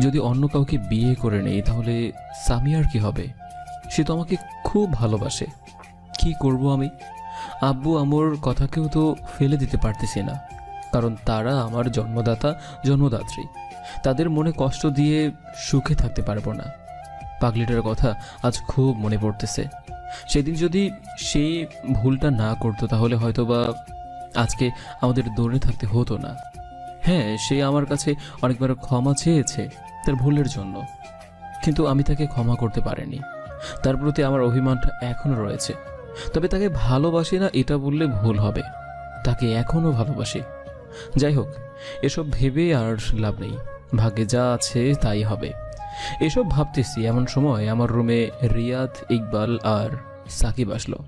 যদি অন্য কাউকে বিয়ে করে নেই তাহলে সামিয়ার কি হবে? সে তো আমাকে খুব ভালোবাসে। কি করব আমি? আব্বু আম্মুর কথাকেও তো ফেলে দিতে পারতেছি না, কারণ তারা আমার জন্মদাতা জন্মদাত্রী। তাদের মনে কষ্ট দিয়ে সুখে থাকতে পারবো না। পাগলিটার কথা আজ খুব মনে পড়তেছে। সেদিন যদি সে ভুলটা না করতো তাহলে হয়তোবা আজকে আমাদের দৌড়ে থাকতে হতো না। হ্যাঁ, সে আমার কাছে অনেকবার ক্ষমা চেয়েছে তার ভুলের জন্য, কিন্তু আমি তাকে ক্ষমা করতে পারিনি। তার প্রতি আমার অভিমানটা এখনও রয়েছে। তবে তাকে ভালোবাসি না এটা বললে ভুল হবে, তাকে এখনও ভালোবাসি। যাই হোক, এসব ভেবে আর লাভ নেই, ভাগ্যে যা আছে তাই হবে। এসব ভাবতেছি এমন সময় আমার রুমে রিয়াদ, ইকবাল আর সাকিব আসলো।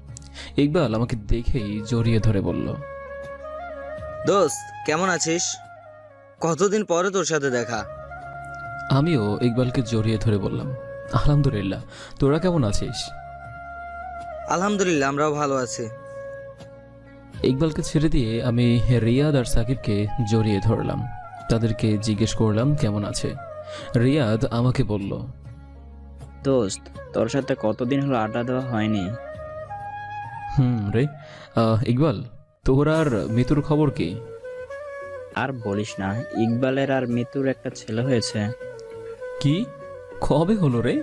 ইকবাল আমাকে দেখেই জড়িয়ে ধরে বলল, দোস্ত কেমন আছিস? কতদিন পরে তোর সাথে দেখা। আমিও ইকবালকে জড়িয়ে ধরে বললাম, আলহামদুলিল্লাহ, তোরা কেমন আছিস? আলহামদুলিল্লাহ, আমরাও ভালো আছি। ইকবালকে ছেড়ে দিয়ে আমি রিয়াদ আর সাকিবকে জড়িয়ে ধরলাম। তাদেরকে জিজ্ঞেস করলাম কেমন আছে। রিয়াদ আমাকে বলল, দোস্ত, তোর সাথে কতদিন হলো আড্ডা দেওয়া হয়নি। রে। ইকবাল, তোর আর মিতুর খবর কি? আর বলিস না, ইকবালের আর মিতুর একটা ছেলে হয়েছে। কি? কবে হলো রে?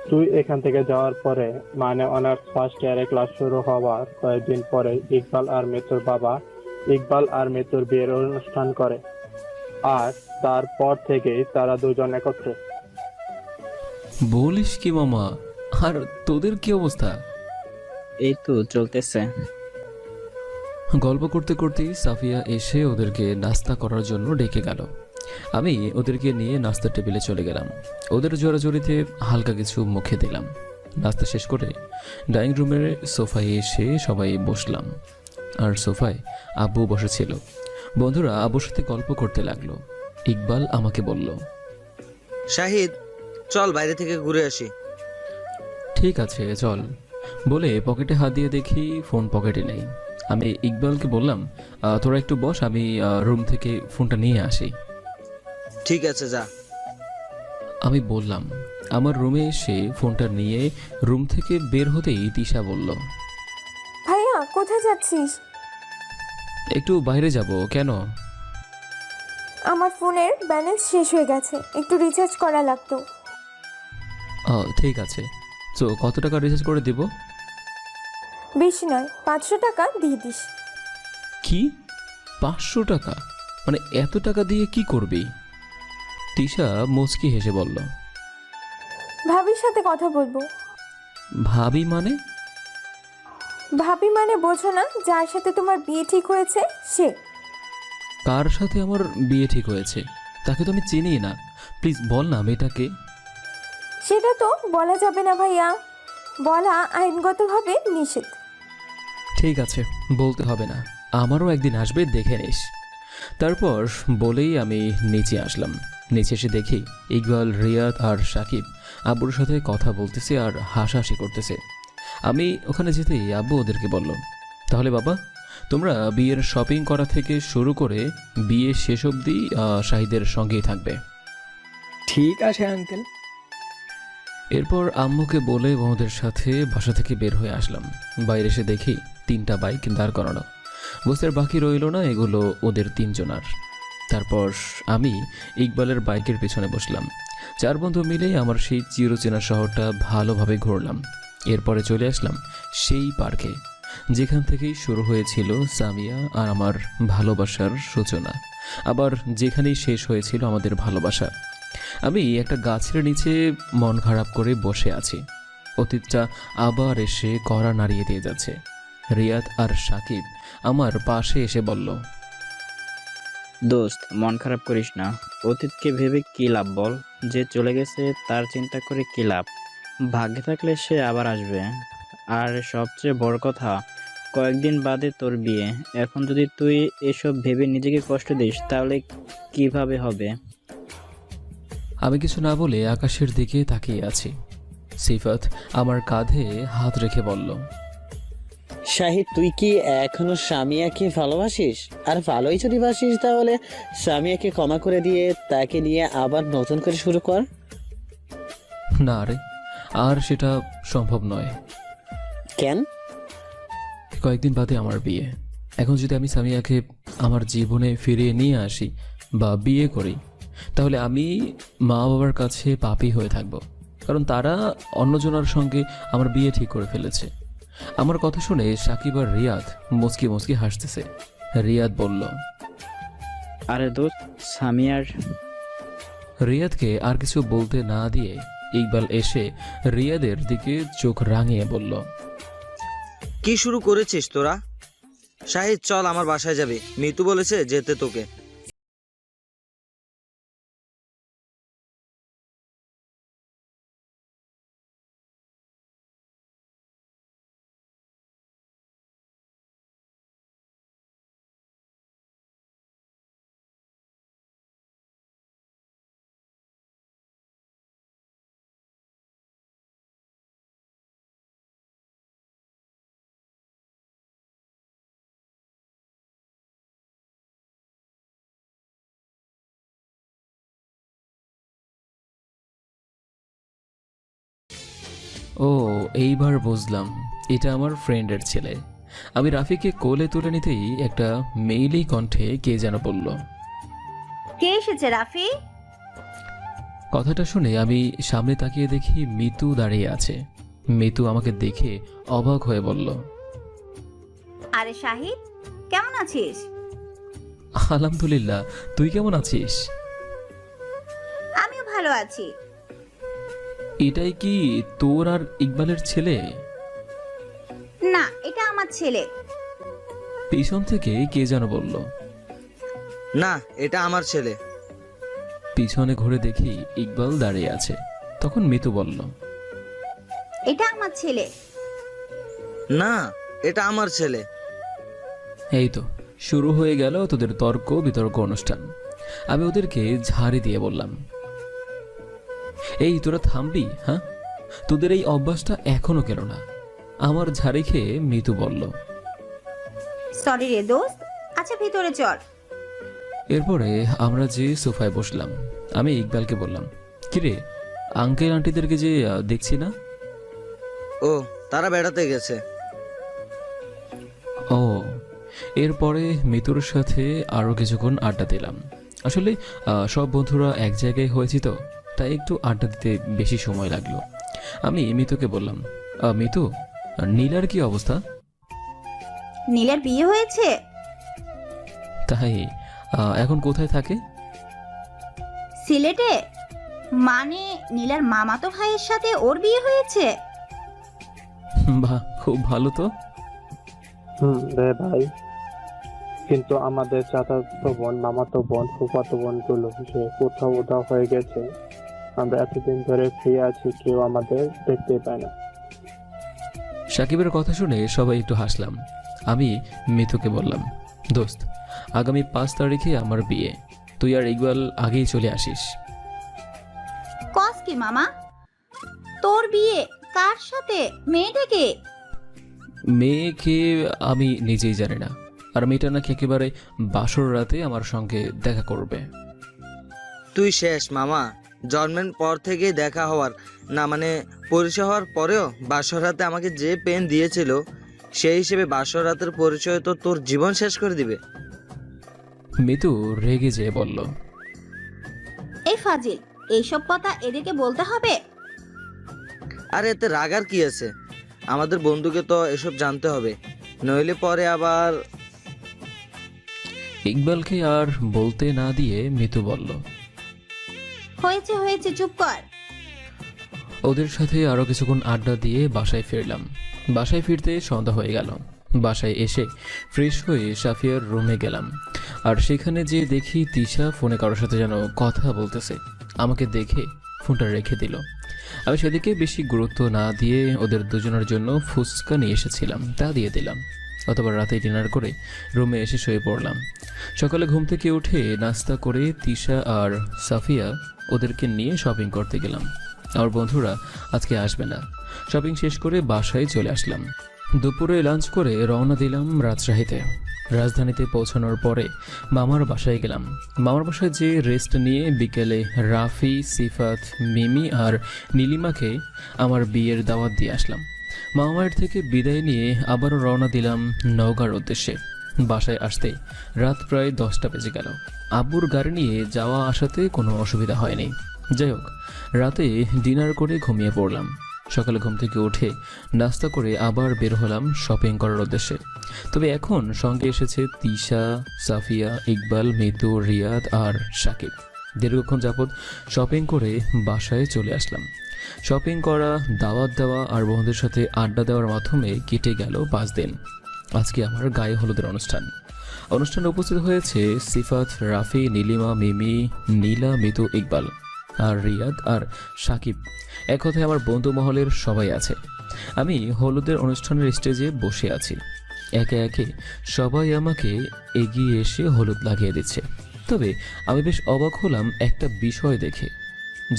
তুই এখান থেকে যাওয়ার পরে, মানে অনার্স ফার্স্ট ইয়ারে ক্লাস শুরু হওয়ার কয়েকদিন পরে ইকবাল আর মিতুর বাবা ইকবাল আর মিতুর বিয়ের অনুষ্ঠান করে। আর তারপর থেকেই তারা দুজন একত্রে। বলিস কি মামা? আর তোদের কি অবস্থা? এই তো চলতেছে। গল্প করতে করতেই সাফিয়া এসে ওদেরকে নাস্তা করার জন্য ডেকে গেল। আমি ওদেরকে নিয়ে নাস্তার টেবিলে চলে গেলাম। ওদের জোরাজোরিতে হালকা কিছু মুখে দিলাম। নাস্তা শেষ করে ডাইনিং রুমের সোফায় এসে সবাই বসলাম। আর সোফায় আব্বু বসেছিল। বন্ধুরা আব্বুর সাথে গল্প করতে লাগলো। ইকবাল আমাকে বলল, শাহিদ, চল বাইরে থেকে ঘুরে আসি। ঠিক আছে চল বলে পকেটে হাত দিয়ে দেখি ফোন পকেটে নেই। আমি ইকবালকে বললাম, তোরা একটু বস, আমি রুম থেকে ফোনটা নিয়ে আসি। ঠিক আছে, যা। আমি বললাম। আমার রুমে এসে ফোনটা নিয়ে রুম থেকে বের হতেই তিশা বলল, ভাইয়া কোথায় যাচ্ছিস? একটু বাইরে যাব। কেন? আমার ফোনের ব্যালেন্স শেষ হয়ে গেছে, একটু রিচার্জ করা লাগতো। ঠিক আছে, তো কত টাকা রিচার্জ করে দেব? বেশি নয়, 500 টাকা দিয়ে দিস। কি? 500 টাকা? মানে এত টাকা দিয়ে কি করবি? তিশা মুচকি হেসে বলল, ভাবির সাথে কথা বলবো। ভাবি মানে? ভাবি মানে বোঝো না, যার সাথে তোমার বিয়ে ঠিক হয়েছে সে। কার সাথে আমার বিয়ে ঠিক হয়েছে? তাকে তো আমি চিনি না। প্লিজ বল না মেয়েটাকে। সেটা তো বলা যাবে না ভাইয়া, বলা আইনগতভাবে নিষেধ। ঠিক আছে, বলতে হবে না, আমারও একদিন আসবে, দেখে নিস। তারপর বলেই আমি নিচে আসলাম। নিচে এসে দেখি ইকবাল, রিয়াদ আর সাকিব আব্বুর সাথে কথা বলতেছে আর হাসাহাসি করতেছে। আমি ওখানে যেতেই আব্বু ওদেরকে বলল, তাহলে বাবা, তোমরা বিয়ের শপিং করা থেকে শুরু করে বিয়ে শেষ অবধি শাহিদের সঙ্গেই থাকবে। ঠিক আছে আঙ্কেল। এরপর আম্মুকে বলে ওদের সাথে বাসা থেকে বের হয়ে আসলাম। বাইরে এসে দেখি 3টা বাইক দাঁড় করানো। বুঝতে বাকি রইল না এগুলো ওদের 3জনার। তারপর আমি ইকবালের বাইকের পেছনে বসলাম। 4 বন্ধু মিলেই আমার সেই চিরচেনা শহরটা ভালোভাবে ঘুরলাম। এরপরে চলে আসলাম সেই পার্কে, যেখান থেকেই শুরু হয়েছিল সামিয়া আর আমার ভালোবাসার সূচনা, আবার যেখানেই শেষ হয়েছিল আমাদের ভালোবাসা। আমি একটা গাছের নিচে মন খারাপ করে বসে আছি। অতীতটা আবার এসে কড়া নাড়িয়ে দিয়ে যাচ্ছে। রিয়াদ আর সাকিব আমার পাশে এসে বলল, দোস্ত, মন খারাপ করিস না। অতীতকে ভেবে কি লাভ বল? যে চলে গেছে তার চিন্তা করে কি লাভ? ভাগ্যে থাকলে সে আবার আসবে। আর সবচেয়ে বড় কথা, কয়েকদিন বাদে তোর বিয়ে। এখন যদি তুই এসব ভেবে নিজেকে কষ্ট দিস তাহলে কিভাবে হবে? আমি কিছু না বলে আকাশের দিকে তাকিয়ে আছি। সিফাত আমার কাঁধে হাত রেখে বলল, শাহিদ, তুই কি এখনো সামিয়াকে ভালোবাসিস? আর ভালোই যদি বাসিস তাহলে সামিয়াকে ক্ষমা করে দিয়ে তাকে নিয়ে আবার নতুন করে শুরু কর। না রে, আর সেটা সম্ভব নয়। কেন? কয়েকদিন বাদে আমার বিয়ে। এখন যদি আমি সামিয়াকে আমার জীবনে ফিরিয়ে নিয়ে আসি বা বিয়ে করি, তাহলে আমি মা বাবার কাছে পাপী হয়ে থাকব, কারণ তারা অন্যজনের সঙ্গে আমার বিয়ে ঠিক করে ফেলেছে। আমার কথা শুনে সাকিব আর রিয়াদ মুচকি মুচকি হাসতেছে। রিয়াদ বলল, আরে দোস্ত, সামিয়ার রিয়াদকে আর কিছু বলতে না দিয়ে ইকবাল এসে রিয়াদের দিকে চোখ রাঙিয়ে বলল, কি শুরু করেছিস তোরা? শাহিদ, চল আমার বাসায় যাবি, মিতু বলেছে যেতে তোকে। ও, এইবার বুঝলাম, এটা আমার ফ্রেন্ডের ছেলে। আমি রাফিকে কোলে তুলে নিতেই একটা মেইলি কণ্ঠে কে যেন বলল। কে এসেছে রাফি? কথাটা শুনে আমি সামনে তাকিয়ে দেখি মিতু দাঁড়িয়ে আছে। মিতু আমাকে দেখে অবাক হয়ে বলল, আরে শাহিদ, কেমন আছিস? আলহামদুলিল্লাহ, তুই কেমন আছিস? আমিও ভালো আছি। এটাই কি তোর আর ইকবালের ছেলে? না, এটা আমার ছেলে। পিছন থেকে কে যেন বলল। না, এটা আমার ছেলে। পিছনে ঘুরে দেখি ইকবাল দাঁড়িয়ে আছে। তখন মিতু বলল, এটা আমার ছেলে। না, এটা আমার ছেলে। এই তো শুরু হয়ে গেল তোদের তর্ক বিতর্ক অনুষ্ঠান। আমি ওদেরকে ঝাড়ি দিয়ে বললাম, এই তোরা থামবি? হ্যাঁ, তোদের এই অভ্যাসটা এখনো কেন না? আমার ঝাড়ি খেয়ে মিতু বলল। সরি রে দোস্ত, আচ্ছা ভিতরে চল। এরপরে আমরা যে সোফায় বসলাম। আমি ইকবালকে বললাম, কিরে, আঙ্কেল আন্টিদেরকে যে দেখছি না? ও, তারা বেড়াতে গেছে। ও। এরপরে মিতুর সাথে আরও কিছুক্ষণ আড্ডা দিলাম। আসলে সব বন্ধুরা এক জায়গায় হয়েছি তো, তাই একটু আড্ডা দিতে বেশি সময় লাগলো। আমি মিতুকে বললাম, মিতু, নীলার কি অবস্থা? নীলার বিয়ে হয়েছে? তাই? এখন কোথায় থাকে? সিলেটে। মানে নীলার মামাতো ভাইয়ের সাথে ওর বিয়ে হয়েছে? বাহ, খুব ভালো তো। রে ভাই, কিন্তু আমাদের চাচাতো বোন, মামাতো বোন, ফুফাতো বোন গুলো যে কোথাও উধাও হয়ে গেছে। আমরা এতদিন ধরে ফ্রি আছি, কেউ আমাদের দেখতে পায় না। সাকিবের কথা শুনে সবাই একটু হাসলাম। আমি মিতুকে বললাম, দোস্ত, আগামী 5 তারিখে আমার বিয়ে। তুই আর ইকবাল আগেই চলে আসিস। কস কি মামা? তোর বিয়ে কার সাথে? মেয়েটাকে? মেয়েকে আমি নিজেই জানি না, আর মেয়েটা নাকি একেবারে বাসর রাতে আমার সঙ্গে দেখা করবে। তুই শেষ মামা। জন্মের পর থেকেই দেখা হওয়ার না, মানে পরিচয় হওয়ার পরেও বাসর রাতে আমাকে যে পেন দিয়েছিল, সেই হিসেবে বাসর রাতের পরিচয় তো তোর জীবন শেষ করে দিবে। মিতু রেগে যেয়ে বলল, এই ফাজিল, এইসব কথা এদেরকে বলতে হবে? আরে এতে রাগার কি আছে? আমাদের বন্ধুকে তো এসব জানতে হবে, নইলে পরে আবার। ইকবালকে আর বলতে না দিয়ে মিতু বলল, হয়েছে হয়েছে, চুপ কর। ওদের সাথে আরও কিছুক্ষণ আড্ডা দিয়ে বাসায় ফিরলাম। বাসায় ফিরতে সন্ধ্যা হয়ে গেল। বাসায় এসে ফ্রেশ হয়ে সাফিয়ার রুমে গেলাম, আর সেখানে যে দেখি তিশা ফোনে কারোর সাথে যেন কথা বলতেছে। আমাকে দেখে ফোনটা রেখে দিল। আমি সেদিকে বেশি গুরুত্ব না দিয়ে ওদের দুজনের জন্য ফুচকা নিয়ে এসেছিলাম, তা দিয়ে দিলাম। অথবা রাতে ডিনার করে রুমে এসে শুয়ে পড়লাম। সকালে ঘুম থেকে উঠে নাস্তা করে তিশা আর সাফিয়া ওদেরকে নিয়ে শপিং করতে গেলাম। আমার বন্ধুরা আজকে আসবে না। শপিং শেষ করে বাসায় চলে আসলাম। দুপুরে লাঞ্চ করে রওনা দিলাম রাজশাহীতে। রাজধানীতে পৌঁছানোর পরে মামার বাসায় গেলাম। মামার বাসায় যে রেস্ট নিয়ে বিকেলে রাফি, সিফাত, মিমি আর নীলিমাকে আমার বিয়ের দাওয়াত দিয়ে আসলাম। মামার থেকে বিদায় নিয়ে আবারও রওনা দিলাম নওগাঁর উদ্দেশ্যে। বাসায় আসতেই রাত প্রায় 10টা বেজে গেল। আব্বুর গাড়ি নিয়ে যাওয়া আসাতে কোনো অসুবিধা হয়নি। যাই হোক, রাতে ডিনার করে ঘুমিয়ে পড়লাম। সকালে ঘুম থেকে উঠে নাস্তা করে আবার বের হলাম শপিং করার উদ্দেশ্যে। তবে এখন সঙ্গে এসেছে তিশা, সাফিয়া, ইকবাল, মিতু, রিয়াদ আর সাকিব। দীর্ঘক্ষণ যাবৎ শপিং করে বাসায় চলে আসলাম। শপিং করা, দাওয়াত দেওয়া আর বন্ধুদের সাথে আড্ডা দেওয়ার মাধ্যমে কেটে গেল 5 দিন। আজকে আমার গায়ে হলুদের অনুষ্ঠানে উপস্থিত হয়েছে সিফাত, রাফি, নীলিমা, মিমি, নীলা, মিতু, ইকবাল আর রিয়াদ আর সাকিব। এক কথায় আমার বন্ধু মহলের সবাই আছে। আমি হলুদের অনুষ্ঠানের স্টেজে বসে আছি। একে একে সবাই আমাকে এগিয়ে এসে হলুদ লাগিয়ে দিচ্ছে। তবে আমি বেশ অবাক হলাম একটা বিষয় দেখে,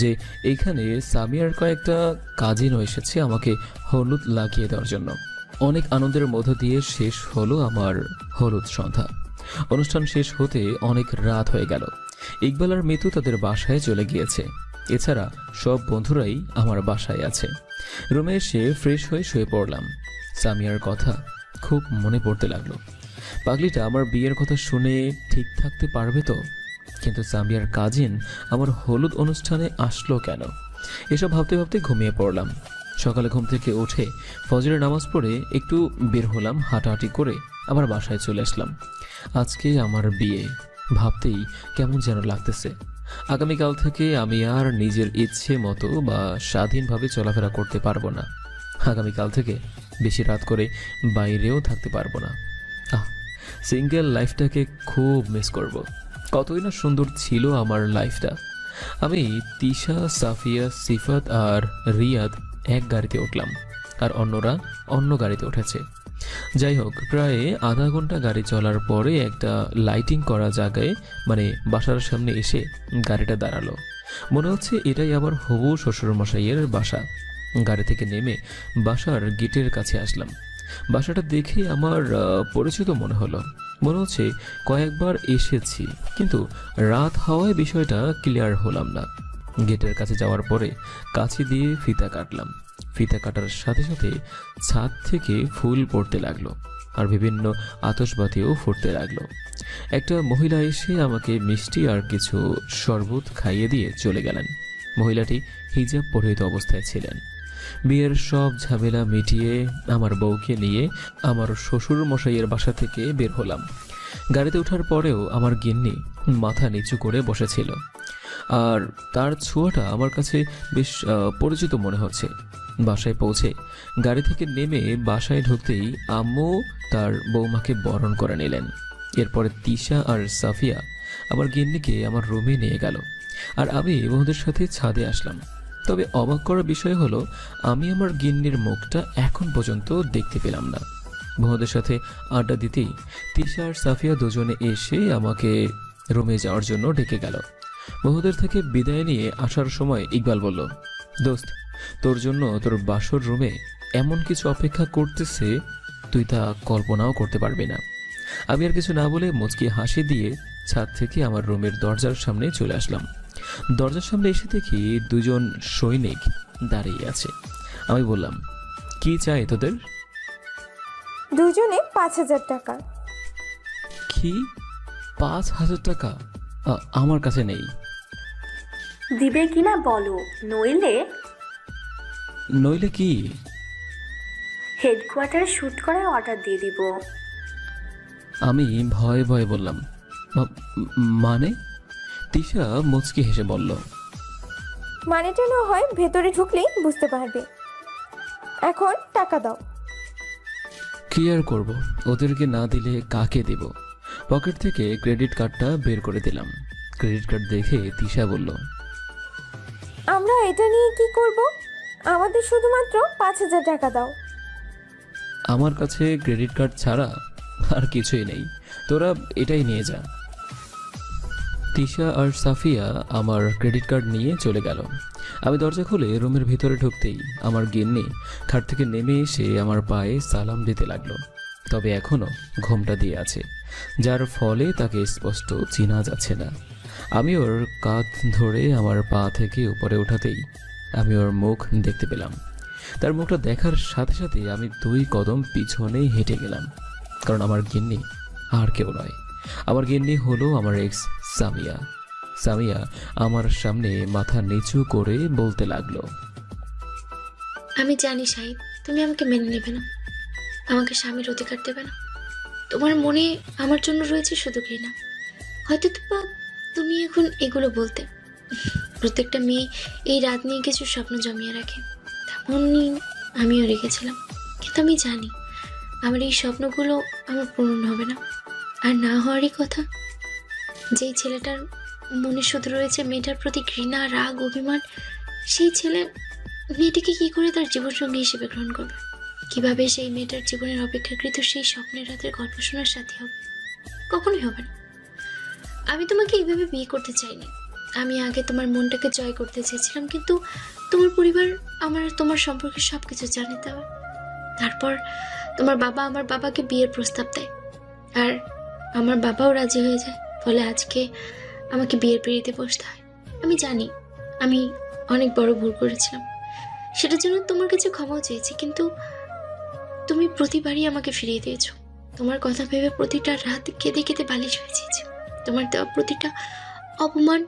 যে এইখানে সামিয়ার কয়েকটা কাজিনও এসেছে আমাকে হলুদ লাগিয়ে দেওয়ার জন্য। অনেক আনন্দের মধ্য দিয়ে শেষ হলো আমার হলুদ সন্ধ্যা। অনুষ্ঠান শেষ হতে অনেক রাত হয়ে গেল। ইকবাল আর মিতু তাদের বাসায় চলে গিয়েছে। এছাড়া সব বন্ধুরাই আমার বাসায় আছে। রুমে এসে ফ্রেশ হয়ে শুয়ে পড়লাম। সামিয়ার কথা খুব মনে পড়তে লাগলো। পাগলিটা আমার বিয়ের কথা শুনে ঠিক থাকতে পারবে তো? কিন্তু সামিয়ার কাজিন আমার হলুদ অনুষ্ঠানে আসলো কেন? এসব ভাবতে ভাবতে ঘুমিয়ে পড়লাম। সকালে ঘুম থেকে উঠে ফজরের নামাজ পড়ে একটু বের হলাম, হাঁটাহাঁটি করে আবার বাসায় চলে আসলাম। আজকে আমার বিয়ে ভাবতেই কেমন যেন লাগতেছে। আগামীকাল থেকে আমি আর নিজের ইচ্ছে মতো বা স্বাধীনভাবে চলাফেরা করতে পারবো না। আগামীকাল থেকে বেশি রাত করে বাইরেও থাকতে পারবো না। সিঙ্গেল লাইফটাকে খুব মিস করব। কতই না সুন্দর ছিল আমার লাইফটা। আমি তিশা, সাফিয়া, সিফাত আর রিয়াদ এক গাড়িতে উঠলাম, আর অন্যরা অন্য গাড়িতে উঠেছে। যাই হোক, প্রায় আধা ঘন্টা গাড়ি চলার পরে একটা লাইটিং করা জায়গায়, মানে বাসার সামনে এসে গাড়িটা দাঁড়ালো। মনে হচ্ছে এটাই আমার হবু শ্বশুরমশাইয়ের বাসা। গাড়ি থেকে নেমে বাসার গেটের কাছে আসলাম। বাসাটা দেখে আমার পরিচিত মনে হলো। মনে হচ্ছে কয়েকবার এসেছি, কিন্তু রাত হওয়ায় বিষয়টা ক্লিয়ার হলাম না। গেটের কাছে যাওয়ার পরে কাছে দিয়ে ফিতা কাটলাম। ফিতা কাটার সাথে সাথে ছাদ থেকে ফুল পড়তে লাগলো, আর বিভিন্ন আতশবাতিও ফুটতে লাগলো। একটা মহিলা এসে আমাকে মিষ্টি আর কিছু শরবত খাইয়ে দিয়ে চলে গেলেন। মহিলাটি হিজাব পরিহিত অবস্থায় ছিলেন। বিয়ের সব ঝামেলা মিটিয়ে আমার বউকে নিয়ে আমার শ্বশুর মশাইয়ের বাসা থেকে বের হলাম। গাড়িতে ওঠার পরেও আমার গিন্নি মাথা নিচু করে বসেছিল, আর তার ছোঁয়াটা আমার কাছে বেশ পরিচিত মনে হচ্ছে। বাসায় পৌঁছে গাড়ি থেকে নেমে বাসায় ঢুকতেই আম্মু তার বৌমাকে বরণ করে নিলেন। এরপরে তিশা আর সাফিয়া আমার গিন্নিকে আমার রুমে নিয়ে গেল, আর আমি বন্ধুদের সাথে ছাদে আসলাম। তবে অবাক করার বিষয় হলো, আমি আমার গিন্নির মুখটা এখন পর্যন্ত দেখতে পেলাম না। বন্ধুদের সাথে আড্ডা দিতেই তিশা আর সাফিয়া দুজনে এসে আমাকে রুমে যাওয়ার জন্য ডেকে গেল। বন্ধুদের থেকে বিদায় নিয়ে আসার সময় ইকবাল বলল, দোস্ত, তোর জন্য তোর বাসর রুমে এমন কিছু অপেক্ষা করতেছে, তুই তা কল্পনাও করতে পারবি না। আমি আর কিছু না বলে মুচকি হাসি দিয়ে ছাদ থেকে আমার রুমের দরজার সামনে চলে আসলাম। দরজার সামনে এসে দেখি দুজন সৈনিক দাঁড়িয়ে আছে। আমি বললাম, কি চাই তোদের? দুজনে 5,000 টাকা। কি 5,000 টাকা? আমার কাছে নেই। দিবে কিনা বলো, নইলে কি? হেডকোয়ার্টারে শুট করার অর্ডার দিয়ে দিব। আমি ভয়ে ভয়ে বললাম, মানে? তিশা মুচকি হেসে বলল, মানেটা না হয় ভেতরে ঢুকলেই বুঝতে পারবে। এখন টাকা দাও। কি আর করবো, ওদেরকে না দিলে কাকে দেব? পকেট থেকে ক্রেডিট কার্ডটা বের করে দিলাম। ক্রেডিট কার্ড দেখে তিশা বলল, আমরা এটা নিয়ে কি করব? আমাদের শুধুমাত্র 5,000 টাকা দাও। আমার কাছে ক্রেডিট কার্ড ছাড়া আর কিছুই নেই, তোরা এটাই নিয়ে যা। তিশা আর সাফিয়া আমার ক্রেডিট কার্ড নিয়ে চলে গেল। আমি দরজা খুলে রুমের ভিতরে ঢুকতেই আমার গিন্নি খাট থেকে নেমে এসে আমার পায়ে সালাম দিতে লাগলো। তবে এখনও ঘোমটা দিয়ে আছে, যার ফলে তাকে স্পষ্ট চেনা যাচ্ছে না। আমি ওর কাঁধ ধরে আমার পা থেকে উপরে ওঠাতেই আমি ওর মুখ দেখতে পেলাম। তার মুখটা দেখার সাথে সাথে আমি 2 কদম পিছনেই হেঁটে গেলাম, কারণ আমার গিন্নি আর কেউ নয়। আমার গিন্নি হলো আমার এক্স সামিয়া। সামিয়া আমার সামনে মাথা নিচু করে বলতে লাগলো, আমি জানি সাহিদ, তুমি আমাকে মেনে নেবে না, আমাকে স্বামীর অধিকার দেবে না। তোমার মনে আমার জন্য রয়েছে শুধু ঘৃণা। হয়তো তুমি এখন এগুলো বলতে। প্রত্যেকটা মেয়ে এই রাত নিয়ে কিছু স্বপ্ন জমিয়ে রাখে, তেমনই আমিও রেখেছিলাম। কিন্তু আমি জানি আমার এই স্বপ্নগুলো আমার পূরণ হবে না, আর না হওয়ারই কথা। যেই ছেলেটার মনে শুধু রয়েছে মেয়েটার প্রতি ঘৃণা, রাগ, অভিমান, সেই ছেলে মেয়েটিকে কী করে তার জীবনসঙ্গী হিসেবে গ্রহণ করবে? কিভাবে সেই মেয়েটার জীবনের অপেক্ষাকৃত সেই স্বপ্নের রাতের গল্প শোনার সাথী হবে? কখনোই হবে না। আমি তোমাকে এইভাবে বিয়ে করতে চাইনি। আমি আগে তোমার মনটাকে জয় করতে চেয়েছিলাম, কিন্তু তোমার পরিবার আমার আর তোমার সম্পর্কে সব কিছু জানে। তারপর তোমার বাবা আমার বাবাকে বিয়ের প্রস্তাব দেয়, আর আমার বাবাও রাজি হয়ে যায়। ফলে আজকে আমাকে বিয়ের পিঁড়িতে বসতে হয়। আমি জানি আমি অনেক বড় ভুল করেছিলাম, সেটার জন্য তোমার কাছে ক্ষমাও চেয়েছি, কিন্তু তুমি প্রতিবারই আমাকে ফিরিয়ে দিয়েছো। তোমার কথা ভেবে প্রতিটা রাত কেঁদে কেঁদে বালিশ হয়েছে। তোমার দেওয়া প্রতিটা অপমান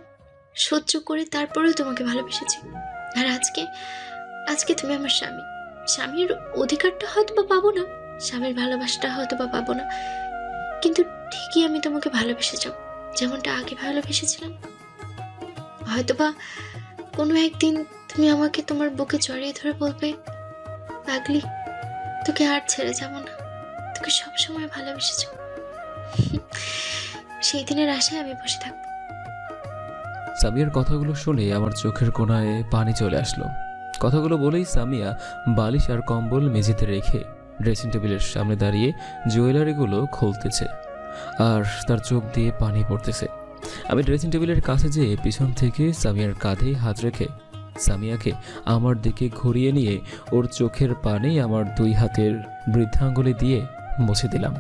সহ্য করে তারপরেও তোমাকে ভালোবেসেছি। আর আজকে তুমি আমার স্বামী। স্বামীর অধিকারটা হয়তো বা পাবো না, স্বামীর ভালোবাসাটা হয়তো বা পাবো না, কিন্তু ঠিকই আমি তোমাকে ভালোবেসে যাব, যেমনটা আগে ভালোবেসেছিলাম। হয়তোবা কোনো একদিন তুমি আমাকে তোমার বুকে জড়িয়ে ধরে বলবে, পাগলি, তোকে আর ছেড়ে যাব না, তোকে সবসময় ভালোবেসে যাব। সেই দিনের আশায় আমি বসে থাকবো। সামিয়ার কথাগুলো শুনে আমার চোখের কোণায় পানি চলে আসলো। কথাগুলো বলেই সামিয়া বালিশ আর কম্বল মেঝেতে রেখে ড্রেসিং টেবিলের সামনে দাঁড়িয়ে জুয়েলারিগুলো খুলতেছে, আর তার চোখ দিয়ে পানি পড়তেছে। আমি ড্রেসিং টেবিলের কাছে যেয়ে পিছন থেকে সামিয়ার কাঁধে হাত রেখে সামিয়াকে আমার দিকে ঘুরিয়ে নিয়ে ওর চোখের পানি আমার 2 হাতের বৃদ্ধাঙ্গুলি দিয়ে মুছে দিলাম।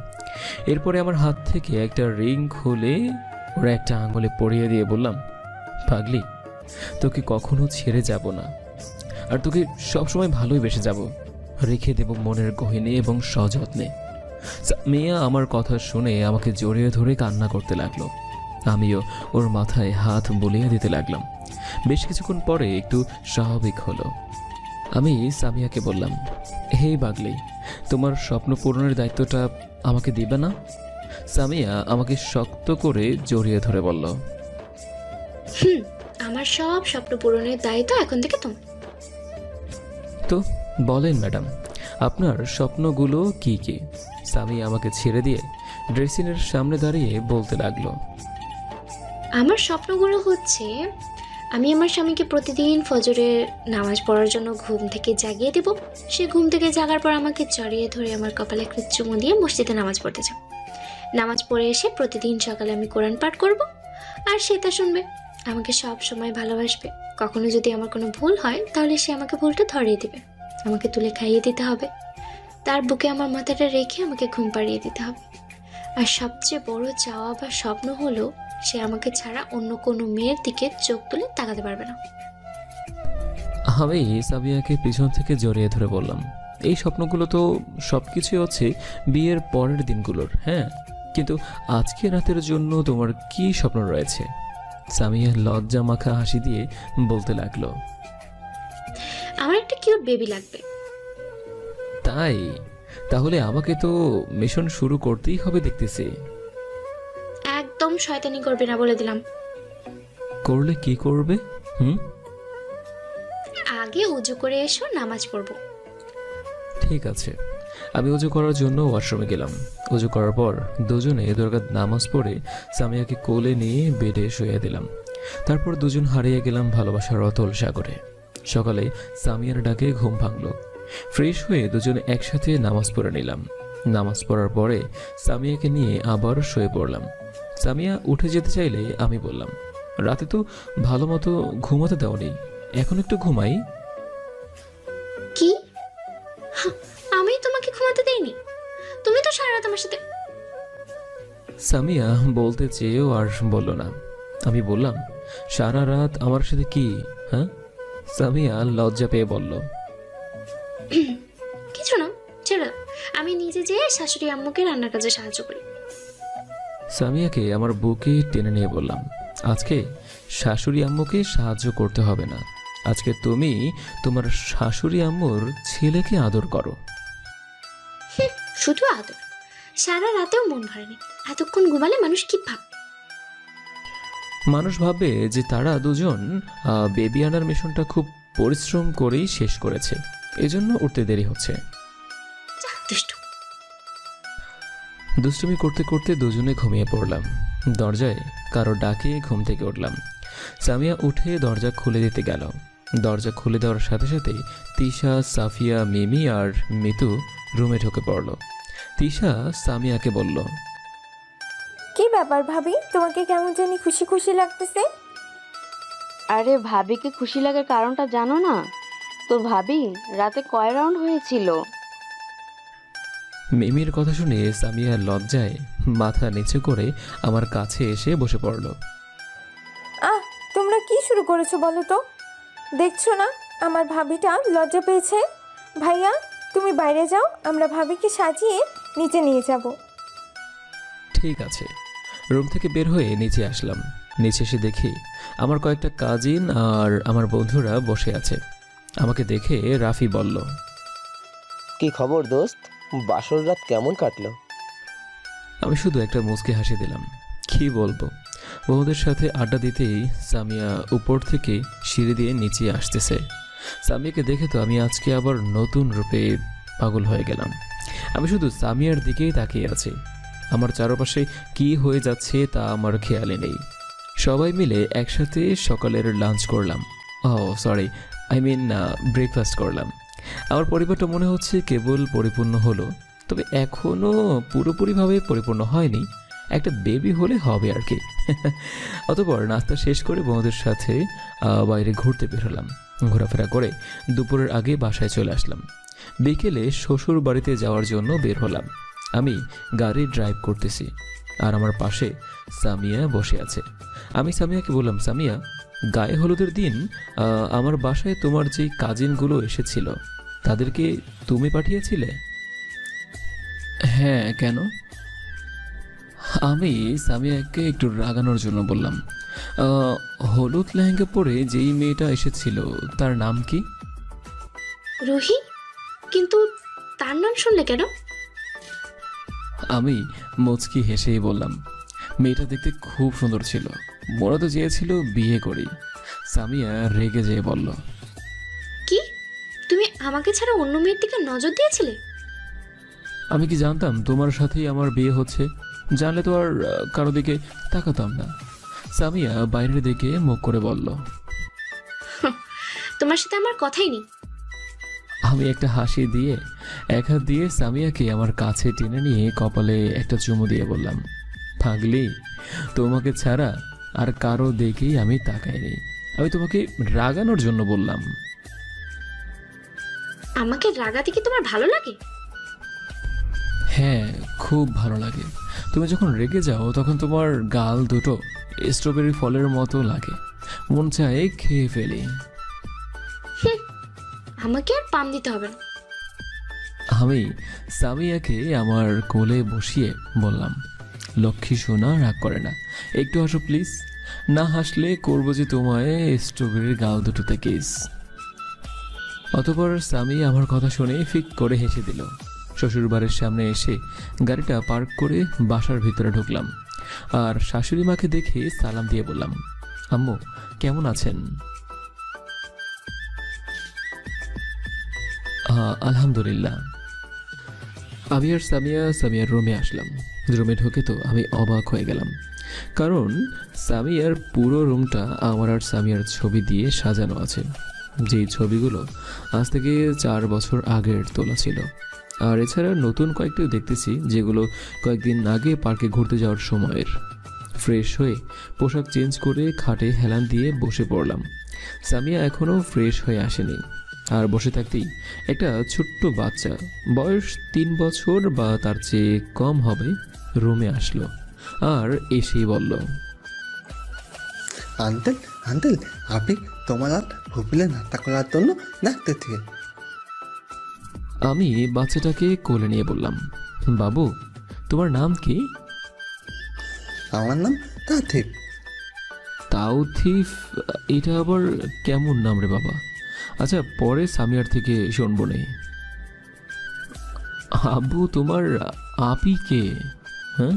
এরপরে আমার হাত থেকে একটা রিং খুলে ওর একটা আঙ্গুলে পরিয়ে দিয়ে বললাম, পাগলি, তোকে কখনো ছেড়ে যাব না, আর তোকে সবসময় ভালোই বেসে যাব, রেখে দেব মনের গহিনে এবং সযত্নে। মেয়া আমার কথা শুনে আমাকে জড়িয়ে ধরে কান্না করতে লাগলো। আমিও ওর মাথায় হাত বুলিয়ে দিতে লাগলাম। বেশ কিছুক্ষণ পরে একটু স্বাভাবিক হলো। আমি সামিয়াকে বললাম, হে পাগলি, তোমার স্বপ্ন পূরণের দায়িত্বটা আমাকে দিবে না? সামিয়া আমাকে শক্ত করে জড়িয়ে ধরে বলল, আমার সব স্বপ্ন পূরণের দায়িত্ব এখন থেকে তোমার। তো বলেন ম্যাডাম, আপনার স্বপ্নগুলো কি কি? সামিয়া আমাকে ছেড়ে দিয়ে ড্রেসিংয়ের সামনে দাঁড়িয়ে বলতে লাগলো, আমার স্বপ্নগুলো হচ্ছে আমি আমার স্বামীকে প্রতিদিন ফজরের নামাজ পড়ার জন্য ঘুম থেকে জাগিয়ে দেব। সে ঘুম থেকে জাগার পর আমাকে জড়িয়ে ধরে আমার কপালে একটা চুমু দিয়ে মসজিদে নামাজ পড়তে যাব। নামাজ পড়ে এসে প্রতিদিন সকালে আমি কোরআন পাঠ করব, আর সে তা শুনবে, আমাকে সব সময় ভালোবাসবে। কখনো যদি আমার কোনো ভুল হয় তাহলে সে আমাকে ভুলটা ধরিয়ে দেবে, আমাকে তুলে খাইয়ে দিতে হবে, তার বুকে আমার মাথাটা রেখে আমাকে ঘুম পাড়িয়ে দিতে হবে। আর সবচেয়ে বড় চাওয়া বা স্বপ্ন হলো সে আমাকে ছাড়া অন্য কোনো মেয়ের দিকে চোখ তুলে তাকাতে পারবে না। আমি সামিয়াকে পিছন থেকে জড়িয়ে ধরে বললাম, এই স্বপ্নগুলো তো সব কিছুই হচ্ছে বিয়ের পরের দিনগুলোর, হ্যাঁ, কিন্তু আজকে রাতের জন্য তোমার কি স্বপ্ন রয়েছে? সামিয়া লজ্জা মাখা হাসি দিয়ে বলতে লাগলো, আমার একটা কিউট বেবি লাগবে। তাই? তাহলে আমাকে তো মিশন শুরু করতেই হবে দেখতেছি। একদম শয়তানি করবে না বলে দিলাম। করলে কি করবে? আগে উজু করে এসো, নামাজ পড়বো। ঠিক আছে। আমি উজু করার জন্য ওয়াশরুমে গেলাম। উজু করার পর দুজনে দরকার নামাজ পড়ে সামিয়াকে কোলে নিয়ে বেডে শুয়ে দিলাম। তারপর দুজন হারিয়ে গেলাম ভালোবাসার অতল সাগরে। সকালে সামিয়ার ডাকে ঘুম ভাঙল। ফ্রেশ হয়ে দুজনে একসাথে নামাজ পড়ে নিলাম। নামাজ পড়ার পরে সামিয়াকে নিয়ে আবার শুয়ে পড়লাম। সামিয়া উঠে যেতে চাইলে আমি বললাম, রাতে তো ভালো মতো ঘুমাতে দাওনি, এখন একটু ঘুমাই। কি? আমি তোমাকে ঘুমাতে দেইনি? তুমি তো সারা রাত আমার সাথে। সামিয়া বলতে চেয়েও আর বলল না। আমি বললাম, সারা রাত আমার সাথে কি? হ্যাঁ? সামিয়া লজ্জা পেয়ে বলল, কিছু না, ছেড়ে দাও। আমি নিজে যেয়ে শাশুড়ি আম্মুকে রান্নার কাজে সাহায্য করি। সামিয়াকে আমার বুকে টেনে নিয়ে বললাম, আজকে শাশুড়ি আম্মুকে সাহায্য করতে হবে না, আজকে তুমি তোমার শাশুড়ি আম্মুর ছেলেকে আদর করো। শুধু আদর? সারা রাতেও মন ভরেনি। এতক্ষণ ঘুমালে মানুষ কি ভাববে? মানুষ ভাববে যে তারা দুজন বেবি আনার মিশনটা খুব পরিশ্রম করেই শেষ করেছে, এজন্য উঠতে দেরি হচ্ছে। দুষ্টু। দুষ্টুমি করতে করতে দুজনে ঘুমিয়ে পড়লাম। দরজায় কারো ডাকে ঘুম থেকে উঠলাম। সামিয়া উঠে দরজা খুলে দিতে গেল। দরজা খুলে দেওয়ার সাথে সাথেই তিশা, সাফিয়া, মিমি আর মিতু রুমে ঢুকে পড়ল। তিশা সামিয়াকে বলল, কি ব্যাপার ভাবি, তোমাকে কেমন জানি খুশি খুশি লাগতেছে? আরে ভাবিকে খুশি লাগার কারণটা জানো না? তো ভাবি রাতে কয় রাউন্ড হয়েছিল? মিমির কথা শুনে সামিয়া লজ্জায় মাথা নিচু করে আমার কাছে এসে বসে পড়ল। তোমরা কি শুরু করেছো বলো তো? দেখছো না আমার ভাবিটা লজ্জা পেয়েছে? ভাইয়া তুমি বাইরে যাও, আমরা ভাবিকে সাজিয়ে নিচে নিয়ে যাব। ঠিক আছে। রুম থেকে বের হয়ে নিচে আসলাম। নিচে এসে দেখি আমার কয়েকটা কাজিন আর আমার বন্ধুরা বসে আছে। আমাকে দেখে রাফি বলল, কি খবর দোস্ত, বাসর রাত কেমন কাটলো? আমি শুধু একটা মুচকি হাসি দিলাম। কি বলবো, বন্ধুদের সাথে আড্ডা দিতেই সামিয়া উপর থেকে সিঁড়ি দিয়ে নিচে আসতেছে। সামিয়াকে দেখে তো আমি আজকে আবার নতুন রূপে পাগল হয়ে গেলাম। আমি শুধু সামিয়ার দিকেই তাকিয়ে আছি। আমার চারপাশে কি হয়ে যাচ্ছে তা আমার খেয়ালে নেই। সবাই মিলে একসাথে সকালের লাঞ্চ করলাম। সরি, আই মিন ব্রেকফাস্ট করলাম। আমার পরিবারটা মনে হচ্ছে কেবল পরিপূর্ণ হলো, তবে এখনও পুরোপুরিভাবে পরিপূর্ণ হয়নি। একটা বেবি হলে হবে আর কি। অতঃপর নাস্তা শেষ করে বন্ধুদের সাথে বাইরে ঘুরতে বের হলাম। ঘোরাফেরা করে দুপুরের আগে বাসায় চলে আসলাম। বিকেলে শ্বশুর বাড়িতে যাওয়ার জন্য বের হলাম। আমি গাড়ি ড্রাইভ করতেছি আর আমার পাশে সামিয়া বসে আছে। আমি সামিয়াকে বললাম, সামিয়া, গায়ে হলুদের দিন আমার বাসায় তোমার যেই কাজিনগুলো এসেছিল তাদেরকে তুমি পাঠিয়েছিলে? হ্যাঁ, কেন? আমি সামিয়াকে একটু রাগানোর জন্য বললাম, হলুদ লেহেঙ্গা পরে যেই মেয়েটা এসেছিল তার নাম কি? রুহি। কিন্তু তার নাম শুনলে কেন? আমি মুচকি হেসেই বললাম, মেয়েটা দেখতে খুব সুন্দর ছিল, মোরা তো চেয়েছিল বিয়ে করি। সামিয়া রেগে যেয়ে বলল, কি? তুমি আমাকে ছাড়া অন্য মেয়ের দিকে নজর দিয়েছিলে? আমি কি জানতাম তোমার সাথেই আমার বিয়ে হচ্ছে? জানলে তো আর কারো দিকে তাকাতাম না। সামিয়া বাইরের দিকে মুখ করে বলল, তোমার সাথে আমার কথাই নেই। আমি একটা হাসি দিয়ে এক হাত দিয়ে সামিয়াকে আমার কাছে টেনে নিয়ে কপালে একটা চুমু দিয়ে বললাম, পাগলি, তোমাকে ছাড়া আর কারো দিকেই আমি তাকাইনি। আমি তোমাকে রাগানোর জন্য বললাম। আমাকে রাগাতে কি তোমার ভালো লাগে? হ্যাঁ, খুব ভালো লাগে। তুমি যখন রেগে যাও তখন তোমার গাল দুটো স্ট্রবেরি ফলের মতো লাগে, মন চায় খেয়ে ফেলি। আমাকে আর পাম দিতে হবে না। আমি সামিয়াকে আমার কোলে বসিয়ে বললাম, লক্ষ্মী সোনা, রাগ করে না, একটু হাসো প্লিজ, না হাসলে করবো যে তোমায় স্ট্রবেরির গাল দুটোতে কিস। অতঃপর সামি আমার কথা শুনে ফিক করে হেসে দিল। শ্বশুর বাড়ির সামনে এসে গাড়িটা পার্ক করে বাসার ভিতরে ঢুকলাম আর শাশুড়ি মাকে দেখে সালাম দিয়ে বললাম, আম্মু কেমন আছেন? আলহামদুলিল্লাহ। আমি আর সামিয়ার রুমে আসলাম। রুমে ঢুকে তো আমি অবাক হয়ে গেলাম, কারণ সামিয়ার পুরো রুমটা আমার আর সামিয়ার ছবি দিয়ে সাজানো আছে, যেই ছবিগুলো আজ থেকে 4 বছর আগের তোলা ছিল। আর এছাড়া নতুন কয়েকটিও দেখতেছি, যেগুলো কয়েকদিন আগে পার্কে ঘুরতে যাওয়ার সময়ের। ফ্রেশ হয়ে পোশাক চেঞ্জ করে খাটে হেলান দিয়ে বসে পড়লাম। সামিয়া এখনও ফ্রেশ হয়ে আসেনি। আর বসে থাকতেই একটা ছোট্ট বাচ্চা, বয়স 3 বছর বা তার চেয়ে কম হবে, রুমে আসলো আর এসেই বলল, আঙ্কেল আঙ্কেল, আপনি তোমার আর ভুপিলে নাটক করার জন্য ডাকতে থেকে। আমি বাচ্চাটাকে কোলে নিয়ে বললাম, বাবু তোমার নাম কি? আমার নাম তাথিক। তাওথিফ? এটা আবার কেমন নাম রে বাবা? আচ্ছা, পরে সামিয়ার থেকে শুনবো নেই। আব্বু তোমার আপি কে? হ্যাঁ,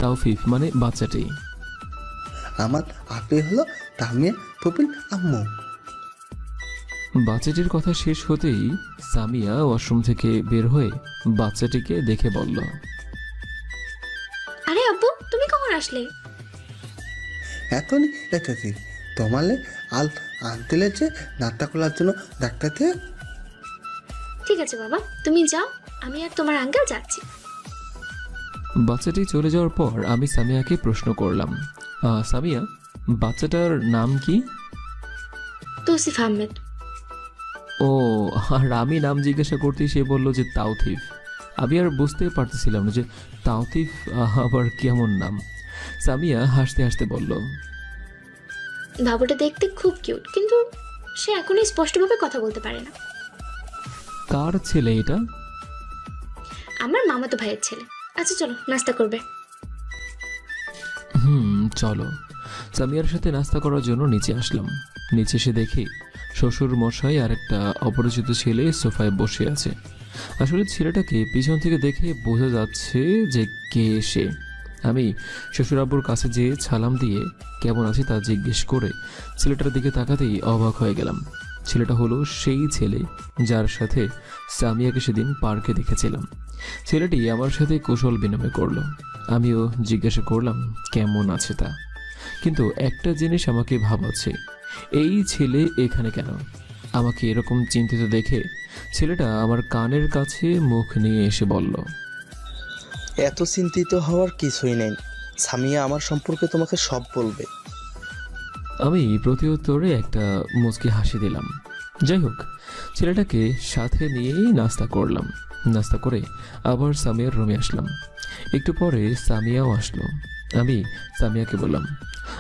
তাওফিফ মানে বাচ্চাটি। আমার আপনি হলো তামিয়া ভুপিল আম্মু। বাচ্চাটির কথা শেষ হতেই সামিয়া ওয়াশরুম থেকে বের হয়ে বাচ্চাটিকে দেখে বলল, আরে আব্বু, তুমি কখন আসলে? এখনই এসেছি। তোমালে আল আঙ্কেলের যে নাটক করার জন্য ডাক্তার থেকে। ঠিক আছে বাবা, তুমি যাও, আমি আর তোমার আঙ্কেল যাচ্ছি। বাচ্চাটি চলে যাওয়ার পর আমি সামিয়াকে প্রশ্ন করলাম, সামিয়া বাচ্চাটার নাম কি? তৌসিফ আহমেদ। ও, আর আমি নাম জিজ্ঞাসা করতেই সে বলল যে তাওথিফ। আমি আর বুঝতে পারতেছিলাম না যে তাওথিফ আবার কেমন নাম। সামিয়া হাসতে হাসতে বলল, বাবুটা দেখতে খুব কিউট, কিন্তু সে এখনই স্পষ্টভাবে কথা বলতে পারে না। কার ছেলে এটা? আমার মামাতো ভাইয়ের ছেলে। আচ্ছা চলো, নাস্তা করবে। চলো। সামিয়ার সাথে নাস্তা করার জন্য নিচে আসলাম। নিচে এসে দেখি শ্বশুর মশাই আর একটা অপরিচিত ছেলে সোফায় বসে আছে। আসলে ছেলেটাকে পিছন থেকে দেখে বোঝা যাচ্ছে যে কে সে। আমি শ্বশুর আব্বুর কাছে যেয়ে সালাম দিয়ে কেমন আছে তা জিজ্ঞেস করে ছেলেটার দিকে তাকাতেই অবাক হয়ে গেলাম। ছেলেটা হলো সেই ছেলে যার সাথে সামিয়াকে সেদিন পার্কে দেখেছিলাম। ছেলেটি আমার সাথে কুশল বিনিময় করলো। আমিও জিজ্ঞাসা করলাম কেমন আছে তা। কিন্তু একটা জিনিস আমাকে ভাবাচ্ছে, এই ছেলে এখানে কেন? আমাকে এরকম চিন্তিত দেখে ছেলেটা আমার কানের কাছে মুখ নিয়ে এসে বলল, এত চিন্তিত হওয়ার কিছুই নেই, সামিয়া আমার সম্পর্কে তোমাকে সব বলবে। আমি প্রত্যুত্তরে একটা মুচকি হাসি দিলাম। যাই হোক, ছেলেটাকে সাথে নিয়েই নাস্তা করলাম। নাস্তা করে আবার সামিয়ার রুমে আসলাম। একটু পরে সামিয়াও আসলো। আমি সামিয়াকে বললাম,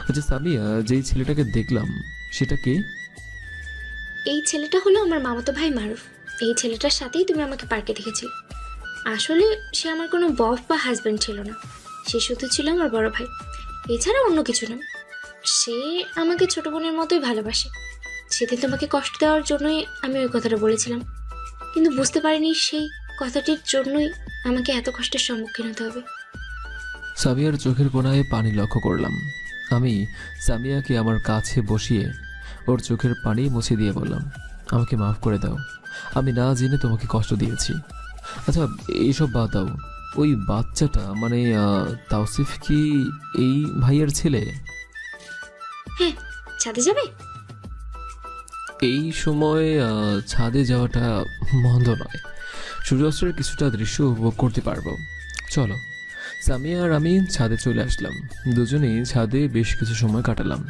আচ্ছা সামিয়া, যেই ছেলেটাকে দেখলাম সেটা কে? এই ছেলেটা হলো আমার মামাতো ভাই মারুফ। এই ছেলেটার সাথেই তুমি আমাকে পার্কে দেখেছিলে। আসলে সে আমার কোনো বফ বা হাজব্যান্ড ছিল না, সে শুধু ছিল আমার বড় ভাই, এছাড়া অন্য কিছু না। সে আমাকে ছোট বোনের মতোই ভালোবাসে। সেদিন তোমাকে কষ্ট দেওয়ার জন্যই আমি ওই কথাটা বলেছিলাম, কিন্তু বুঝতে পারিনি সেই কথাটির জন্যই আমাকে এত কষ্টের সম্মুখীন হতে হবে। সামিয়ার চোখের কোণায় পানি লক্ষ্য করলাম। আমি সামিয়াকে আমার কাছে বসিয়ে ওর চোখের পানি মুছে দিয়ে বললাম, আমাকে মাফ করে দাও, আমি না জেনে তোমাকে কষ্ট দিয়েছি। আচ্ছা এইসব বাদ দাও, ওই বাচ্চাটা মানে তাওসিফ কি এই ভাইয়ের ছেলে? হ্যাঁ, ছাদে যাবে? এই সময় ছাদে যাওয়াটা মন্দ নয়, সূর্যাস্তের কিছুটা দৃশ্য উপভোগ করতে পারবো। চলো। সামিয়া আর আমি ছাদে চলে আসলাম। দুজনেই ছাদে বেশ কিছু সময় কাটালাম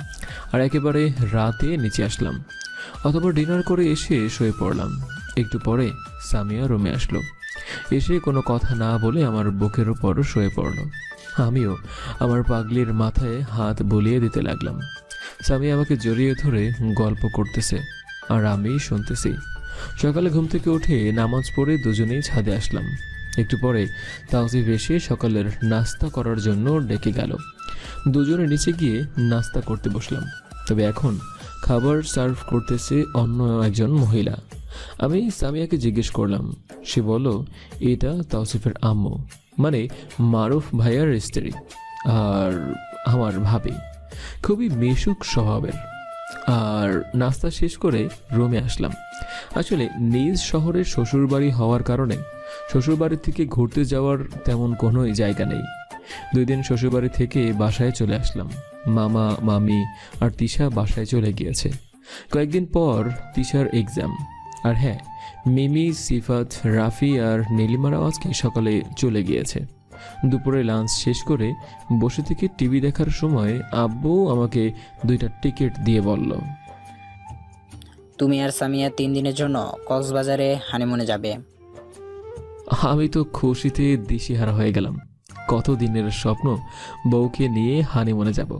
আর একেবারে রাতে নিচে আসলাম। অতঃপর ডিনার করে এসে শুয়ে পড়লাম। একটু পরে সামিয়া রুমে আসলো। এসে কোনো কথা না বলে আমার বুকের উপর শুয়ে পড়ল। আমিও আমার পাগলির মাথায় হাত বুলিয়ে দিতে লাগলাম। সামিয়া আমাকে জড়িয়ে ধরে গল্প করতেছে আর আমি শুনতেছি। সকালে ঘুম থেকে উঠে নামাজ পড়ে দুজনেই ছাদে আসলাম। একটু পরে তাওসিফ এসে সকালের নাস্তা করার জন্য ডেকে গেল। দুজনে নিচে গিয়ে নাস্তা করতে বসলাম। তবে এখন খাবার সার্ভ করতেছে অন্য একজন মহিলা। আমি সামিয়াকে জিজ্ঞেস করলাম। সে বলল এটা তাওসিফের আম্মু, মানে মারুফ ভাইয়ার স্ত্রী আর আমার ভাবি, খুবই মিশুক স্বভাবের। আর নাস্তা শেষ করে রুমে আসলাম। আসলে নিজ শহরের শ্বশুরবাড়ি হওয়ার কারণে শ্বশুরবাড়ি থেকে ঘুরতে যাওয়ার তেমন কোনো জায়গা নেই। 2 দিন শ্বশুরবাড়ি থেকে বাসায় চলে আসলাম। মামা মামি আর তিশা বাসায় চলে গিয়েছে। কয়েকদিন পর তিশার এক্সাম। আর হ্যাঁ, মিমি, সিফাত, রাফি আর নীলিমারাও আজকে সকালে চলে গিয়েছে। দুপুরে লাঞ্চ শেষ করে বসে থেকে টিভি দেখার সময় আব্বু আমাকে 2টা টিকিট দিয়ে বলল, তুমি আর সামিয়া 3 দিনের জন্য কক্সবাজারে হানিমুনে যাবে। আমি তো খুশিতে দিশেহারা হয়ে গেলাম। কত দিনের স্বপ্ন বউকে নিয়ে হানিমুনে যাব।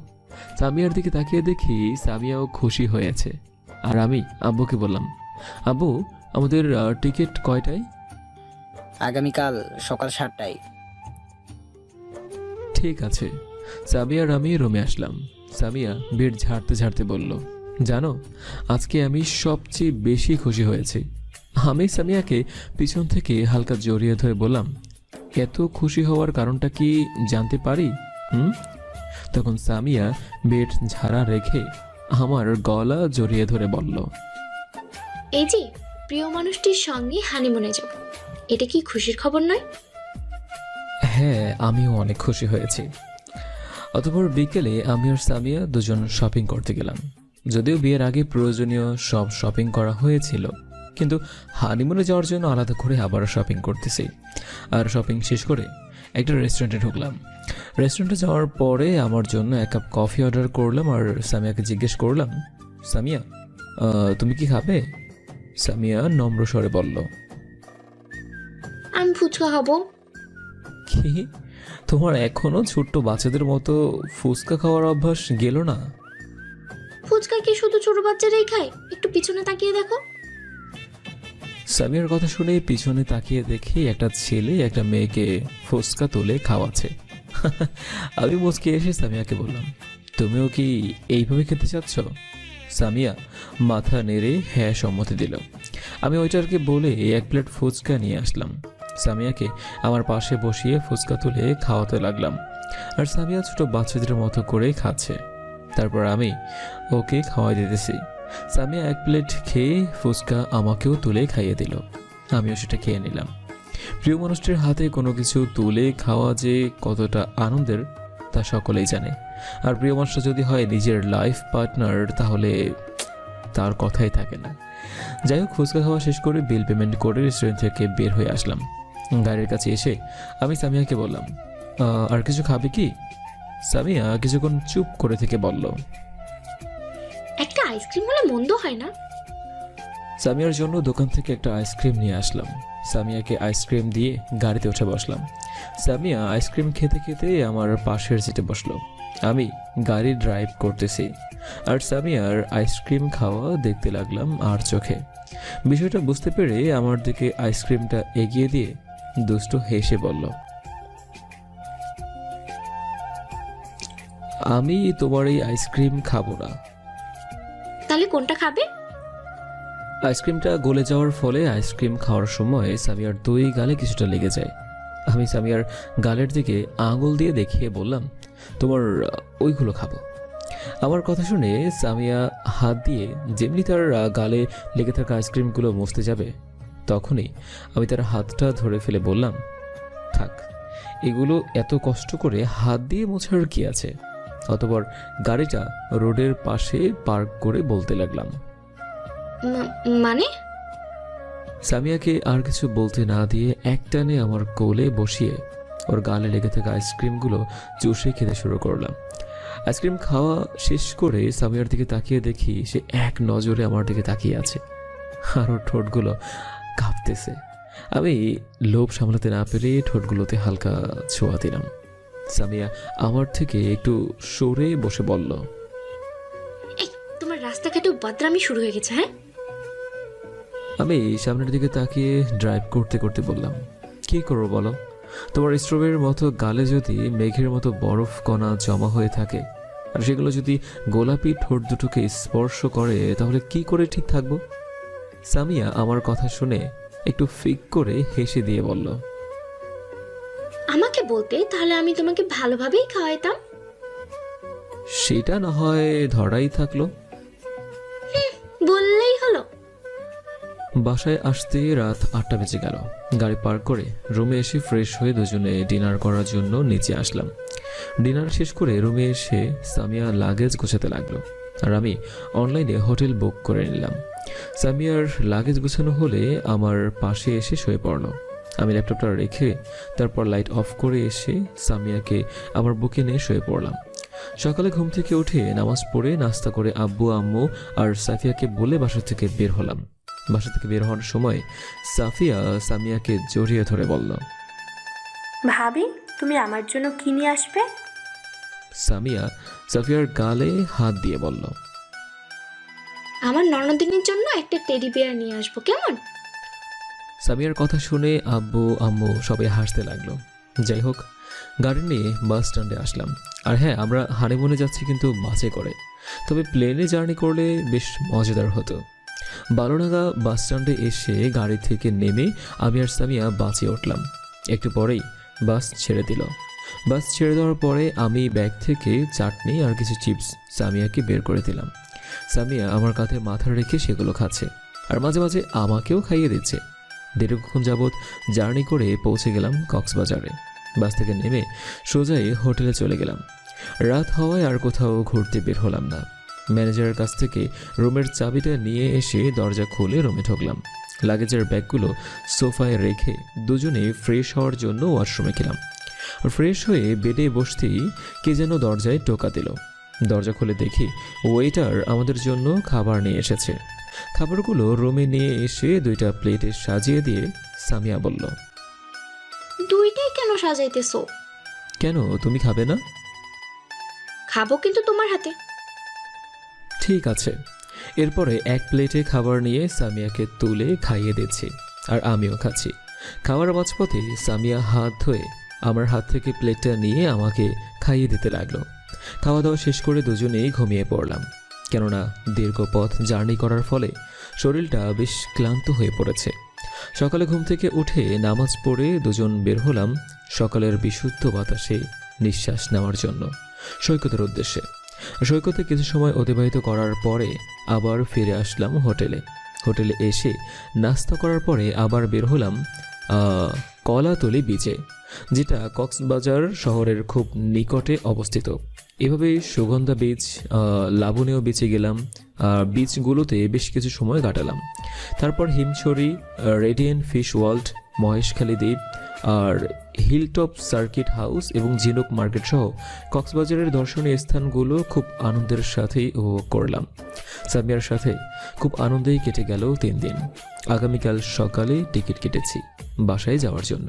সামিয়ার দিকে তাকিয়ে দেখি সামিয়াও খুশি হয়েছে। আর আমি আব্বুকে বললাম, আব্বু আমাদের টিকিট কয়টায়? আগামীকাল সকাল 7টায়। ঠিক আছে। সামিয়ার আমি রুমে আসলাম। সামিয়া বেড ঝাড়তে ঝাড়তে বলল, জানো আজকে আমি সবচেয়ে বেশি খুশি হয়েছি। আমি সামিয়াকে পিছন থেকে হালকা জড়িয়ে ধরে বললাম, এত খুশি হওয়ার কারণটা কি জানতে পারি? তখন সামিয়া বেড ঝাড়া রেখে আমার গলা জড়িয়ে ধরে বলল, এই যে প্রিয় মানুষটির সঙ্গে হানিমুনে যাব, এটা কি খুশির খবর নয়? হ্যাঁ, আমিও অনেক খুশি হয়েছি। অতঃপর বিকেলে আমি আর সামিয়া দুজন শপিং করতে গেলাম। যদিও বিয়ের আগে প্রয়োজনীয় সব শপিং করা হয়েছিল, কিন্তু হানিমুনে যাওয়ার জন্য আলাদা করে আবারও শপিং করতেছি। আর শপিং শেষ করে একটা রেস্টুরেন্টে ঢুকলাম। রেস্টুরেন্টে যাওয়ার পরে আমার জন্য 1 কাপ কফি অর্ডার করলাম আর সামিয়াকে জিজ্ঞেস করলাম, সামিয়া তুমি কি খাবে? সামিয়া নম্র স্বরে বলল, আমি ফুচকা খাবো। কি তোমার এখনো ছোট্ট বাচ্চাদের মতো ফুচকা খাওয়ার অভ্যাস গেল না? ফুচকা কি শুধু ছোট বাচ্চারাই খায়? একটু পিছনে তাকিয়ে দেখো। সামিয়ার কথা শুনে পিছনে তাকিয়ে দেখি একটা ছেলে একটা মেয়েকে ফুচকা তুলে খাওয়াচ্ছে। আমি মুচকে এসে সামিয়াকে বললাম, তুমিও কি এইভাবে খেতে চাচ্ছ? সামিয়া মাথা নেড়ে হ্যাঁ সম্মতি দিল। আমি ওইটারকে বলে 1 প্লেট ফুচকা নিয়ে আসলাম। সামিয়াকে আমার পাশে বসিয়ে ফুচকা তুলে খাওয়াতে লাগলাম। আর সামিয়া ছোট বাচ্চাদের মতো করে খাচ্ছে। তারপর আমি ওকে খাওয়াই দিতেছি। সামিয়া 1 প্লেট খেয়ে ফুচকা আমাকেও তুলে খাইয়ে দিল। আমিও সেটা খেয়ে নিলাম। প্রিয় মানুষটির হাতে কোনো কিছু তুলে খাওয়া যে কতটা আনন্দের তা সকলেই জানে। আর প্রিয় মানুষটা যদি হয় নিজের লাইফ পার্টনার, তাহলে তার কথাই থাকে না। যাই হোক, ফুচকা খাওয়া শেষ করে বিল পেমেন্ট করে রেস্টুরেন্ট থেকে বের হয়ে আসলাম। গাড়ির কাছে এসে আমি সামিয়াকে বললাম, আর কিছু খাবে কি? সামিয়া কিছুক্ষণ চুপ করে থেকে বলল, একটা আইসক্রিম হলে মন্দ হয় না। সামিয়ার জন্য দোকান থেকে একটা আইসক্রিম নিয়ে আসলাম। সামিয়াকে আইসক্রিম দিয়ে গাড়িতে উঠে বসলাম। সামিয়া আইসক্রিম খেতে খেতে আমার পাশের সিটে বসলো। আমি গাড়ি ড্রাইভ করতেছি আর সামিয়ার আইসক্রিম খাওয়া দেখতে লাগলাম আর চোখে। বিষয়টা বুঝতে পেরে আমার দিকে আইসক্রিমটা এগিয়ে দিয়ে দুষ্ট হেসে বলল, আমি তোমার এই আইসক্রিম খাবো না। তাহলে কোনটা খাবে? আইসক্রিমটা গলে যাওয়ার ফলে আইসক্রিম খাওয়ার সময় সামিয়ার 2 গালে কিছুটা লেগে যায়। আমি সামিয়ার গালের দিকে আঙুল দিয়ে দেখিয়ে বললাম, তোমার ওইগুলো খাবো। আমার কথা শুনে সামিয়া হাত দিয়ে যেমনি তার গালে লেগে থাকা আইসক্রিমগুলো মুছতে যাবে, তখনই আমি তার হাতটা ধরে ফেলে বললাম, থাক, এগুলো এত কষ্ট করে হাত দিয়ে মোছার কি আছে? অতঃপর গাড়িটা রোডের পাশে পার্ক করে বলতে লাগলাম, মানে? সামিয়াকে আর কিছু বলতে না দিয়ে একটানে আমার কোলে বসিয়ে ওর গালে লেগে থাকা আইসক্রিমগুলো চুষে খেতে শুরু করলাম। আইসক্রিম খাওয়া শেষ করে সামিয়ার দিকে তাকিয়ে দেখি সে এক নজরে আমার দিকে তাকিয়ে আছে আর ওর ঠোঁটগুলো কাঁপতেছে। আমি লোভ সামলাতে না পেরে ঠোঁটগুলোতে হালকা ছোঁয়া দিলাম। সামিয়া আমার থেকে একটু সরে বসে বলল, এই তোমার রাস্তাঘাটেও বাদরামি শুরু হয়ে গেছে, হ্যাঁ? আমি সামনের দিকে তাকিয়ে ড্রাইভ করতে করতে বললাম, কি করবো বলো? তোমার স্ট্রবেরির মতো গালে যদি মেঘের মতো বরফ কণা জমা হয়ে থাকে আর সেগুলো যদি গোলাপি ঠোঁট দুটোকে স্পর্শ করে, তাহলে কি করে ঠিক থাকবো? সামিয়া আমার কথা শুনে একটু ফিক করে হেসে দিয়ে বলল, আমাকে বলতে তাহলে আমি তোমাকে ভালোভাবেই খাওয়াইতাম। সেটা না হয় ধরাই থাকলো। বললেই হলো। বাসায় আসতে রাত 8টা বেজে গেল। গাড়ি পার্ক করে রুমে এসে ফ্রেশ হয়ে দুজনে ডিনার করার জন্য নিচে আসলাম। ডিনার শেষ করে রুমে এসে সামিয়া লাগেজ গোছাতে লাগলো আর আমি অনলাইনে হোটেল বুক করে নিলাম। সামিয়ার লাগেজ গোছানো হলে আমার পাশে এসে শুয়ে পড়ল। আমি ল্যাপটপটা রেখে তারপর লাইট অফ করে এসে সামিয়াকে আমার বুকে নিয়ে শুয়ে পড়লাম। সকালে ঘুম থেকে উঠে নামাজ পড়ে নাস্তা করে আব্বু আম্মু আর সাফিয়াকে বলে বাসা থেকে বের হলাম। বাসা থেকে বের হওয়ার সময় সাফিয়া সামিয়াকে জড়িয়ে ধরে বলল, ভাবি তুমি আমার জন্য কি নিয়ে আসবে? সামিয়া সাফিয়ার গালে হাত দিয়ে বলল, আমার ননদিনীর জন্য একটা টেডি বিয়ার নিয়ে আসবো, কেমন? সামিয়ার কথা শুনে আব্বু আম্মু সবাই হাসতে লাগলো। যাই হোক, গাড়ি নিয়ে বাস স্ট্যান্ডে আসলাম। আর হ্যাঁ, আমরা হানিমুনে যাচ্ছি কিন্তু বাসে করে, তবে প্লেনে জার্নি করলে বেশ মজাদার হতো। বালুডাঙ্গা বাস স্ট্যান্ডে এসে গাড়ি থেকে নেমে আমি আর সামিয়া বাসে উঠলাম। একটু পরেই বাস ছেড়ে দিল। বাস ছেড়ে দেওয়ার পরে আমি ব্যাগ থেকে চাটনি আর কিছু চিপস সামিয়াকে বের করে দিলাম। সামিয়া আমার কাঁধে মাথা রেখে সেগুলো খাচ্ছে আর মাঝে মাঝে আমাকেও খাইয়ে দিচ্ছে। দীর্ঘক্ষণ যাবৎ জার্নি করে পৌঁছে গেলাম কক্সবাজারে। বাস থেকে নেমে সোজাই হোটেলে চলে গেলাম। রাত হওয়ায় আর কোথাও ঘুরতে বের হলাম না। ম্যানেজারের কাছ থেকে রুমের চাবিটা নিয়ে এসে দরজা খুলে রুমে ঢুকলাম। লাগেজের ব্যাগগুলো সোফায় রেখে দুজনে ফ্রেশ হওয়ার জন্য ওয়াশরুমে গেলাম। আর ফ্রেশ হয়ে বেডে বসতেই কে যেন দরজায় টোকা দিল। দরজা খুলে দেখি ওয়েটার আমাদের জন্য খাবার নিয়ে এসেছে। খাবারগুলো রুমে নিয়ে এসে 2টা প্লেটে সাজিয়ে দিয়ে সামিয়া বলল, দুইটাই কেন সাজাইতেছো? কেন, তুমি খাবে না? খাবো কিন্তু তোমার হাতে। ঠিক আছে। এরপরে এক প্লেটে খাবার নিয়ে সামিয়াকে তুলে খাইয়ে দিচ্ছি আর আমিও খাচ্ছি। খাওয়ার মাঝপথে সামিয়া হাত ধুয়ে আমার হাত থেকে প্লেটটা নিয়ে আমাকে খাইয়ে দিতে লাগলো। খাওয়া দাওয়া শেষ করে দুজনেই ঘুমিয়ে পড়লাম, কেননা দীর্ঘ পথ জার্নি করার ফলে শরীরটা বেশ ক্লান্ত হয়ে পড়েছে। সকালে ঘুম থেকে উঠে নামাজ পড়ে দুজন বের হলাম সকালের বিশুদ্ধ বাতাসে নিঃশ্বাস নেওয়ার জন্য সৈকতের উদ্দেশ্যে। সৈকতে কিছু সময় অতিবাহিত করার পরে আবার ফিরে আসলাম হোটেলে। হোটেলে এসে নাস্তা করার পরে আবার বের হলাম কলাতলি বিচে, যেটা কক্সবাজার শহরের খুব নিকটে অবস্থিত। এভাবে সুগন্ধা বিচ, লাবণীয় বিচে গেলাম। বিচগুলোতে বেশ কিছু সময় কাটালাম। তারপর Himchari, radiant fish world, Maheshkhali দ্বীপ আর হিলটপ সার্কিট হাউস এবং ঝিনুক মার্কেট সহ কক্সবাজারের দর্শনীয় স্থানগুলো খুব আনন্দের সাথেই উপভোগ করলাম। সামিয়ার সাথে খুব আনন্দেই কেটে গেল 3 দিন। আগামীকাল সকালে টিকিট কেটেছি বাসায় যাওয়ার জন্য।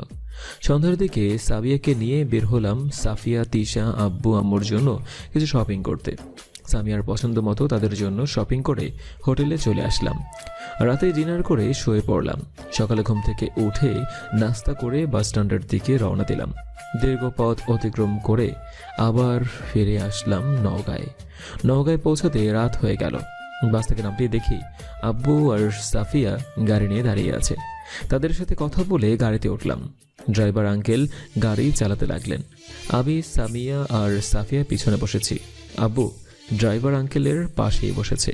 সন্ধ্যার দিকে সাবিয়াকে নিয়ে বের হলাম সাফিয়া, তিশা, আব্বু আম্মুর জন্য কিছু শপিং করতে। সামিয়ার পছন্দ মতো তাদের জন্য শপিং করে হোটেলে চলে আসলাম। রাতে ডিনার করে শুয়ে পড়লাম। সকালে ঘুম থেকে উঠে নাস্তা করে বাস স্ট্যান্ডের দিকে রওনা দিলাম। দীর্ঘ পথ অতিক্রম করে আবার ফিরে আসলাম নওগাঁয়। নওগাঁয় পৌঁছাতে রাত হয়ে গেল। বাস থেকে নামতেই দেখি আব্বু আর সাফিয়া গাড়ি নিয়ে দাঁড়িয়ে আছে। তাদের সাথে কথা বলে গাড়িতে উঠলাম। ড্রাইভার আঙ্কেল গাড়ি চালাতে লাগলেন। আমি, সামিয়া আর সাফিয়া পিছনে বসেছি। আব্বু ড্রাইভার আঙ্কেলের পাশেই বসেছে।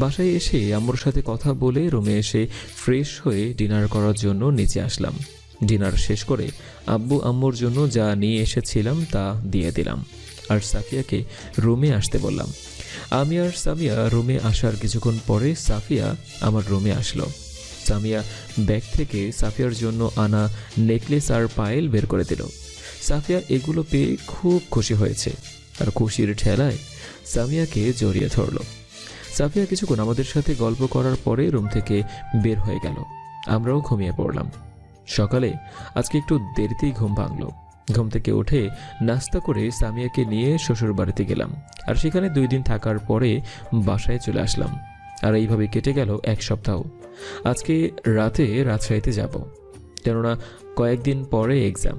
বাসায় এসে আম্মুর সাথে কথা বলে রুমে এসে ফ্রেশ হয়ে ডিনার করার জন্য নিচে আসলাম। ডিনার শেষ করে আব্বু আম্মুর জন্য যা নিয়ে এসেছিলাম তা দিয়ে দিলাম আর সাফিয়াকে রুমে আসতে বললাম। আমি আর সামিয়া রুমে আসার কিছুক্ষণ পরে সাফিয়া আমার রুমে আসলো। সামিয়া ব্যাগ থেকে সাফিয়ার জন্য আনা নেকলেস আর পায়েল বের করে দিল। সাফিয়া এগুলো পেয়ে খুব খুশি হয়েছে আর খুশির ঠেলায় সামিয়াকে জড়িয়ে ধরল। সাফিয়া কিছুক্ষণ আমাদের সাথে গল্প করার পরে রুম থেকে বের হয়ে গেল। আমরাও ঘুমিয়ে পড়লাম। সকালে আজকে একটু দেরিতেই ঘুম ভাঙল। ঘুম থেকে উঠে নাস্তা করে সামিয়াকে নিয়ে শ্বশুর বাড়িতে গেলাম আর সেখানে 2 দিন থাকার পরে বাসায় চলে আসলাম। আর এইভাবে কেটে গেল 1 সপ্তাহ। আজকে রাতে রাজশাহীতে যাব, কেননা কয়েকদিন পরে এক্সাম।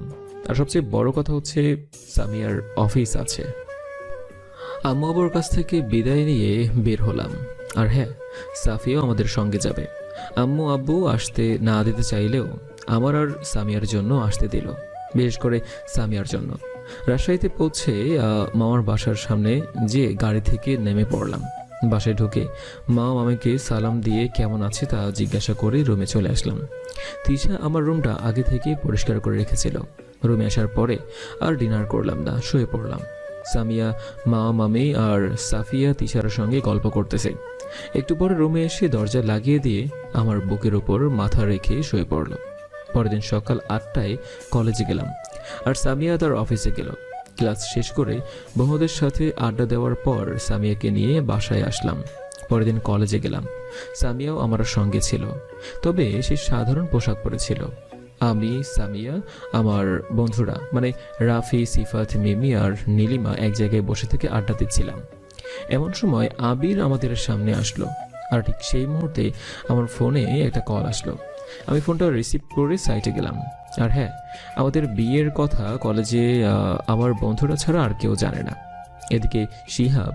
আর সবচেয়ে বড় কথা হচ্ছে সামিয়ার অফিস আছে। আম্মু আব্বুর কাছ থেকে বিদায় নিয়ে বের হলাম। আর হ্যাঁ, সাফিয়াও আমাদের সঙ্গে যাবে। আম্মু আব্বু আসতে না দিতে চাইলেও আমার আর সামিয়ার জন্য আসতে দিল, বিশেষ করে সামিয়ার জন্য। রাজশাহীতে পৌঁছে মামার বাসার সামনে যে গাড়ি থেকে নেমে পড়লাম। বাসায় ঢুকে মা মামাকে সালাম দিয়ে কেমন আছে তা জিজ্ঞাসা করে রুমে চলে আসলাম। তিশা আমার রুমটা আগে থেকে পরিষ্কার করে রেখেছিল। রুমে আসার পরে আর ডিনার করলাম না, শুয়ে পড়লাম। সামিয়া, মা মামি আর সাফিয়া তিশার সঙ্গে গল্প করতেছে। একটু পরে রুমে এসে দরজা লাগিয়ে দিয়ে আমার বুকের উপর মাথা রেখে শুয়ে পড়ল। পরের দিন সকাল 8টায় কলেজে গেলাম, আর সামিয়া তার অফিসে গেল। ক্লাস শেষ করে বন্ধুদের সাথে আড্ডা দেওয়ার পর সামিয়াকে নিয়ে বাসায় আসলাম। পরের দিন কলেজে গেলাম, সামিয়াও আমার সঙ্গে ছিল, তবে সে সাধারণ পোশাক পরেছিল। আমি, সামিয়া, আমার বন্ধুরা মানে রাফি, সিফাত, মিমি আর নীলিমা এক জায়গায় বসে থেকে আড্ডা দিচ্ছিলাম। এমন সময় আবির আমাদের সামনে আসলো, আর ঠিক সেই মুহূর্তে আমার ফোনে একটা কল আসলো। আমি ফোনটা রিসিভ করে সাইটে গেলাম। আর হ্যাঁ, আমাদের বিয়ের কথা কলেজে আমার বন্ধুরা ছাড়া আর কেউ জানে না। এদিকে শিহাব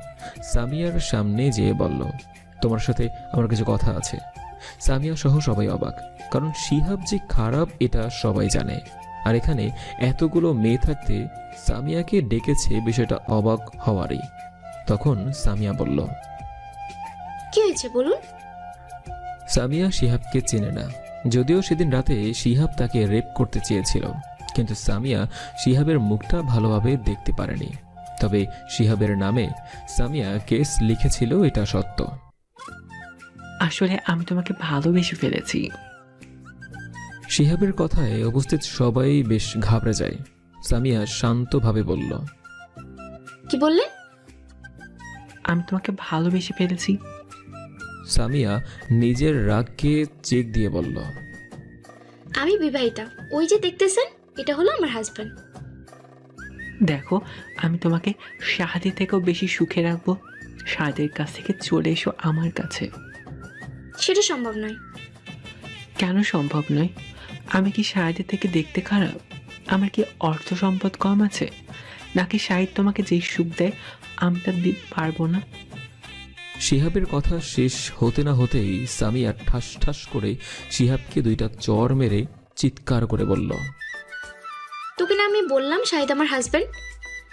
সামিয়ার সামনে যেয়ে বলল, তোমার সাথে আমার কিছু কথা আছে। সামিয়া সহ সবাই অবাক, কারণ শিহাব যে খারাপ এটা সবাই জানে, আর এখানে এতগুলো মেয়ে থাকতে সামিয়াকে ডেকেছে, বিষয়টা অবাক হওয়ারই। তখন সামিয়া বলল, কি হয়েছে বলুন। সামিয়া শিহাবকে চেনে না, যদিও সেদিন রাতে শিহাব তাকে রেপ করতে চেয়েছিল, কিন্তু সামিয়া শিহাবের মুখটা ভালোভাবে দেখতে পারেনি। তবে শিহাবের নামে সামিয়া কেস লিখেছিল, এটা সত্য। আসলে আমি তোমাকে ভালোবেসে ফেলেছি। শিহাবের কথায় উপস্থিত সবাই বেশ ঘাবড়ে যায়। সামিয়া শান্তভাবে বলল, কি বললে? আমি তোমাকে ভালোবেসে ফেলেছি। সামিয়া নিজের রাগকে চেক দিয়ে বলল, আমি বিবাহিতা, ওই যে দেখতেছেন, এটা হলো আমার হাজব্যান্ড। দেখো, আমি তোমাকে শাহাদি থেকেও বেশি সুখে রাখবো। শাহাদের কাছ থেকে চলে এসো আমার কাছে। সেটা সম্ভব নয়। কেন সম্ভব নয়? আমি কি শাহাদের থেকে দেখতে খারাপ? আমার কি অর্থ সম্পদ কম আছে? নাকি শাহিদ তোমাকে যেই সুখ দেয় আমি তা দিতে পারবো না? শিহাবের কথা শেষ হতে না হতেই সামিয়া ঠাস ঠাস করে শিহাবকে দুইটা চর মেরে চিৎকার করে বলল, তোকে না আমি বললাম শাহিদ আমার হাজব্যান্ড,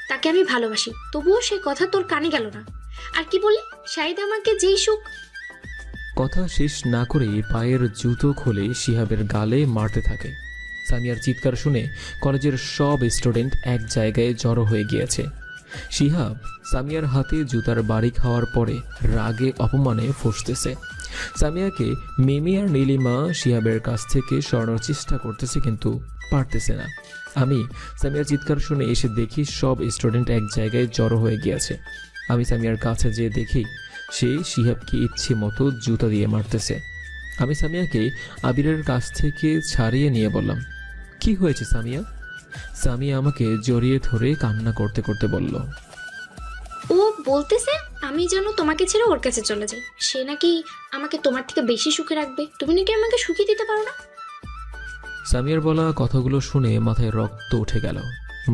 তাকে আমি ভালোবাসি, তবুও সে কথা তোর কানে গেল না। আর কি বললি? শাহিদ আমাকে যেই সুখ। কথা শেষ না করে পায়ের জুতো খুলে শিহাবের গালে মারতে থাকে। সামিয়ার চিৎকার শুনে কলেজের সব স্টুডেন্ট এক জায়গায় জড়ো হয়ে গিয়েছে। শিহাব সামিয়ার হাতে জুতার বাড়ি খাওয়ার পরে রাগে অপমানে ফুঁসতেছে। সামিয়াকে মিমি আর নীলিমা শিহাবের কাছ থেকে সরানোর চেষ্টা করতেছে, কিন্তু পারতেছে না। আমি সামিয়ার চিৎকার শুনে এসে দেখি সব স্টুডেন্ট এক জায়গায় জড়ো হয়ে গিয়েছে। আমি সামিয়ার কাছে যেয়ে দেখি সে শিহাবকে ইচ্ছে মতো জুতা দিয়ে মারতেছে। আমি সামিয়াকে আবিরের কাছ থেকে ছাড়িয়ে নিয়ে বললাম, কি হয়েছে সামিয়া? সামিয়া আমাকে জড়িয়ে ধরে কান্না করতে করতে বলল, ও বলতেছে আমি যেন তোমাকে ছেড়ে ওর কাছে চলে যাই। সে নাকি আমাকে তোমার থেকে বেশি সুখে রাখবে, তুমি নাকি আমাকে সুখী দিতে পারো না। সামিয়ার বলা কথাগুলো শুনে মাথায় রক্ত উঠে গেল।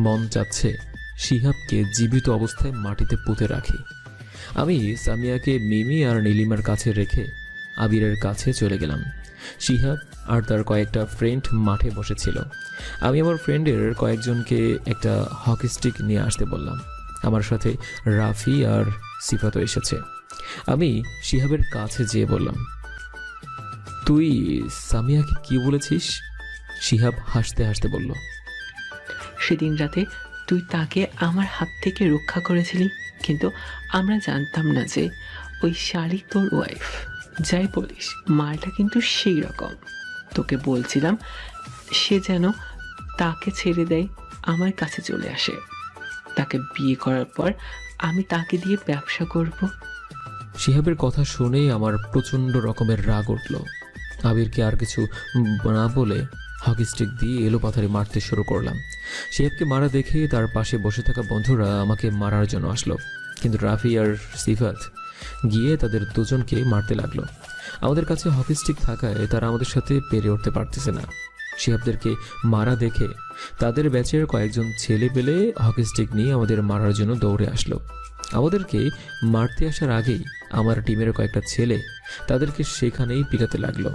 মন চাচ্ছে শিহাবকে জীবিত অবস্থায় মাটিতে পুঁতে রাখি। আমি সামিয়াকে মিমি আর নীলিমার কাছে রেখে আবিরের কাছে চলে গেলাম। শিহাব আর তার কয়েকটা ফ্রেন্ড মাঠে বসেছিল। আমি আমার ফ্রেন্ডের কয়েকজনকে একটা হকি স্টিক নিয়ে আসতে বললাম। আমার সাথে রাফি আর সিফাতও এসেছে। আমি শিহাবের কাছে যেয়ে বললাম, তুই সামিয়াকে কি বলেছিস? শিহাব হাসতে হাসতে বলল, সেদিন রাতে তুই তাকে আমার হাত থেকে রক্ষা করেছিলি, কিন্তু আমরা জানতাম না যে ওই শালি তোর ওয়াইফ। যাই বলিস, মালটা কিন্তু সেই রকম। তোকে বলছিলাম সে যেন তাকে ছেড়ে দেয়, আমার কাছে চলে আসে। তাকে বিয়ে করার পর আমি তাকে দিয়ে ব্যবসা করব। শিহাবের কথা শুনেই আমার প্রচণ্ড রকমের রাগ উঠল। আবিরকে আর কিছু না বলে হকি স্টিক দিয়ে এলোপাথারি মারতে শুরু করলাম। শিহাবকে মারা দেখে তার পাশে বসে থাকা বন্ধুরা আমাকে মারার জন্য আসলো, কিন্তু রাফি আর সিফাত গিয়ে তাদের দুজনকে মারতে লাগলো। আমাদের কাছে হকি স্টিক থাকায় তারা আমাদের সাথে পেরে উঠতে পারতেছে না। শিহাবদেরকে মারা দেখে তাদের ব্যাচের কয়েকজন ছেলে পেলে হকি স্টিক নিয়ে আমাদের মারার জন্য দৌড়ে আসলো। আমাদেরকে মারতে আসার আগেই আমার টিমের কয়েকটা ছেলে তাদেরকে সেখানেই পিটাতে লাগলো।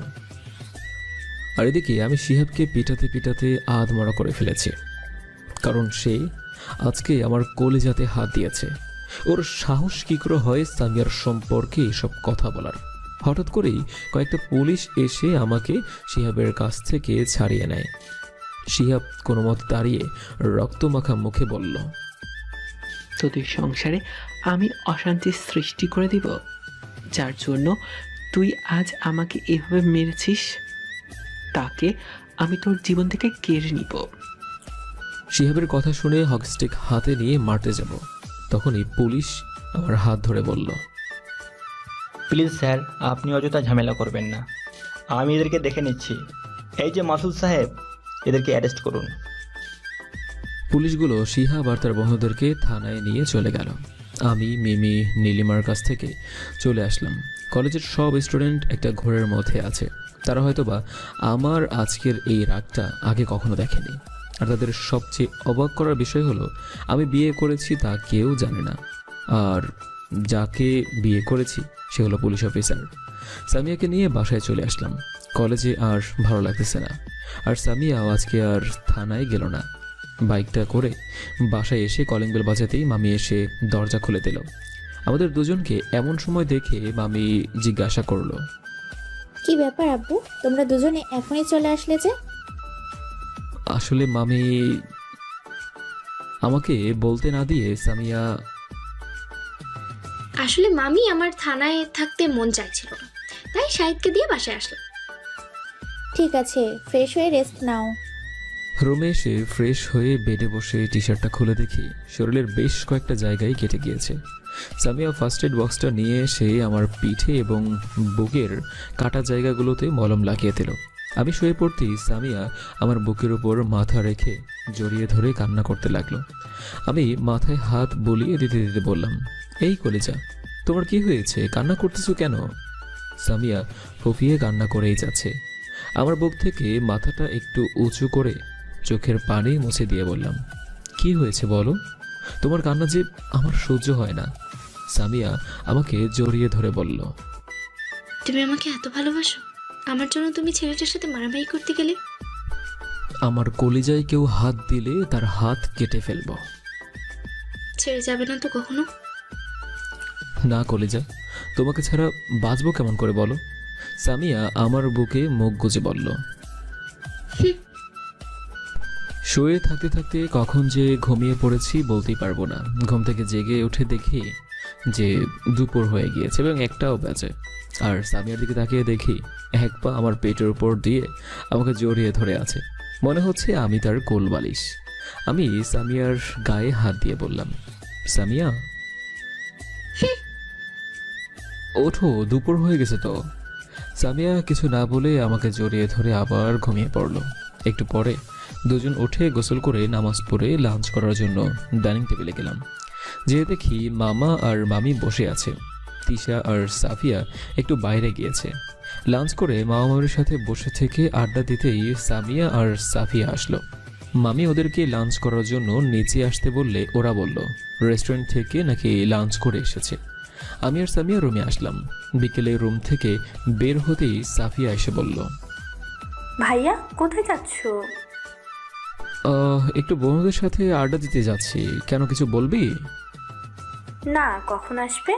আর এদিকে আমি শিহাবকে পিটাতে পিটাতে আধমরা করে ফেলেছি, কারণ সে আজকে আমার কলিজাতে হাত দিয়েছে। ওর সাহস কী করে হয় সামিয়ার সম্পর্কে এসব কথা বলার? হঠাৎ করেই কয়েকটা পুলিশ এসে আমাকে শিহাবের কাছ থেকে ছাড়িয়ে নেয়। শিহাব কোনো মতে দাঁড়িয়ে রক্তমাখা মুখে বলল, তোদের সংসারে আমি অশান্তির সৃষ্টি করে দিব, যার জন্য তুই আজ আমাকে এভাবে মেরেছিস। তাকে আমি তোর জীবন থেকে কেড়ে নিব। শিহাবের কথা শুনে হকিস্টিক হাতে নিয়ে মারতে যাব, তখনই পুলিশ আমার হাত ধরে বলল, প্লিজ স্যার, আপনি অযথা ঝামেলা করবেন না, আমি এদেরকে দেখে নিচ্ছি। এই যে মাসুদ সাহেব, এদেরকে অ্যারেস্ট করুন। পুলিশগুলো শিহাব আর তার বন্ধুদেরকে থানায় নিয়ে চলে গেল। আমি মিমি নীলিমার কাছ থেকে চলে আসলাম। কলেজের সব স্টুডেন্ট একটা ঘোরের মধ্যে আছে। তারা হয়তোবা আমার আজকের এই রাগটা আগে কখনো দেখেনি। আর তাদের সবচেয়ে অবাক করার বিষয় হলো, আমি বিয়ে করেছি তা কেউ জানে না। আর যাকে বিয়ে করেছি সে হলো পুলিশ অফিসার। সামিয়াকে নিয়ে বাসায় চলে আসলাম। কলেজে আর ভালো লাগতেছে না, আর সামিয়াও আজকে আর থানায় গেল না। বাইকটা করে বাসায় এসে কলিং বেল বাজাতেই মামি এসে দরজা খুলে দিল। আমাদের দুজনকে এমন সময় দেখে মামি জিজ্ঞাসা করলো, কি ব্যাপার আব্বু, তোমরা দুজনে এখনই চলে আসলে যে? আসলে মামি আমাকে বলতে না দিয়ে সামিয়া, আসলে মামি আমার থানায় থাকতে মন চাইছিল না, তাই শাহিদকে দিয়ে বাসায় আসলাম। ঠিক আছে, ফ্রেশ হয়ে রেস্ট নাও। রুমে এসে ফ্রেশ হয়ে বেডে বসে টি শার্টটা খুলে দেখি শরীরের বেশ কয়েকটা জায়গায় কেটে গিয়েছে। সামিয়া ফার্স্ট এড বক্সটা নিয়ে এসে আমার পিঠে এবং বুকের কাটা জায়গাগুলোতে মলম লাগিয়ে দিল। আমি শুয়ে পড়তেই সামিয়া আমার বুকের উপর মাথা রেখে জড়িয়ে ধরে কান্না করতে লাগলো। আমি মাথায় হাত বুলিয়ে দিতে দিতে বললাম, এই কলিজা, তোমার কি হয়েছে? কান্না করতেছো কেন? সামিয়া ফুফিয়ে কান্না করেই যাচ্ছে। আমার বুক থেকে মাথাটা একটু উঁচু করে চোখের পানি মুছে দিয়ে বললাম, কি হয়েছে বলো? তোমার কান্না যে আমার সহ্য হয় না। সামিয়া আমাকে জড়িয়ে ধরে বলল, তুমি আমাকে এত ভালোবাসো, আমার জন্য তুমি ছেলেটার সাথে মারামারি করতে গেলে? আমার কলিজায় কেউ হাত দিলে তার হাত কেটে ফেলবো। ছেড়ে যাবে না তো কখনো? না কলিজা, তোমাকে ছাড়া বাঁচবো কেমন করে বলো? সামিয়া আমার বুকে মুখ গুজে বলল। শুয়ে থাকতে থাকতে কখন যে ঘুমিয়ে পড়েছি বলতেই পারবো না। ঘুম থেকে জেগে উঠে দেখি যে দুপুর হয়ে গিয়েছে এবং 1টাও বাজে। আর সামিয়ার দিকে তাকিয়ে দেখি এক পা আমার পেটের উপর দিয়ে আমাকে জড়িয়ে ধরে আছে, মনে হচ্ছে আমি তার কোলবালিশ। আমি সামিয়ার গায়ে হাত দিয়ে বললাম, সামিয়া ওঠো, দুপুর হয়ে গেছে তো। সামিয়া কিছু না বলে আমাকে জড়িয়ে ধরে আবার ঘুমিয়ে পড়ল। একটু পরে দুজন উঠে গোসল করে নামাজ পড়ে লাঞ্চ করার জন্য ডাইনিং টেবিলে গেলাম। যেয়ে দেখি মামা আর মামি বসে আছে। তিশা আর সাফিয়া একটু বাইরে গিয়েছে। লাঞ্চ করে মামা মামির সাথে বসে থেকে আড্ডা দিতেই সামিয়া আর সাফিয়া আসলো। মামি ওদেরকে লাঞ্চ করার জন্য নিচে আসতে বললে ওরা বলল রেস্টুরেন্ট থেকে নাকি লাঞ্চ করে এসেছে। আমি আর সামিয়া রুমে আসলাম। বিকেলে রুম থেকে বের হতেই সাফিয়া এসে বলল, ভাইয়া কোথায় যাচ্ছ? একটু বন্ধুদের সাথে আড্ডা দিতে যাচ্ছি। কেন, কিছু বলবি? না, কখন আসবে?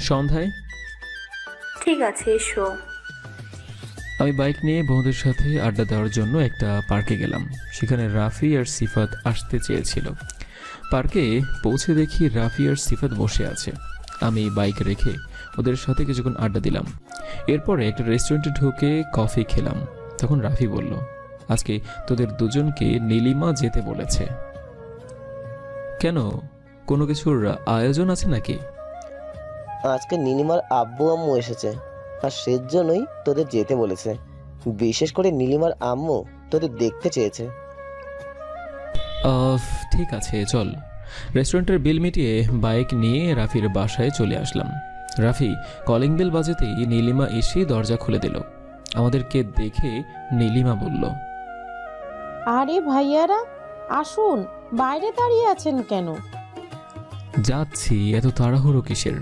সন্ধ্যায়। ঠিক আছে, এসো। আমি বাইক নিয়ে বন্ধুদের সাথে আড্ডা দেওয়ার জন্য একটা পার্কে গেলাম। সেখানে রাফি আর সিফাত আসতে চেয়েছিল। পার্কে পৌঁছে দেখি রাফি আর সিফাত বসে আছে। আমি বাইক রেখে ওদের সাথে কিছুক্ষণ আড্ডা দিলাম। এরপরে একটা রেস্টুরেন্টে ঢুকে কফি খেলাম। তখন রাফি বলল, আজকে তোদের দুজনকে নীলিমা যেতে বলেছে। কেন, কোনো কিছুর আয়োজন আছে নাকি? আজকে নীলিমার আব্বু আম্মু এসেছে, আর সেজন্যই তোদের যেতে বলেছে। বিশেষ করে নীলিমার আম্মু তোদের দেখতে চেয়েছে। ঠিক আছে, চল। রেস্টুরেন্টের বিল মিটিয়ে বাইক নিয়ে রাফির বাসায় চলে আসলাম। রাফি কলিং বেল বাজাতেই নীলিমা এসে দরজা খুলে দিল। আমাদেরকে দেখে নীলিমা বলল, আরে ভাইয়ারা আসুন, বাইরে দাঁড়িয়ে আছেন কেন? যাচ্ছি, এত তাড়াহুড়ো কিসের?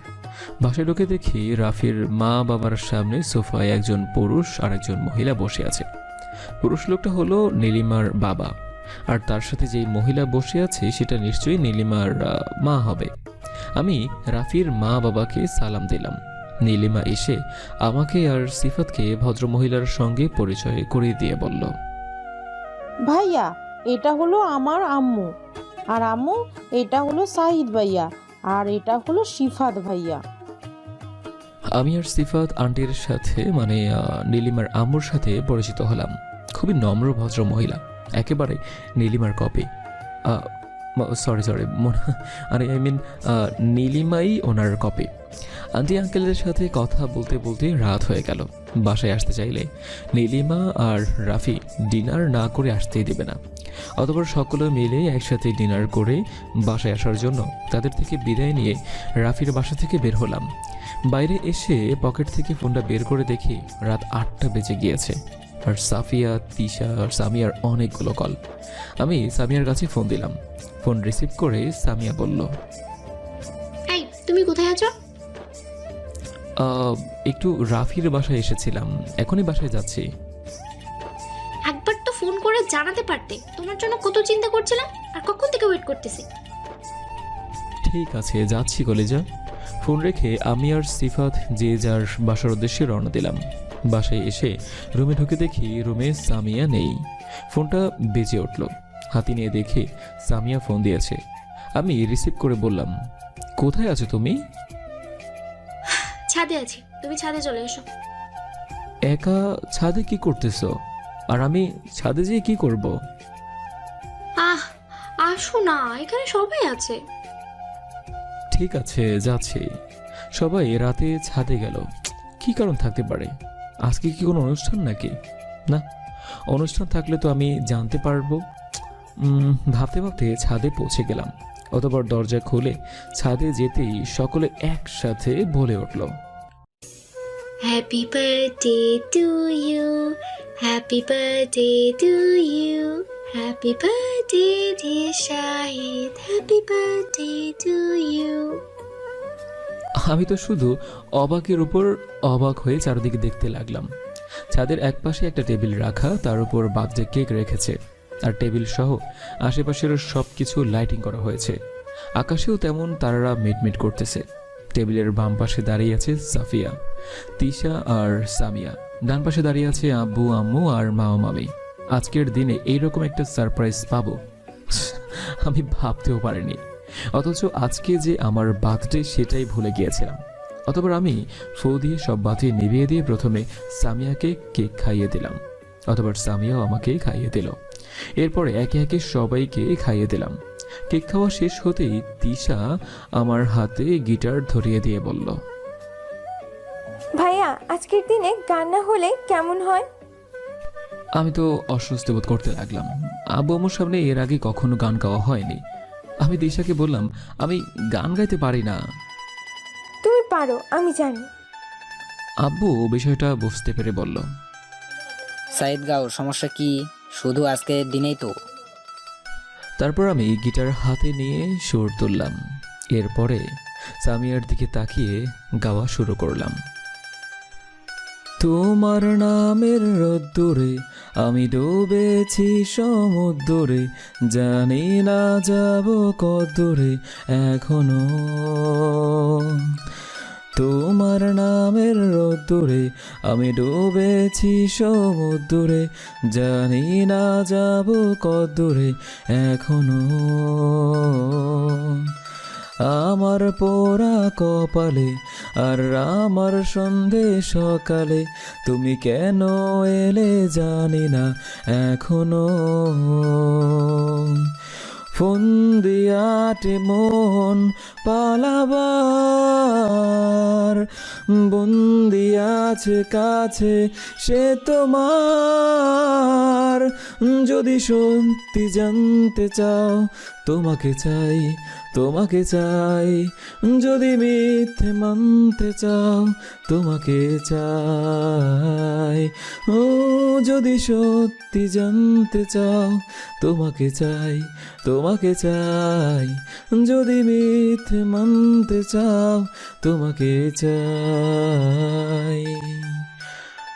বাসায় ঢুকে দেখি রাফির মা বাবার সামনে সোফায় একজন পুরুষ আর একজন মহিলা বসে আছে। পুরুষ লোকটা হলো নীলিমার বাবা, আর তার সাথে যেই মহিলা বসে আছে সেটা নিশ্চয়ই নীলিমার মা হবে। আমি রাফির মা বাবাকে সালাম দিলাম। নীলিমা এসে আমাকে আর সিফাতকে ভদ্রমহিলার সঙ্গে পরিচয় করিয়ে দিয়ে বলল, ভাইয়া এটা হলো আমার আম্মু, আর আম্মু এটা হলো সাহিদ ভাইয়া, আর এটা হলো সিফাত ভাইয়া। আমি আর সিফাত আন্টির সাথে মানে নীলিমার আম্মুর সাথে পরিচিত হলাম। খুবই নম্র ভদ্র মহিলা, একেবারে নীলিমার কপি। সরি আরে আই মিন নীলিমাই ওনার কপি। আন্টি আঙ্কেলের সাথে কথা বলতে বলতে রাত হয়ে গেল। বাসায় আসতে চাইলে নীলিমা আর রাফি ডিনার না করে আসতেই দেবে না। অতঃপর সকলে মিলে একসাথে ডিনার করে বাসায় আসার জন্য তাদের থেকে বিদায় নিয়ে রাফির বাসা থেকে বের হলাম। বাইরে এসে পকেট থেকে ফোনটা বের করে দেখি রাত 8টা বেজে গিয়েছে। আর সাফিয়া, তিশা আর সামিয়ার অনেকগুলো কল। আমি সামিয়ার কাছে ফোন দিলাম। ফোন রিসিভ করে সামিয়া বলল, এই তুমি কোথায় আছো? একটু রাফির বাসায় এসেছিলাম, এখনই বাসায় যাচ্ছি। একবার তো ফোন করে জানাতে পারতে, তোমার জন্য কত চিন্তা করছিলাম আর কখন থেকে ওয়েট করতেছি। ঠিক আছে, যাচ্ছি কলেজা। ফোন রেখে আমি আর সিফাত যে যার বাসার উদ্দেশ্যে রওনা দিলাম। বাসায় এসে রুমে ঢুকে দেখি রুমে সামিয়া নেই। ফোনটা বেজে উঠল, হাতি নিয়ে দেখি সামিয়া ফোন দিয়েছে। আমি রিসিভ করে বললাম, কোথায় আছো তুমি? ছাদে আছি, তুমি ছাদে চলে এসো। একা ছাদে কি করতেছো? আর আমি ছাদে যেয়ে কি করব? আসো না, এখানে সবাই আছে। ঠিক আছে, যাচ্ছি। সবাই রাতে ছাদে গেল, কি কারণ থাকতে পারে? আজকে কি কোনো অনুষ্ঠান নাকি? না, অনুষ্ঠান থাকলে তো আমি জানতে পারবো। ভাবতে ভাবতে ছাদে পৌঁছে গেলাম। অতঃপর দরজা খুলে ছাদে যেতেই সকলে একসাথে বলে উঠল, happy birthday to you, happy birthday to you, happy birthday dear Shahid, happy birthday to you. আমি তো শুধু অবাকের উপর অবাক হয়ে চারদিকে দেখতে লাগলাম। ছাদের একপাশে একটা টেবিল রাখা, তার উপর বার্থডে কেক রেখেছে, আর টেবিল সহ আশেপাশের সব কিছু লাইটিং করা হয়েছে। আকাশেও তেমন তারারা মিটমিট করতেছে। টেবিলের বাম পাশে দাঁড়িয়ে আছে সাফিয়া, তিশা আর সামিয়া। ডান পাশে দাঁড়িয়ে আছে আব্বু আম্মু আর মামা মামি। আজকের দিনে এইরকম একটা সারপ্রাইজ পাবো আমি ভাবতেও পারিনি। অথচ আজকে যে আমার বার্থডে সেটাই ভুলে গিয়েছিলাম। অতঃপর আমি ফু দিয়ে সব বাতি নিভিয়ে দিয়ে প্রথমে সামিয়াকে কেক খাইয়ে দিলাম। অতঃপর সামিয়াও আমাকে খাইয়ে দিল। এরপরে একে একে সবাইকে খাইয়ে দিলাম। কেক খাওয়া শেষ হতেই তিশা আমার হাতে গিটার ধরিয়ে দিয়ে বলল, ভাইয়া আজকের দিনে গান না হলে কেমন হয়? আমি তো অস্বস্তি বোধ করতে লাগলাম। আব্বু আম্মুর সামনে এর আগে কখনো গান গাওয়া হয়নি। আমি তিশাকে বললাম, আমি গান গাইতে পারি না। তুমি পারো, আমি জানি। আব্বু বিষয়টা বুঝতে পেরে বলল, সাইদ গাও, সমস্যা কি? শুধু আজকের দিনেই তো। তারপর আমি গিটার হাতে নিয়ে সুর তুললাম। এরপরে সামিয়ার দিকে তাকিয়ে গাওয়া শুরু করলাম। তোমার নামের রোদ্দুরে আমি ডুবেছি সমুদ্রে, জানি না যাব কদ্দূরে এখনো। তোমার নামের রোদ্দুরে আমি ডুবেছি সমুদ্রে, জানি না যাব কদ্দূরে এখনো। আমার পোড়া কপালে আর আমার সন্ধে সকালে, তুমি কেন এলে জানি না এখনো। ফোন দিয়াটে মন পালাবার, বন্দি আছে কাছে সে তোমার। যদি সত্যি জানতে চাও তোমাকে চাই, তোমাকে চাই। যদি মিথ্যে মানতে চাও তোমাকে চাই। ও যদি সত্যি জানতে চাও তোমাকে চাই, তোমাকে চাই। যদি মিথ্যে মানতে চাও তোমাকে চাই।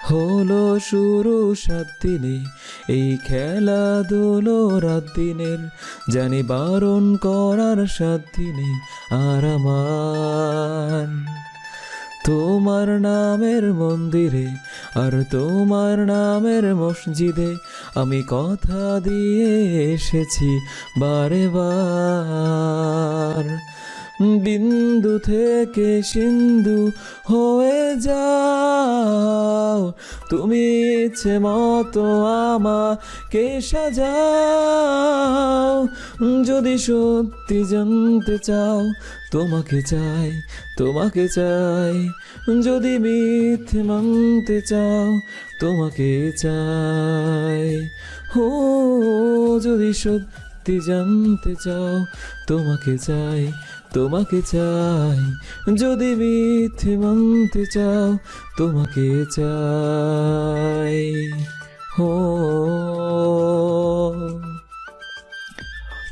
হলো শুরু 7 দিনে এই খেলাধুলো রাত দিনের, জানি বারণ করার 7 দিনে আর আমার। তোমার নামের মন্দিরে আর তোমার নামের মসজিদে আমি কথা দিয়ে এসেছি বারে বার। বিন্দু থেকে সিন্ধু হয়ে যাও, তুমি ইচ্ছে মতো আমাকে সাজাও। যদি সত্যি জানতে চাও, তোমাকে চাই, তোমাকে চাই। যদি মিথ্যে মানতে চাও, তোমাকে চাই। ও যদি সত্যি জানতে চাও, তোমাকে চাই, তোমাকে চাই। যদি মিথ্যে মানতে চাও, তোমাকে চাই। ও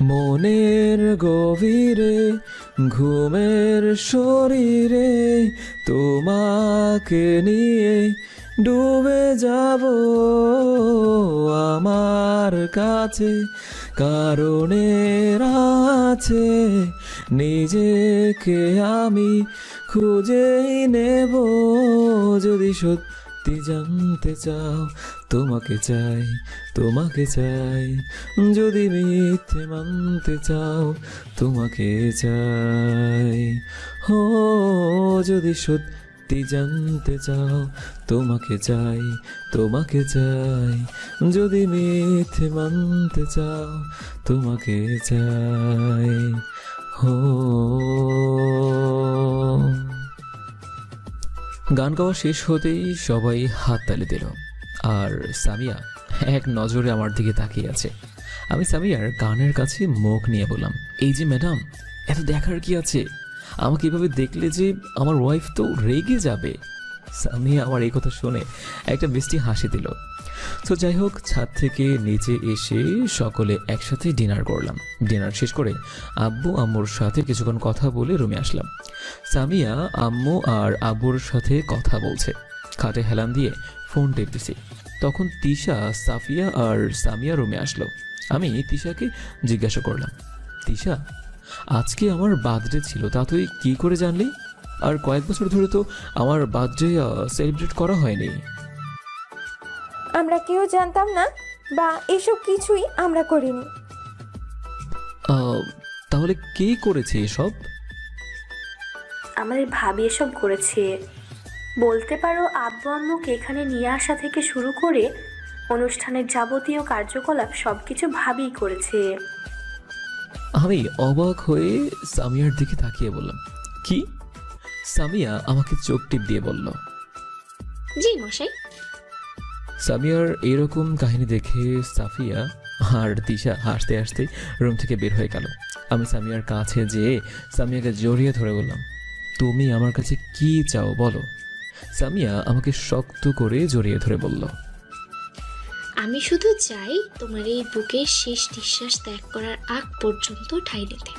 মনের গভীরে ঘুমের শরীরে তোমাকে নিয়ে ডুবে যাব আমার কাছে কারণের আছে নিজেকে আমি খুঁজেই নেব যদি সত্যি জানতে চাও তোমাকে চাই তোমাকে চাই যদি মিথ্যে মানতে চাও তোমাকে চাই ও যদি সত্যি জানতে চাও তোমাকে চাই তোমাকে চাই যদি মিথ্যে মানতে চাও তোমাকে চাই ও গান গাওয়া শেষ হতেই সবাই হাততালি দিল আর সামিয়া এক নজরে আমার দিকে তাকিয়ে আছে। আমি সামিয়ার গানের কাছে মুখ নিয়ে বললাম, এই যে ম্যাডাম, এত দেখার কি আছে? আমাকে এভাবে দেখলে যে আমার ওয়াইফ তো রেগে যাবে। সামিয়া আমার এই কথা শুনে একটা মিষ্টি হাসি দিল। তো যাই হোক, ছাদ থেকে নিচে এসে সকলে একসাথে ডিনার করলাম। ডিনার শেষ করে আব্বু আম্মুর সাথে কিছুক্ষণ কথা বলে রুমে আসলাম। সামিয়া আম্মু আর আব্বুর সাথে কথা বলছে, খাটে হেলান দিয়ে ফোন টিপতেছি। তখন তিশা, সাফিয়া আর সামিয়া রুমে আসলো। আমি তিশাকে জিজ্ঞাসা করলাম, তিশা, আজকে আমার বার্থডে ছিল, তা তুই কি করে জানলি? আর কয়েক বছর ধরে তো আমার বার্থডে সেলিব্রেট করা হয়নি। আমরা কেউ জানতাম না বা এসব কিছুই আমরা করিনি। তাহলে কে করেছে এসব? আমাদের ভাবি এসব করেছে। বলতে পারো আব্বু আম্মুকে এখানে নিয়ে আসা থেকে শুরু করে অনুষ্ঠানের যাবতীয় কার্যকলাপ সবকিছু ভাবিই করেছে। আমি অবাক হয়ে সামিয়ার দিকে তাকিয়ে বললাম, কি? সামিয়া আমাকে চোখ টিপ দিয়ে বলল, জি মশাই। সামিয়ার এরকম কাহিনী দেখে সাফিয়া আর তিশা হাসতে হাসতে রুম থেকে বের হয়ে গেল। আমি সামিয়ার কাছে যেয়ে সামিয়াকে জড়িয়ে ধরে বললাম, তুমি আমার কাছে কি চাও বলো? সামিয়া আমাকে শক্ত করে জড়িয়ে ধরে বলল, আমি শুধু চাই তোমার এই বুকের শেষ নিঃশ্বাস ত্যাগ করার আগ পর্যন্ত ঠাঁই নিতে,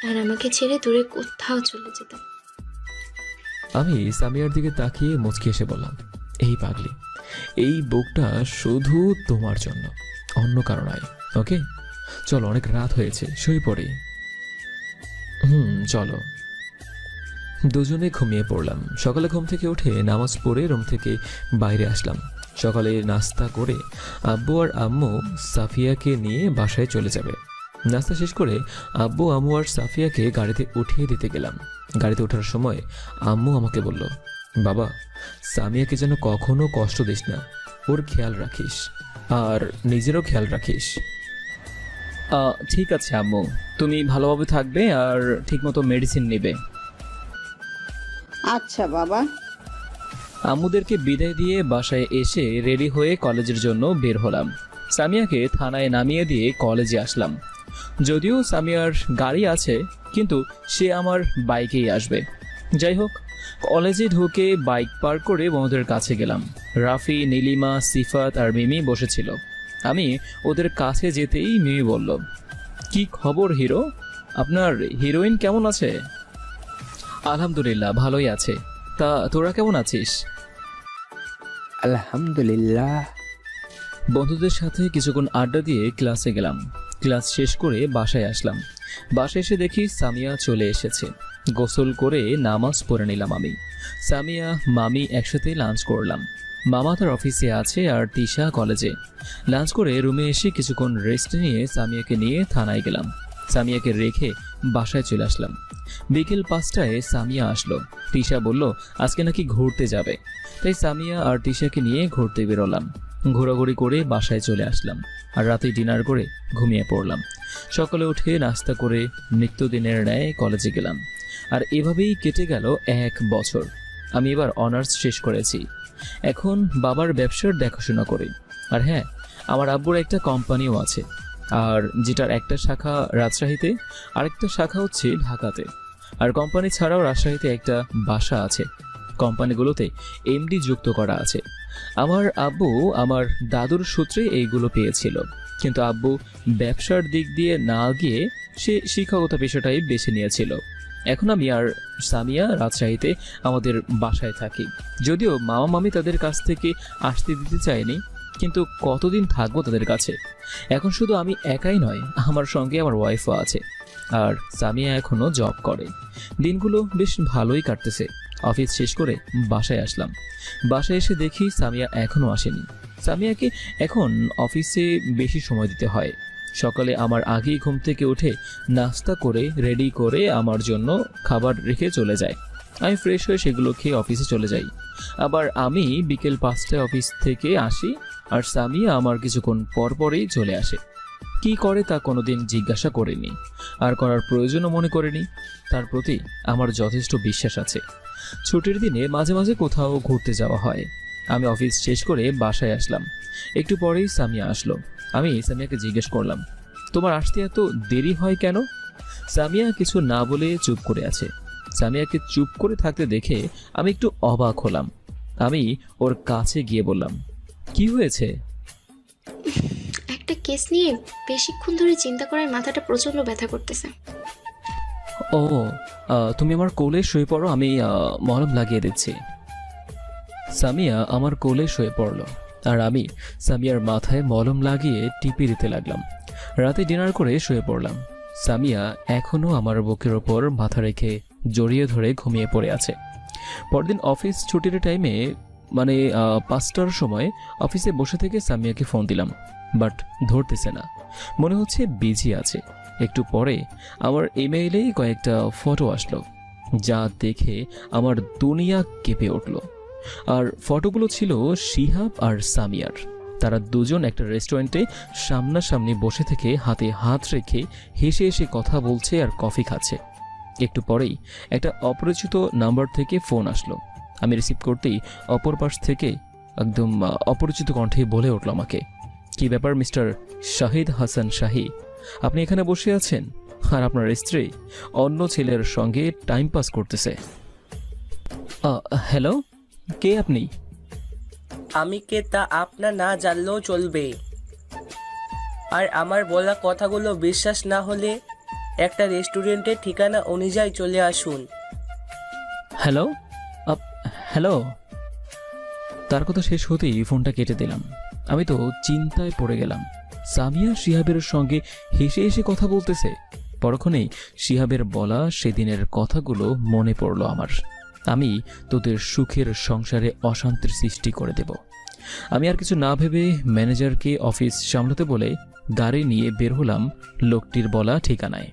আর আমাকে ছেড়ে দূরে কোথাও চলে যেতে। আমি সামিয়ার দিকে তাকিয়ে মুচকি এসে বললাম, এই পাগলি, এই বুকটা শুধু তোমার জন্য, অন্য কারণ নয়। ওকে চলো, অনেক রাত হয়েছে, শুয়ে পড়ি। চলো। দুজনে ঘুমিয়ে পড়লাম। সকালে ঘুম থেকে উঠে নামাজ পড়ে রুম থেকে বাইরে আসলাম। সকালে নাস্তা করে আব্বু আর আম্মু সাফিয়াকে নিয়ে বাসায় চলে যাবে। নাস্তা শেষ করে আব্বু আম্মু আর সাফিয়াকে গাড়িতে উঠিয়ে দিতে গেলাম। গাড়িতে ওঠার সময় আম্মু আমাকে বলল, বাবা, সামিয়াকে যেন কখনো কষ্ট দিস না, ওর খেয়াল রাখিস আর নিজেরও খেয়াল রাখিস। ঠিক আছে আম্মু, তুমি ভালোভাবে থাকবে আর ঠিকমতো মেডিসিন নেবে। আচ্ছা বাবা। আম্মুদেরকে বিদায় দিয়ে বাসায় এসে রেডি হয়ে কলেজের জন্য বের হলাম। সামিয়াকে থানায় নামিয়ে দিয়ে কলেজে আসলাম। যদিও সামিয়ার গাড়ি আছে, কিন্তু সে আমার বাইকেই আসবে। যাই হোক, কলেজে ঢুকে বাইক পার্ক করে বন্ধুদের কাছে গেলাম। রাফি, নীলিমা, সিফাত আর মিমি বসেছিল। আমি ওদের কাছে যেতেই মিমি বলল, কি খবর হিরো? আপনার হিরোইন কেমন আছে? আলহামদুলিল্লাহ, ভালোই আছে। তা তোরা কেমন আছিস? আলহামদুলিল্লাহ। বন্ধুদের সাথে কিছুক্ষণ আড্ডা দিয়ে ক্লাসে গেলাম। ক্লাস শেষ করে বাসায় আসলাম। বাসায় এসে দেখি সামিয়া চলে এসেছে। গোসল করে নামাজ পড়ে নিলাম আমি। সামিয়া, মামি একসাথে লাঞ্চ করলাম। মামা তার অফিসে আছে আর তিশা কলেজে। লাঞ্চ করে রুমে এসে কিছুক্ষণ রেস্ট নিয়ে সামিয়াকে নিয়ে থানায় গেলাম। সামিয়াকে রেখে বাসায় চলে আসলাম। বিকেল 5টায় সামিয়া আসলো। তিশা বলল আজকে নাকি ঘুরতে যাবে, তাই সামিয়া আর তিশাকে নিয়ে ঘুরতে বেরোলাম। ঘোরাঘুরি করে বাসায় চলে আসলাম আর রাতে ডিনার করে ঘুমিয়ে পড়লাম। সকালে উঠে নাস্তা করে নিত্যদিনের ন্যায় কলেজে গেলাম। আর এভাবেই কেটে গেল 1 বছর। আমি এবার অনার্স শেষ করেছি। এখন বাবার ব্যবসার দেখাশোনা করি। আর হ্যাঁ, আমার আব্বুর একটা কোম্পানিও আছে, আর যেটার একটা শাখা রাজশাহীতে, আরেকটা শাখা হচ্ছে ঢাকাতে। আর কোম্পানি ছাড়াও রাজশাহীতে একটা বাসা আছে। কোম্পানিগুলোতে এমডি যুক্ত করা আছে। আমার আব্বু আমার দাদুর সূত্রে এইগুলো পেয়েছিল, কিন্তু আব্বু ব্যবসার দিক দিয়ে না গিয়ে সে শিক্ষকতা পেশাটাই বেছে নিয়েছিল। এখন আমি আর সামিয়া রাজশাহীতে আমাদের বাসায় থাকি। যদিও মামা মামি তাদের কাছ থেকে আসতে দিতে চায়নি, কিন্তু কতদিন থাকবো তাদের কাছে। এখন শুধু আমি একাই নয়, আমার সঙ্গে আমার ওয়াইফও আছে। আর সামিয়া এখনও জব করে। দিনগুলো বেশ ভালোই কাটতেছে। অফিস শেষ করে বাসায় আসলাম। বাসায় এসে দেখি সামিয়া এখনও আসেনি। সামিয়াকে এখন অফিসে বেশি সময় দিতে হয়। সকালে আমার আগেই ঘুম থেকে উঠে নাস্তা করে রেডি করে আমার জন্য খাবার রেখে চলে যায়। আমি ফ্রেশ হয়ে সেগুলো খেয়ে অফিসে চলে যাই। আবার আমি বিকেল 5টায় অফিস থেকে আসি, আর সামিয়া আমার কিছুক্ষণ পরপরই চলে আসে। কি করে তা কোনোদিন জিজ্ঞাসা করিনি, আর করার প্রয়োজনও মনে করিনি। তার প্রতি আমার যথেষ্ট বিশ্বাস আছে। ছুটির দিনে মাঝে মাঝে কোথাও ঘুরতে যাওয়া হয়। আমি অফিস শেষ করে বাসায় আসলাম। একটু পরেই সামিয়া আসলো। আমি সামিয়াকে জিজ্ঞেস করলাম, তোমার আসতে এত দেরি হয় কেন? সামিয়া কিছু না বলে চুপ করে আছে। সামিয়াকে চুপ করে থাকতে দেখে আমি একটু অবাক হলাম। আমি ওর কাছে গিয়ে বললাম, কি হয়েছে? একটা কেস নিয়ে বেশিক্ষণ ধরে চিন্তা করার মাথাটা প্রচণ্ড ব্যথা করতেছে। ও, তুমি আমার কোলে শুয়ে পড়ো, আমি মলম লাগিয়ে দিচ্ছি। সামিয়া আমার কোলে শুয়ে পড়ল, আর আমি সামিয়ার মাথায় মলম লাগিয়ে টিপে দিতে লাগলাম। রাতে ডিনার করে শুয়ে পড়লাম। সামিয়া এখনও আমার বুকের ওপর মাথা রেখে জড়িয়ে ধরে ঘুমিয়ে পড়ে আছে। পরদিন অফিস ছুটির টাইমে মানে 5টার সময় অফিসে বসে থেকে সামিয়াকে ফোন দিলাম, বাট ধরতেছে না। মনে হচ্ছে বিজি আছে। একটু পরে আমার ইমেইলে কয়েকটা ফটো আসলো, যা দেখে আমার দুনিয়া কেঁপে উঠল। আর ফটোগুলো ছিল শিহাব আর সামিয়ার। তারা দুজন একটা রেস্টুরেন্টে সামনাসামনি বসে থেকে হাতে হাত রেখে হেসে হেসে কথা বলছে আর কফি খাচ্ছে। একটু পরেই একটা অপরিচিত নাম্বার থেকে ফোন আসলো। আমি রিসিভ করতেই অপর পাশ থেকে একদম অপরিচিত কণ্ঠে বলে উঠল আমাকে, কি ব্যাপার মিস্টার শাহিদ হাসান শাহী, আপনি এখানে বসে আছেন আর আপনার স্ত্রী অন্য ছেলের সঙ্গে টাইম পাস করতেছে। হ্যালো, কে আপনি? আমি কে তা আপনার না জানলেও চলবে। আর আমার বলা কথাগুলো বিশ্বাস না হলে একটা রেস্টুরেন্টের ঠিকানা অনুযায়ী চলে আসুন। Hello hello. তার কথা শেষ হতেই ফোনটা কেটে দিলাম। আমি তো চিন্তায় পড়ে গেলাম। সামিয়া শিহাবের সঙ্গে হেসে হেসে কথা বলতেছে। পরক্ষণেই শিহাবের বলা সেদিনের কথাগুলো মনে পড়ল আমার। আমি তোদের সুখের সংসারে অশান্তির সৃষ্টি করে দেব। আমি আর কিছু না ভেবে ম্যানেজারকে অফিস সামলাতে বলে গাড়ি নিয়ে বের হলাম লোকটির বলা ঠিকানায়।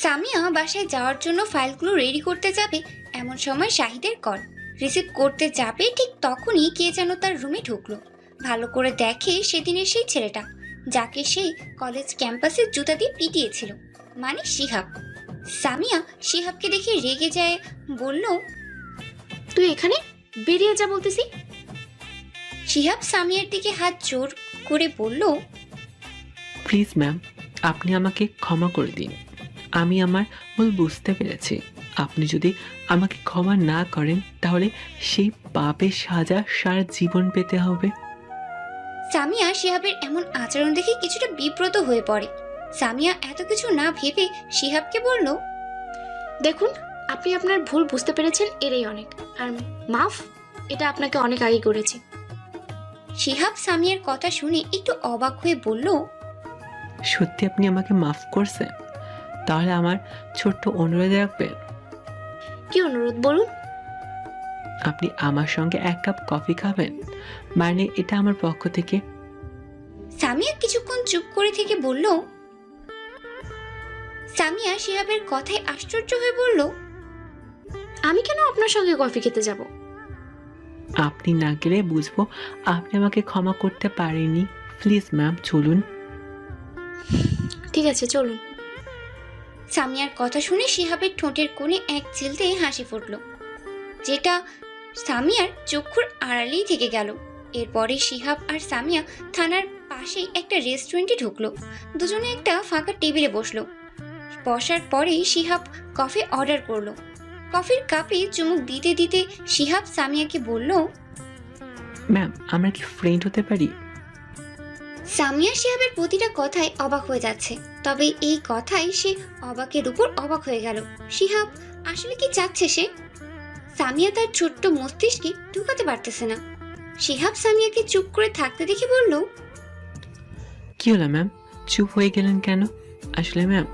সামিয়া বাসায় যাওয়ার জন্য ফাইলগুলো রেডি করতে যাবে এমন সময় শাহিদের কল। রিসিভ করতে যাবে ঠিক তখনই কে যেন তার রুমে ঢুকলো। ভালো করে দেখে সেদিনের সেই ছেলেটা, যাকে সেই কলেজ ক্যাম্পাসে জুতা দিয়ে পিটিয়েছিল, মানে শিহাব। সামিয়া শিহাবকে দেখে রেগে যায়, বলল, তুই এখানে? বেরিয়ে যা বলতেছি। শিহাব সামিয়ার দিকে হাত জোর করে বলল, প্লিজ ম্যাম, আপনি আমাকে ক্ষমা করে দিন। আমি আমার ভুল বুঝতে পেরেছি। আপনি যদি আমাকে ক্ষমা না করেন তাহলে সেই পাপের সাজা সারা জীবন পেতে হবে। সামিয়া শিহাবের এমন আচরণ দেখে কিছুটা বিব্রত হয়ে পড়ে। সামিয়া এত কিছু না ভেবে শিহাবকে বলল, দেখুন, আপনি আপনার ভুল বুঝতে পেরেছেন, এরই অনেক। আর মাফ, এটা আপনাকে অনেক আগে করেছি। শিহাব সামিয়ার কথা শুনে একটু অবাক হয়ে বলল, সত্যি আপনি আমাকে মাফ করছেন? তাহলে আমার ছোট্ট অনুরোধ রাখবেন। কি অনুরোধ বলুন? আপনি আমার সঙ্গে 1 কাপ কফি খাবেন, মানে এটা আমার পক্ষ থেকে। সামিয়া কিছুক্ষণ চুপ করে থেকে বলল, সামিয়া শিহাবের কথায় আশ্চর্য হয়ে বলল, আমি কেন আপনার সঙ্গে কফি খেতে যাব? আপনি না গেলে বুঝবো আপনি আমাকে ক্ষমা করতে পারেননি। প্লিজ ম্যাম চলুন। ঠিক আছে চলুন। সামিয়ার কথা শুনে শিহাবের ঠোঁটের কোণে এক চিলতে হাসি ফুটল, যেটা সামিয়ার চক্ষুর আড়ালেই থেকে গেল। এরপরে শিহাব আর সামিয়া থানার পাশেই একটা রেস্টুরেন্টে ঢুকলো। দুজনে একটা ফাঁকা টেবিলে বসলো। বসার পরেই শিহাব কফি অর্ডার করলো। কফির কাপে চুমুক দিতে দিতে শিহাব সামিয়াকে বলল, ম্যাম আমরা কি ফ্রেন্ড হতে পারি? সামিয়া শিহাবের প্রতিটা কথায় অবাক হয়ে যাচ্ছে, তবে এই কথায় সে অবাকের উপর অবাক হয়ে গেল। শিহাব আসলে কি চাচ্ছে সে? সামিয়া তার ছোট্ট মস্তিষ্কে ঢুকাতে পারতেছে না। শিহাব সামিয়াকে চুপ করে থাকতে দেখে বলল, কি হলো ম্যাম, চুপ হয়ে গেলেন কেন? আসলে ম্যাম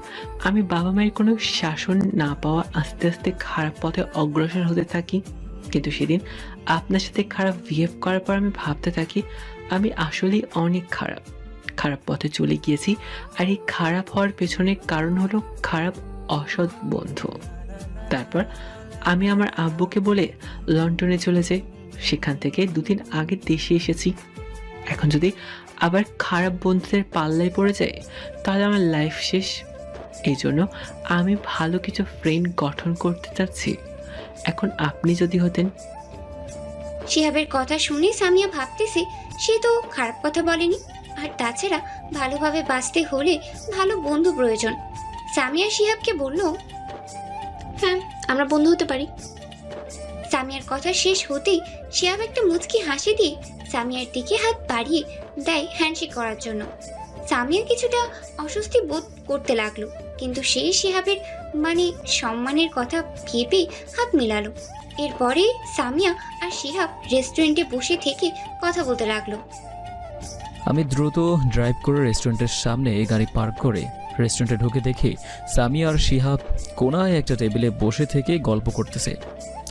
আমি বাবা মায়ের কোনো শাসন না পাওয়া আস্তে আস্তে খারাপ পথে অগ্রসর হতে থাকি। কিন্তু সেদিন আপনার সাথে খারাপ বিহেভ করার পর আমি ভাবতে থাকি আমি আসলেই অনেক খারাপ পথে চলে গিয়েছি। আর এই খারাপ হওয়ার পেছনে কারণ হলো খারাপ অসৎ বন্ধু। তারপর আমি আমার আব্বুকে বলে লন্ডনে চলে যাই। সেখান থেকে 2 দিন আগে দেশে এসেছি। এখন যদি আবার খারাপ বন্ধুদের পাল্লায় পড়ে যায় তাহলে আমার লাইফ শেষ। এই জন্য আমি ভালো কিছু ফ্রেন্ড গঠন করতে চাচ্ছি। এখন আপনি যদি হতেন। শিহাবের কথা শুনে সামিয়া ভাবতেছে সে তো খারাপ কথা বলেনি, আর তাছাড়া ভালোভাবে বাঁচতে হলে ভালো বন্ধু প্রয়োজন। সামিয়া শিহাবকে বলল, হ্যাঁ আমরা বন্ধু হতে পারি। সামিয়ার কথা শেষ হতেই শিহাব একটা মুচকি হাসি দিয়ে সামিয়ার দিকে হাত বাড়িয়ে দেয় হ্যান্ডশেক করার জন্য। সামিয়া কিছুটা অস্বস্তি বোধ করতে লাগলো, কিন্তু সে শিহাবের সম্মানের কথা ভেবে হাত মেলালো। এরপরে সামিয়া আর শিহাব রেস্টুরেন্টে বসে থেকে কথা বলতে লাগলো। আমি দ্রুত ড্রাইভ করে রেস্টুরেন্টের সামনে গাড়ি পার্ক করে রেস্টুরেন্টে ঢুকে দেখি সামিয়া আর শিহাব কোনায় একটা টেবিলে বসে থেকে গল্প করতেছে।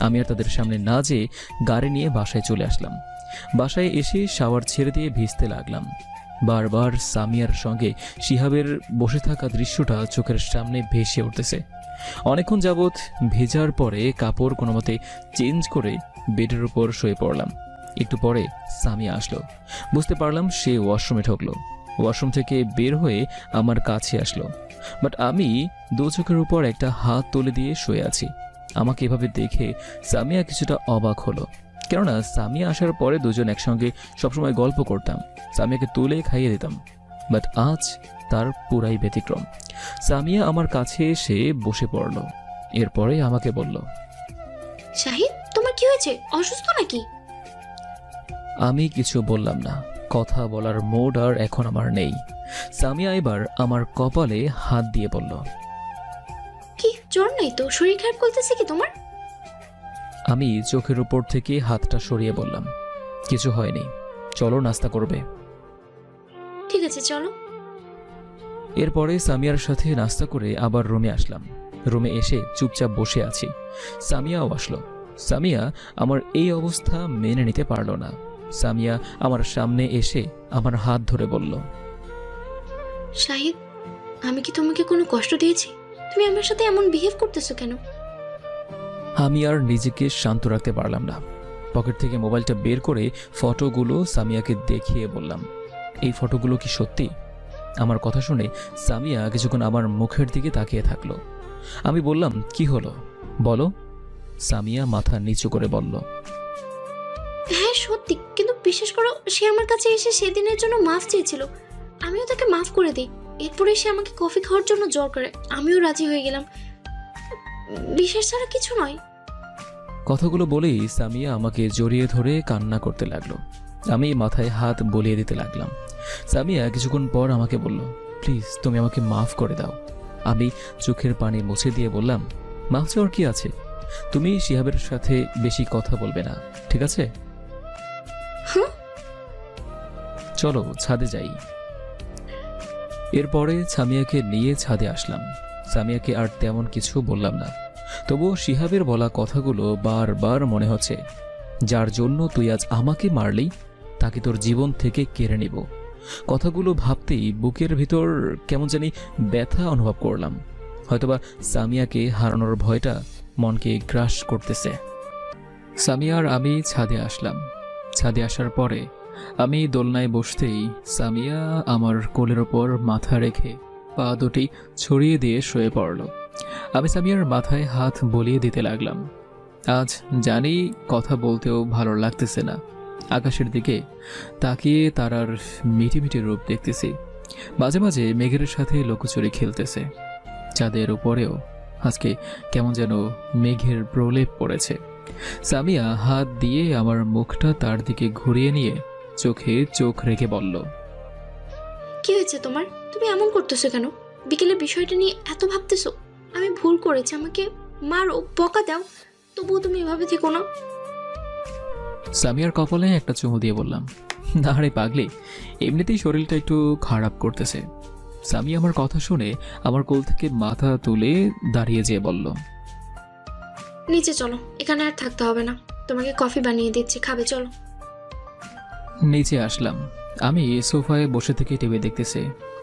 আমি আর তাদের সামনে না যেয়ে গাড়ি নিয়ে বাসায় চলে আসলাম। বাসায় এসে শাওয়ার ছেড়ে দিয়ে ভিজতে লাগলাম। বারবার সামিয়ার সঙ্গে শিহাবের বসে থাকা দৃশ্যটা চোখের সামনে ভেসে উঠতেছে। অনেকক্ষণ যাবৎ ভেজার পরে কাপড় কোনো মতে চেঞ্জ করে বেডের উপর শুয়ে পড়লাম। একটু পরে সামিয়া আসলো। বুঝতে পারলাম সে ওয়াশরুমে ঢুকলো। ওয়াশরুম থেকে বের হয়ে আমার কাছে আসলো, বাট আমি 2 চোখের উপর একটা হাত তুলে দিয়ে শুয়ে আছি। আমাকে এভাবে দেখে সামিয়া কিছুটা অবাক হলো, কেননা সামিয়া আসার পরে দুজন একসঙ্গে সবসময় গল্প করতাম, সামিয়াকে তুলে খাইয়ে দিতাম। বাট আজ তার পুরাই ব্যতিক্রম। সামিয়া আমার কাছে এসে বসে পড়ল। এরপরে আমাকে বলল, শাহিদ তোমার কি হয়েছে, অসুস্থ নাকি? আমি কিছু বললাম না। কথা বলার মোড আর এখন আমার নেই। সামিয়া এবার আমার কপালে হাত দিয়ে বলল, কি জ্বর নাই তো, শরীর খারাপ করতেছে কি তোমার? আমি চোখের উপর থেকে হাতটা সরিয়ে বললাম, কিছু হয়নি, চলো নাস্তা করবে। ঠিক আছে চলো। এরপরে সামিয়ার সাথে নাস্তা করে আবার রুমে আসলাম। রুমে এসে চুপচাপ বসে আছি। সামিয়াও আসলো। সামিয়া আমার এই অবস্থা মেনে নিতে পারল না। সামিয়া আমার সামনে এসে আমার হাত ধরে বলল, শাহিদ আমি কি তোমাকে কোনো কষ্ট দিয়েছি? তুমি আমার সাথে এমন বিহেভ করতেছো কেন? আমি আর নিজেকে শান্ত রাখতে পারলাম না। পকেট থেকে মোবাইলটা বের করে ফটোগুলো সামিয়াকে দেখিয়ে বললাম, এই ফটোগুলো কি সত্যি? আমার কথা শুনে সামিয়া কিছুক্ষণ আমার মুখের দিকে তাকিয়ে থাকলো। আমি বললাম, কি হলো বলো। সামিয়া মাথা নিচু করে বলল, হ্যাঁ সত্যি, কিন্তু বিশ্বাস করো সে আমার কাছে এসে সেদিনের জন্য মাফ চেয়েছিল, আমিও তাকে মাফ করে দিই। এরপরে সে আমাকে কফি খাওয়ার জন্য জোর করে, আমিও রাজি হয়ে গেলাম। বিশ্বাস ছাড়া কিছু নয়। কথাগুলো বলেই সামিয়া আমাকে জড়িয়ে ধরে কান্না করতে লাগলো। আমি মাথায় হাত বলিয়ে দিতে লাগলাম। সামিয়া কিছুক্ষণ পর আমাকে বলল, প্লিজ তুমি আমাকে মাফ করে দাও। আমি চোখের পানি মুছে দিয়ে বললাম, মাফ চাওয়ার কি আছে? তুমি শিহাবের সাথে বেশি কথা বলবে না, ঠিক আছে? চলো ছাদে যাই। এরপরে সামিয়াকে নিয়ে ছাদে আসলাম। সামিয়াকে আর তেমন কিছু বললাম না, তবুও শিহাবের বলা কথাগুলো বারবার মনে হচ্ছে, যার জন্য তুই আজ আমাকে মারলি তাকে তোর জীবন থেকে কেড়ে নিব। কথাগুলো ভাবতেই বুকের ভিতর কেমন জানি ব্যথা অনুভব করলাম। হয়তোবা সামিয়াকে হারানোর ভয়টা মনকে গ্রাস করতেছে। সামিয়া আর আমি ছাদে আসলাম। ছাদে আসার পরে আমি দোলনায় বসতেই সামিয়া আমার কোলের ওপর মাথা রেখে পা দুটি ছড়িয়ে দিয়ে শুয়ে পড়ল। আমি সামিয়ার মাথায় হাত বলিয়ে দিতে লাগলাম। আজ জানি কথা বলতেও ভালো লাগতেছে না। আকাশের দিকে তাকিয়ে তারার মিটি মিটি রূপ দেখতেছি। মাঝে মাঝে মেঘের সাথে লুকোচুরি খেলতেছে। চাঁদের উপরেও আজকে কেমন যেন মেঘের প্রলেপ পড়েছে। সামিয়া হাত দিয়ে আমার মুখটা তার দিকে ঘুরিয়ে নিয়ে চোখে চোখ রেখে বলল, কি হয়েছে তোমার? তুমি এমন করতেছো কেন? বিকেলে বিষয়টা নিয়ে এত ভাবতেছো? আমি ভুল করেছি, আমাকে মারো, বকা দাও, তবুও তুমি এভাবে থেকো না। সামিয়ার কপালে একটা চুমু দিয়ে বললাম, না রে পাগলি, এমনিতেই শরীরটা একটু খারাপ করতেছে। সামিয়া আমার কথা শুনে আমার কোল থেকে মাথা তুলে দাঁড়িয়ে যেয়ে বলল, নিচে চলো, এখানে আর থাকতে হবে না, তোমাকে কফি বানিয়ে দিচ্ছি, খাবে চলো। নিচে আসলাম। আমি সোফায় বসে থেকে টিভি দেখতেছি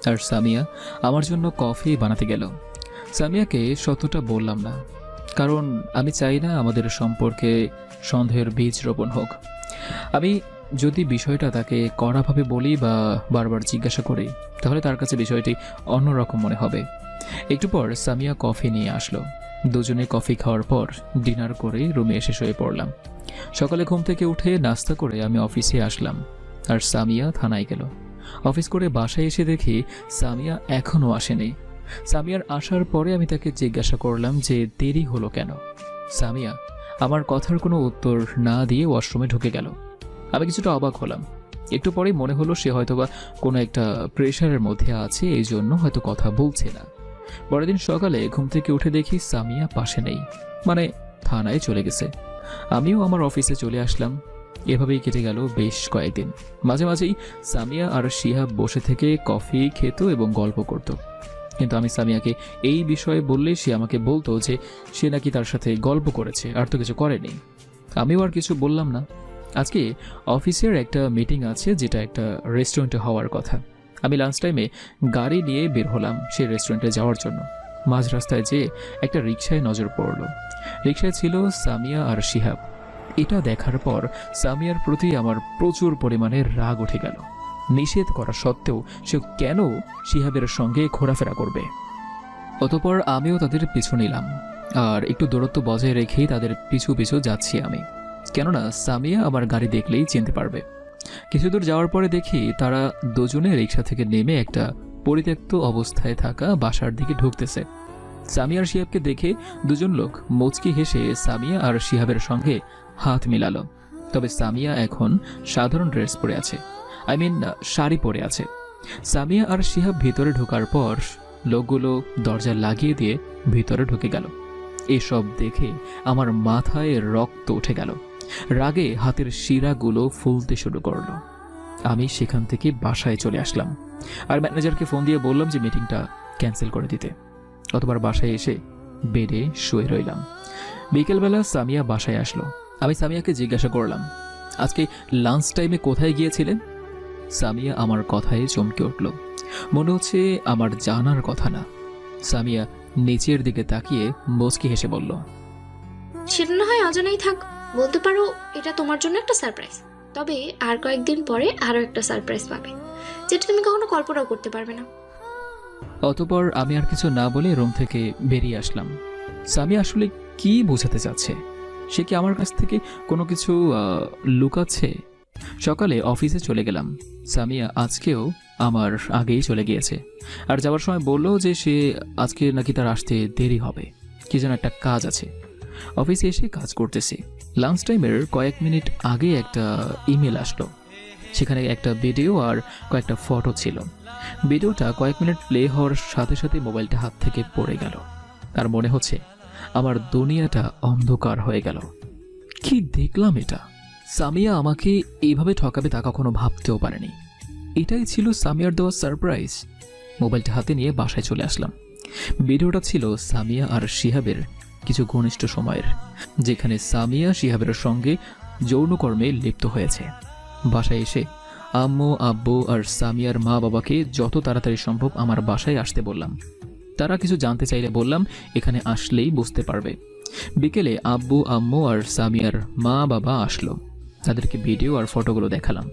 আর সামিয়া আমার জন্য কফি বানাতে গেল। সামিয়াকে সত্যটা বললাম না, কারণ আমি চাই না আমাদের সম্পর্কে সন্দেহের বীজ রোপণ হোক। আমি যদি বিষয়টা তাকে কড়াভাবে বলি বা বারবার জিজ্ঞাসা করি তাহলে তার কাছে বিষয়টি অন্যরকম মনে হবে। একটু পর সামিয়া কফি নিয়ে আসলো। দুজনে কফি খাওয়ার পর ডিনার করে রুমে এসে শুয়ে পড়লাম। সকালে ঘুম থেকে উঠে নাস্তা করে আমি অফিসে আসলাম আর সামিয়া থানায় গেল। অফিস করে বাসায় এসে দেখি সামিয়া এখনও আসেনি। সামিয়ার আসার পরে আমি তাকে জিজ্ঞাসা করলাম যে দেরি হলো কেন। সামিয়া আমার কথার কোনো উত্তর না দিয়ে ওয়াশরুমে ঢুকে গেল। আমি কিছুটা অবাক হলাম। একটু পরেই মনে হলো সে হয়তোবা কোনো একটা প্রেশারের মধ্যে আছে, এই জন্য হয়তো কথা বলছে না। পরের দিন সকালে ঘুম থেকে উঠে দেখি সামিয়া পাশে নেই, মানে থানায় চলে গেছে। আমিও আমার অফিসে চলে আসলাম। এভাবেই কেটে গেল বেশ কয়েকদিন। মাঝে মাঝেই সামিয়া আর শিহাব বসে থেকে কফি খেত এবং গল্প করত, কিন্তু আমি সামিয়াকে এই বিষয়ে বললে সে আমাকে বলতো যে সে নাকি তার সাথে গল্প করেছে, আর তো কিছু করেনি। আমিও আর কিছু বললাম না। আজকে অফিসের একটা মিটিং আছে, যেটা একটা রেস্টুরেন্টে হওয়ার কথা। আমি লাঞ্চ টাইমে গাড়ি নিয়ে বের হলাম সেই রেস্টুরেন্টে যাওয়ার জন্য। মাঝ রাস্তায় যেয়ে একটা রিকশায় নজর পড়ল। রিকশায় ছিল সামিয়া আর শিহাব। এটা দেখার পর সামিয়ার প্রতি আমার প্রচুর পরিমাণে রাগ উঠে গেল। নিষেধ করা সত্ত্বেও সে কেন শিহাবের সঙ্গে ঘোরাফেরা করবে? অতঃপর আমিও তাদের পিছু নিলাম আর একটু দূরত্ব বজায় রেখেই তাদের পিছু পিছু যাচ্ছি আমি, কেননা সামিয়া আমার গাড়ি দেখলেই চিনতে পারবে। কিছু দূর যাওয়ার পরে দেখি তারা দুজনে রিকশা থেকে নেমে একটা পরিত্যক্ত অবস্থায় থাকা বাসার দিকে ঢুকতেছে। সামিয়া আর শিহাবকে দেখে দুজন লোক মুচকি হেসে সামিয়া আর শিহাবের সঙ্গে হাত মিলালো। তবে সামিয়া এখন সাধারণ ড্রেস পরে আছে, শাড়ি পরে আছে। সামিয়া আর শিহাব ভিতরে ঢোকার পর লোকগুলো দরজা লাগিয়ে দিয়ে ভিতরে ঢুকে গেল। এসব দেখে আমার মাথায় রক্ত উঠে গেল। রাগে হাতের শিরাগুলো ফুলতে শুরু করলো। আমি সেখান থেকে বাসায় চলে আসলাম আর ম্যানেজারকে ফোন দিয়ে বললাম যে মিটিংটা ক্যান্সেল করে দিতে। অতবার বাসায় এসে বেডে শুয়ে রইলাম। বিকেলবেলা সামিয়া বাসায় আসলো। আমি সামিয়াকে জিজ্ঞাসা করলাম, আজকে লাঞ্চ টাইমে কোথায় গিয়েছিলেন? সামিয়া আমার কথায় চমকে উঠল। মনে হচ্ছে আমার জানার কথা না। সামিয়া নিচের দিকে তাকিয়ে মুচকি হেসে বলল, সেটা না হয় অজানাই থাক, বলতে পারো এটা তোমার জন্য একটা সারপ্রাইজ। তবে আর কয়েকদিন পরে আরও একটা সারপ্রাইজ পাবে, যেটা তুমি কখনো কল্পনাও করতে পারবে না। অতঃপর আমি আর কিছু না বলে রুম থেকে বেরিয়ে আসলাম। সামিয়া আসলে কি বোঝাতে চাচ্ছে? সে কি আমার কাছ থেকে কোনো কিছু লুকাচ্ছে? সকালে অফিসে চলে গেলাম। সামিয়া আজকেও আমার আগেই চলে গিয়েছে আর যাওয়ার সময় বলল যে সে আজকে নাকি তার আসতে দেরি হবে, কি যেন একটা কাজ আছে। অফিসে এসে কাজ করতেছি। লাঞ্চ টাইমের কয়েক মিনিট আগে একটা ইমেল আসলো। সেখানে একটা ভিডিও আর কয়েকটা ফটো ছিল। ভিডিওটা কয়েক মিনিট প্লে হওয়ার সাথে সাথে মোবাইলটা হাত থেকে পড়ে গেল আর মনে হচ্ছে আমার দুনিয়াটা অন্ধকার হয়ে গেল। কি দেখলাম এটা? সামিয়া আমাকে এইভাবে ঠকাবে তা কখনো ভাবতেও পারেনি। এটাই ছিল সামিয়ার দেওয়া সারপ্রাইজ। মোবাইলটা হাতে নিয়ে বাসায় চলে আসলাম। ভিডিওটা ছিল সামিয়া আর শিহাবের কিছু ঘনিষ্ঠ সময়ের, যেখানে সামিয়া শিহাবের সঙ্গে যৌনকর্মে লিপ্ত হয়েছে। বাসায় এসে আম্মু, আব্বু আর সামিয়ার মা বাবাকে যত তাড়াতাড়ি সম্ভব আমার বাসায় আসতে বললাম। তারা কিছু জানতে চাইলে বললাম এখানে আসলেই বুঝতে পারবে। বিকেলে আব্বু আম্মু আর সামিয়ার মা বাবা আসলো। তাদেরকে ভিডিও আর ফটোগুলো দেখালাম।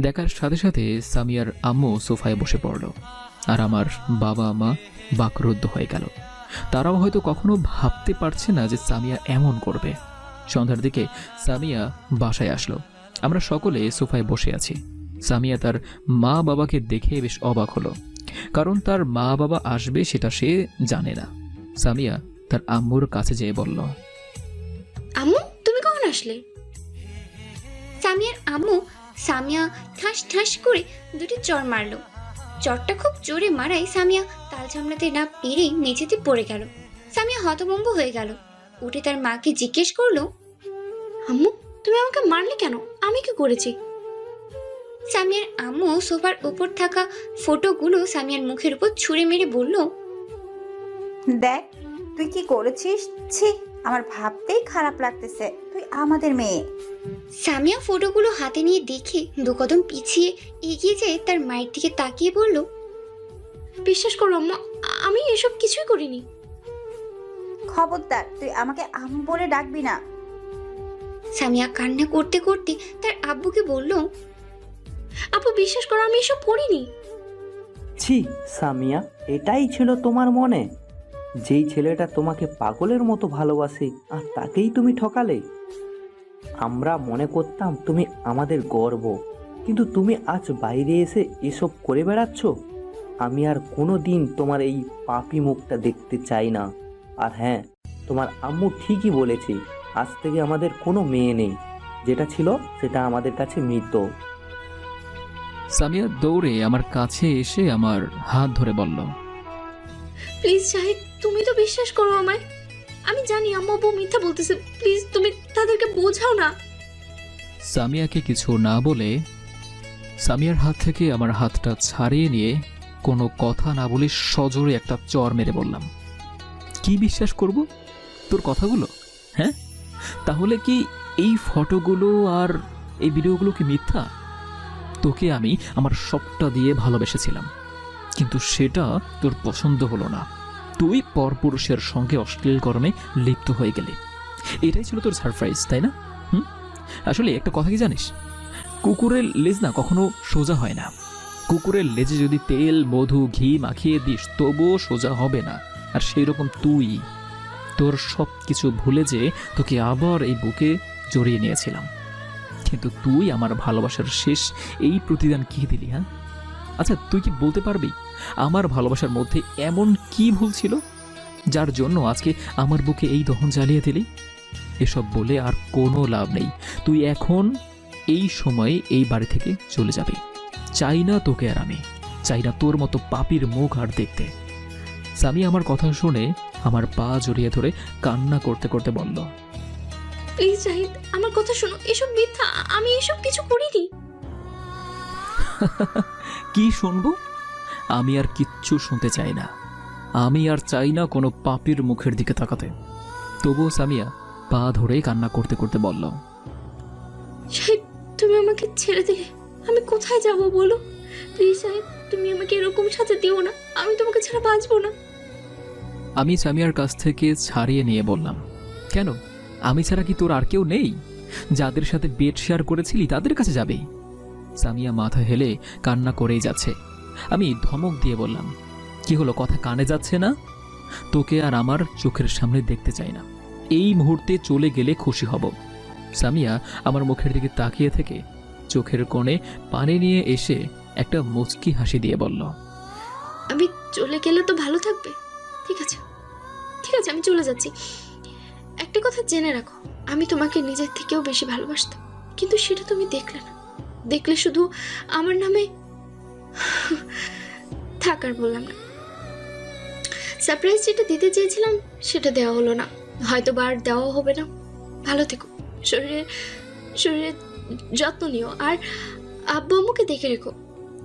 দেখার সাথে সাথে সামিয়ার আম্মু সোফায় বসে পড়ল, আর আমার বাবা মা বাকরুদ্ধ হয়ে গেল। তারাও হয়তো কখনো ভাবতে পারছে না যে সামিয়া এমন করবে। সন্ধ্যার দিকে সামিয়া বাসায় আসলো। আমরা সকলে সোফায় বসে আছি। সামিয়া তার মা বাবাকে দেখে বেশ অবাক হলো, কারণ তার মা বাবা আসবে সেটা সে জানে না। সামিয়া তার আম্মুর কাছে যেয়ে বলল, আম্মু তুমি কখন আসলে? সামিয়ার আম্মু সামিয়া ঠাস ঠাস করে দুটি চড় মারলো। চড়টা খুব জোরে মারায় সামিয়া তাল সামলাতে না পেরেই মেঝেতে পড়ে গেল। সামিয়া হতভম্ব হয়ে গেল। উঠে তার মাকে জিজ্ঞেস করলো, আম্মু তুমি আমাকে মারলে কেন? আমি কি করেছি? সামিয়ার আম্মু সোফার উপর থাকা ফটোগুলো সামিয়ার মুখের উপর ছুঁড়ে মেরে বলল, দেখ তুই কি করেছিস, ছি আমার ভাবতেই খারাপ লাগতেছে, তুই আমাদের মেয়ে। সামিয়া ফটোগুলো হাতে নিয়ে দেখে দু কদম পিছিয়ে এগিয়ে যেয়ে তার মায়ের দিকে তাকিয়ে বলল, বিশ্বাস করো আম্মা, আমি এসব কিছুই করিনি। খবরদার তুই আমাকে আম্মু বলে ডাকবি না। সামিয়া কান্না করতে করতে তার আব্বুকে বলল, আপু বিশ্বাস করো আমি এসব করিনি। ছি সামিয়া, এটাই ছিল তোমার মনে? যেই ছেলেটা তোমাকে পাগলের মতো ভালোবাসে আর তাকেই তুমি ঠকালে। আমরা মনে করতাম তুমি আমাদের গর্ব, কিন্তু তুমি আজ বাইরে এসে এসব করে বেড়াচ্ছ। আমি আর কোনো দিন তোমার এই পাপি মুখটা দেখতে চাই না। আর হ্যাঁ, তোমার আম্মু ঠিকই বলেছে, আজ থেকে আমাদের কোনো মেয়ে নেই। যেটা ছিল সেটা আমাদের কাছে মৃত। সামিয়া দৌড়ে আমার কাছে এসে আমার হাত ধরে বলল, প্লিজ শাহিদ, তুমি তো বিশ্বাস করো আমায়। আমি জানি আম্মু আব্বু মিথ্যা বলতেছে, প্লিজ তুমি তাদেরকে বোঝাও না। সামিয়াকে কিছু না বলে সামিয়ার হাত থেকে আমার হাতটা ছাড়িয়ে নিয়ে কোনো কথা না বলে সজোরে একটা চর মেরে বললাম, কি বিশ্বাস করব তোর কথাগুলো? হ্যাঁ, তাহলে কি এই ফটোগুলো আর এই ভিডিওগুলো কি মিথ্যা? তোকে আমি আমার সবটা দিয়ে ভালোবেসেছিলাম, কিন্তু সেটা তোর পছন্দ হলো না। তুই পরপুরুষের সঙ্গে অশ্লীল কর্মে লিপ্ত হয়ে গেলে। এটাই ছিল তোর সারপ্রাইজ, তাই না? আসলে একটা কথা কি জানিস, কুকুরের লেজ না কখনো সোজা হয় না। কুকুরের লেজে যদি তেল মধু ঘি মাখিয়ে দিস তবুও সোজা হবে না। আর সেই রকম তুই, তোর সব কিছু ভুলে যে তোকে আবার এই বুকে জড়িয়ে নিয়েছিলাম, কিন্তু তুই আমার ভালোবাসার শেষ এই প্রতিদান কি দিলি? হ্যাঁ, আচ্ছা তুই কি বলতে পারবি আমার ভালোবাসার মধ্যে এমন কি ভুল ছিল যার জন্য আজকে আমার বুকে এই দহন জ্বালিয়ে দিলি? এসব বলে আর কোনো লাভ নেই। তুই এখন এই সময়ে এই বাড়ি থেকে চলে যাবি। চাই না তোকে আর আমি, চাই না তোর মতো পাপির মুখ আর দেখতে। সামি আমার কথা শুনে আমার পা জড়িয়ে ধরে কান্না করতে করতে বলল, প্লিজ শাহিদ আমার কথা শোনো, এসব মিথ্যা, আমি এসব কিছু করিনি। কি শুনবো? আমি আর কিচ্ছু শুনতে চাই না। আমি আর চাই না কোনো পাপির মুখের দিকে তাকাতে। তবুও সামিয়া পা ধরে কান্না করতে করতে বলল, শাহিদ তুমি আমাকে ছেড়ে দিলে আমি কোথায় যাব বলো? প্লিজ শাহিদ তুমি আমাকে এরকম সাথে দিও না, আমি তোমাকে ছাড়া বাঁচবো না। আমি সামিয়ার কাছ থেকে ছাড়িয়ে নিয়ে বললাম, কেন, আমি ছাড়া কি তোর আর কেউ নেই? যাদের সাথে বেড শেয়ার করেছিলি তাদের কাছে যাবে। সামিয়া মাথা হেলে কান্না করেই যাচ্ছে। আমি ধমক দিয়ে বললাম, কি হলো, কথা কানে যাচ্ছে না? তোকে আর আমার চোখের সামনে দেখতে চাই না। এই মুহূর্তে চলে গেলে খুশি হব। সামিয়া আমার মুখের দিকে তাকিয়ে থেকে চোখের কোণে পানি নিয়ে এসে একটা মুচকি হাসি দিয়ে বলল, আমি চলে গেলে তো ভালো থাকবে? ঠিক আছে ঠিক আছে, আমি চলে যাচ্ছি। একটা কথা জেনে রাখো, আমি তোমাকে নিজের থেকেও বেশি ভালোবাসতাম, কিন্তু সেটা তুমি দেখলে না। দেখলে শুধু আমার নামে থাক, আর বললাম না। সারপ্রাইজ যেটা দিতে চেয়েছিলাম সেটা দেওয়া হলো না, হয়তো বার দেওয়া হবে না। ভালো থেকো, শরীরের যত্ন নিও, আর আব্বু আম্মুকে দেখে রেখো,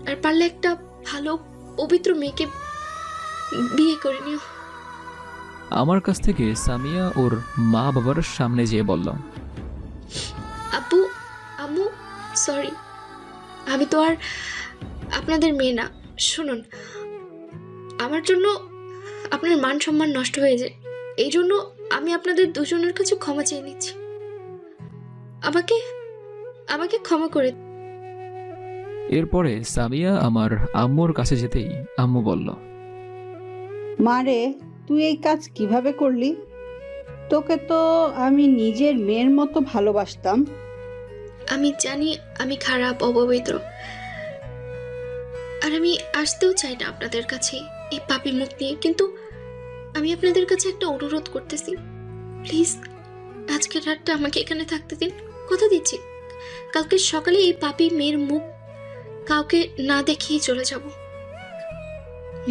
আর পারলে একটা ভালো পবিত্র মেয়েকে বিয়ে করে নিও। আমার কাছ থেকে সামিয়া ওর মা বাবার সামনে যেয়ে বলল, আব্বু আম্মু সরি, আমি তো আর আপনাদের মেয়ে না। শুনুন, আমার জন্য আপনার মান সম্মান নষ্ট হয়ে যায়। এই জন্য আমি আপনাদের দুজনের কাছে ক্ষমা চেয়ে নিচ্ছি। আমাকে আমাকে ক্ষমা করে। এরপরে সামিয়া আমার আম্মুর কাছে যেতেই আম্মু বলল, মারে, তুই এই কাজ কিভাবে করলি? তোকে তো আমি নিজের মেয়ের মতো ভালোবাসতাম। আমি জানি আমি খারাপ, অপবিত্র, আর আমি আসতেও চাই না আপনাদের কাছে এই পাপী মুখ নিয়ে। কিন্তু আমি আপনাদের কাছে একটা অনুরোধ করতেছি, প্লিজ আজকের রাতটা আমাকে এখানে থাকতে দিন। কথা দিচ্ছি, কালকে সকালে এই পাপী মেয়ের মুখ কাউকে না দেখিয়ে চলে যাব।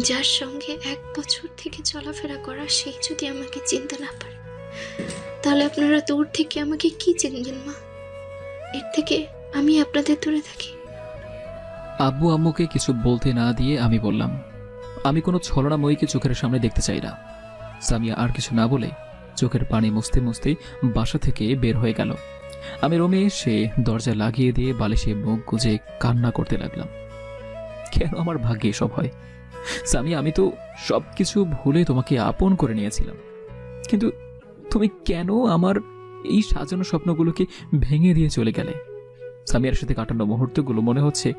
যার সঙ্গে 1 বছর থেকে চলাফেরা করা, সেই যদি আমাকে চিনতে না পারে, তাহলে আপনারা দূর থেকে আমাকে কি চিনবেন মা? এর থেকে আমি আপনাদের দূরে থাকি। আব্বু আম্মুকে কিছু বলতে না দিয়ে আমি বললাম, আমি কোনো ছলনাময়ীকে চোখের সামনে দেখতে চাই না। সামিয়া আর কিছু না বলে চোখের পানি মুছতে মুছতে বাসা থেকে বের হয়ে গেল। আমি রুমে এসে দরজা লাগিয়ে দিয়ে বালিশে মুখ গুজে কান্না করতে লাগলাম। কেন আমার ভাগ্যে এসব হয়? সামিয়া, আমি তো সবকিছু ভুলে তোমাকে আপন করে নিয়েছিলাম, কিন্তু তুমি কেন আমার এই সাজানো স্বপ্নগুলোকে ভেঙে দিয়ে চলে গেলে? সামিয়ার সাথে কাটানো মুহূর্তগুলো মনে হচ্ছে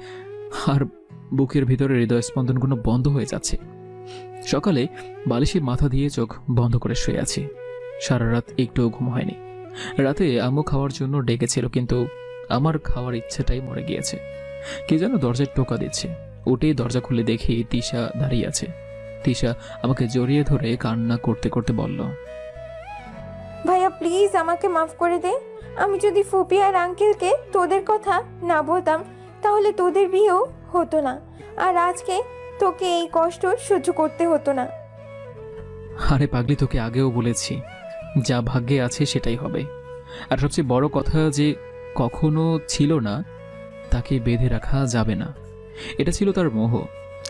আর বুকের ভিতরে হৃদয় স্পন্দনগুলো বন্ধ হয়ে যাচ্ছে। সকালে বালিশে মাথা দিয়ে চোখ বন্ধ করে শুয়ে আছি। সারা রাত একটুও ঘুম হয়নি। রাতে আম্মু খাওয়ার জন্য ডেকেছিল, কিন্তু আমার খাওয়ার ইচ্ছেটাই মরে গিয়েছে। কে যেন দরজায় টোকা দিচ্ছে। উঠে দরজা খুলে দেখি তিশা দাঁড়িয়ে আছে। তিশা আমাকে জড়িয়ে ধরে কান্না করতে করতে বলল, ভাইয়া প্লিজ আমাকে মাফ করে দে। আমি যদি ফুপি আর আঙ্কেলকে তোদের কথা না বলতাম, তাহলে তোদের বিয়েও হতো না, আর আজকে তোকে এই কষ্ট সহ্য করতে হতো না। আরে পাগলি, তোকে আগেও বলেছি, যা ভাগ্যে আছে সেটাই হবে। আর সবচেয়ে বড় কথা যে কখনো ছিল না তাকে বেঁধে রাখা যাবে না। এটা ছিল তার মোহ,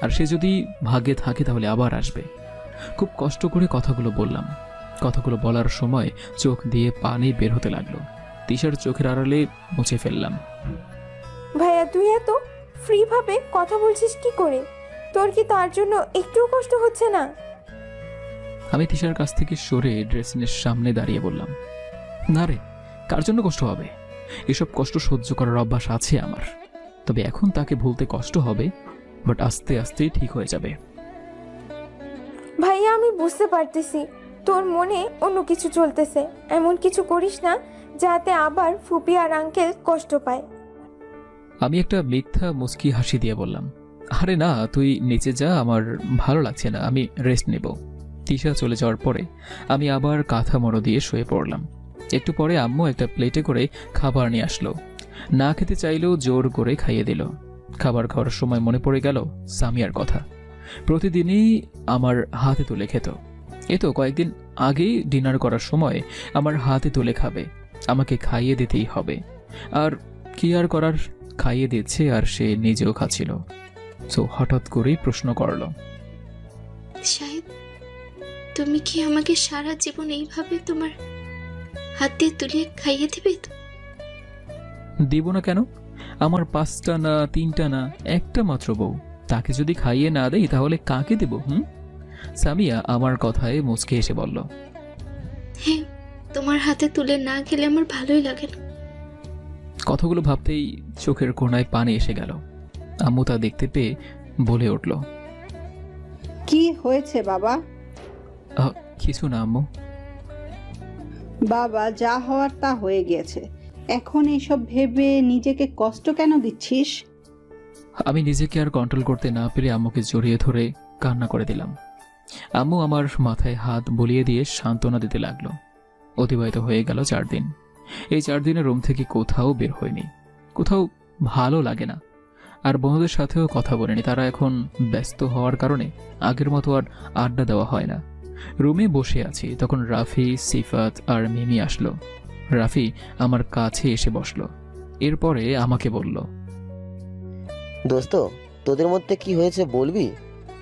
আর সে যদি ভাগ্যে থাকে তাহলে আবার আসবে। খুব কষ্ট করে কথাগুলো বললাম। কথাগুলো বলার সময় চোখ দিয়ে পানি বের হতে লাগলো। তিশার চোখের আড়ালে মুছে ফেললাম। ভাইয়া তুই এত ফ্রি ভাবে কথা বলছিস কি করে? তোর কি তার জন্য একটুও কষ্ট হচ্ছে না? আমি তিশার কাছ থেকে সরে ড্রেসিনের সামনে দাঁড়িয়ে বললাম, না রে, কার জন্য কষ্ট হবে? এসব কষ্ট সহ্য করার অভ্যাস আছে আমার। তবে এখন তাকে ভুলতে কষ্ট হবে, বাট আস্তে আস্তে ঠিক হয়ে যাবে। ভাইয়া আমি বুঝতে পারতেছি তোর মনে অন্য কিছু চলতেছে। এমন কিছু করিস না যাতে আবার ফুপি আর আঙ্কেল কষ্ট পায়। আমি একটা মিথ্যা মুচকি হাসি দিয়ে বললাম, আরে না, তুই নিচে যা, আমার ভালো লাগছে না, আমি রেস্ট নেব। তিশা চলে যাওয়ার পরে আমি আবার কাঁথা মরো দিয়ে শুয়ে পড়লাম। একটু পরে আম্মু একটা প্লেটে করে খাবার নিয়ে আসলো। না খেতে চাইলেও জোর করে খাইয়ে দিল। খাবার খাওয়ার সময় মনে পড়ে গেল সামিয়ার কথা। প্রতিদিনই আমার হাতে তুলে খেত। এ তো কয়েকদিন আগেই ডিনার করার সময় আমার হাতে তুলে খাবে, আমাকে খাইয়ে দিতেই হবে। আর কি আর করার, খাইয়ে দিচ্ছে আর সে নিজেও খাচ্ছিল। সো হঠাৎ করেই প্রশ্ন করলো, শাহিদ, তুমি কি আমাকে সারা জীবন এইভাবে তোমার হাত দিয়ে তুলিয়ে খাইয়ে দিবে তো? দিব না কেন? আমার 5টা না 3টা না, একটা মাত্র বউ, তাকে যদি খাইয়ে না দেই তাহলে কাকে দেব? সামিয়া আমার কথায় মুচকে এসে বলল, হ্যাঁ, তোমার হাতে তুলে না খেলে আমার ভালোই লাগে না। কথাগুলো ভাবতেই চোখের কোণায় পানি এসে গেল। আম্মু তা দেখতে পেয়ে বলে উঠল, কি হয়েছে বাবা? কিছু না আম্মু। বাবা, যা হওয়ার তা হয়ে গিয়েছে। এখন এইসব ভেবে নিজেকে কষ্ট কেন দিচ্ছিস? আমি নিজেকে আর কন্ট্রোল করতে না পেরে আম্মুকে জড়িয়ে ধরে কান্না করে দিলাম। আম্মু আমার মাথায় হাত বুলিয়ে দিয়ে সান্ত্বনা দিতে লাগলো। অতিবাহিত হয়ে গেল 4 দিন। এই 4 দিনে রুম থেকে কোথাও বের হয়নি, কোথাও ভালো লাগে না। আর বন্ধুদের সাথেও কথা বলিনি, তারা এখন ব্যস্ত হওয়ার কারণে আগের মতো আর আড্ডা দেওয়া হয় না। রুমে বসে আছি, তখন রাফি, সিফাত আর মিমি আসলো। রাফি আমার কাছে এসে বসলো। এরপরে আমাকে বলল, দোস্ত, তোদের মধ্যে কি হয়েছে বলবি?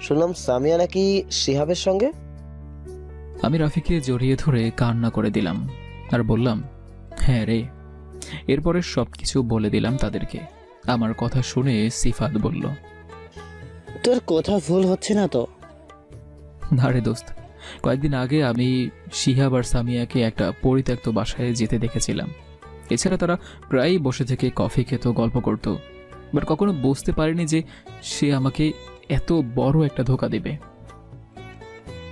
শুনলাম সামিয়া নাকি শিহাবের সঙ্গে। আমি রাফিকে জড়িয়ে ধরে কান্না করে দিলাম আর বললাম, হ্যাঁ রে। এরপরে সবকিছু বলে দিলাম তাদেরকে। আমার কথা শুনে সিফাত বলল, তোর কথা ভুল হচ্ছে না তো? না রে দোস্ত, কয়েকদিন আগে আমি শিহাব আর সামিয়াকে একটা পরিত্যক্ত বাসায় যেতে দেখেছিলাম। এছাড়া তারা প্রায়ই বসে থেকে কফি খেত, গল্প করত, বাট কখনো বুঝতে পারিনি যে সে আমাকে এত বড় একটা ধোঁকা দেবে।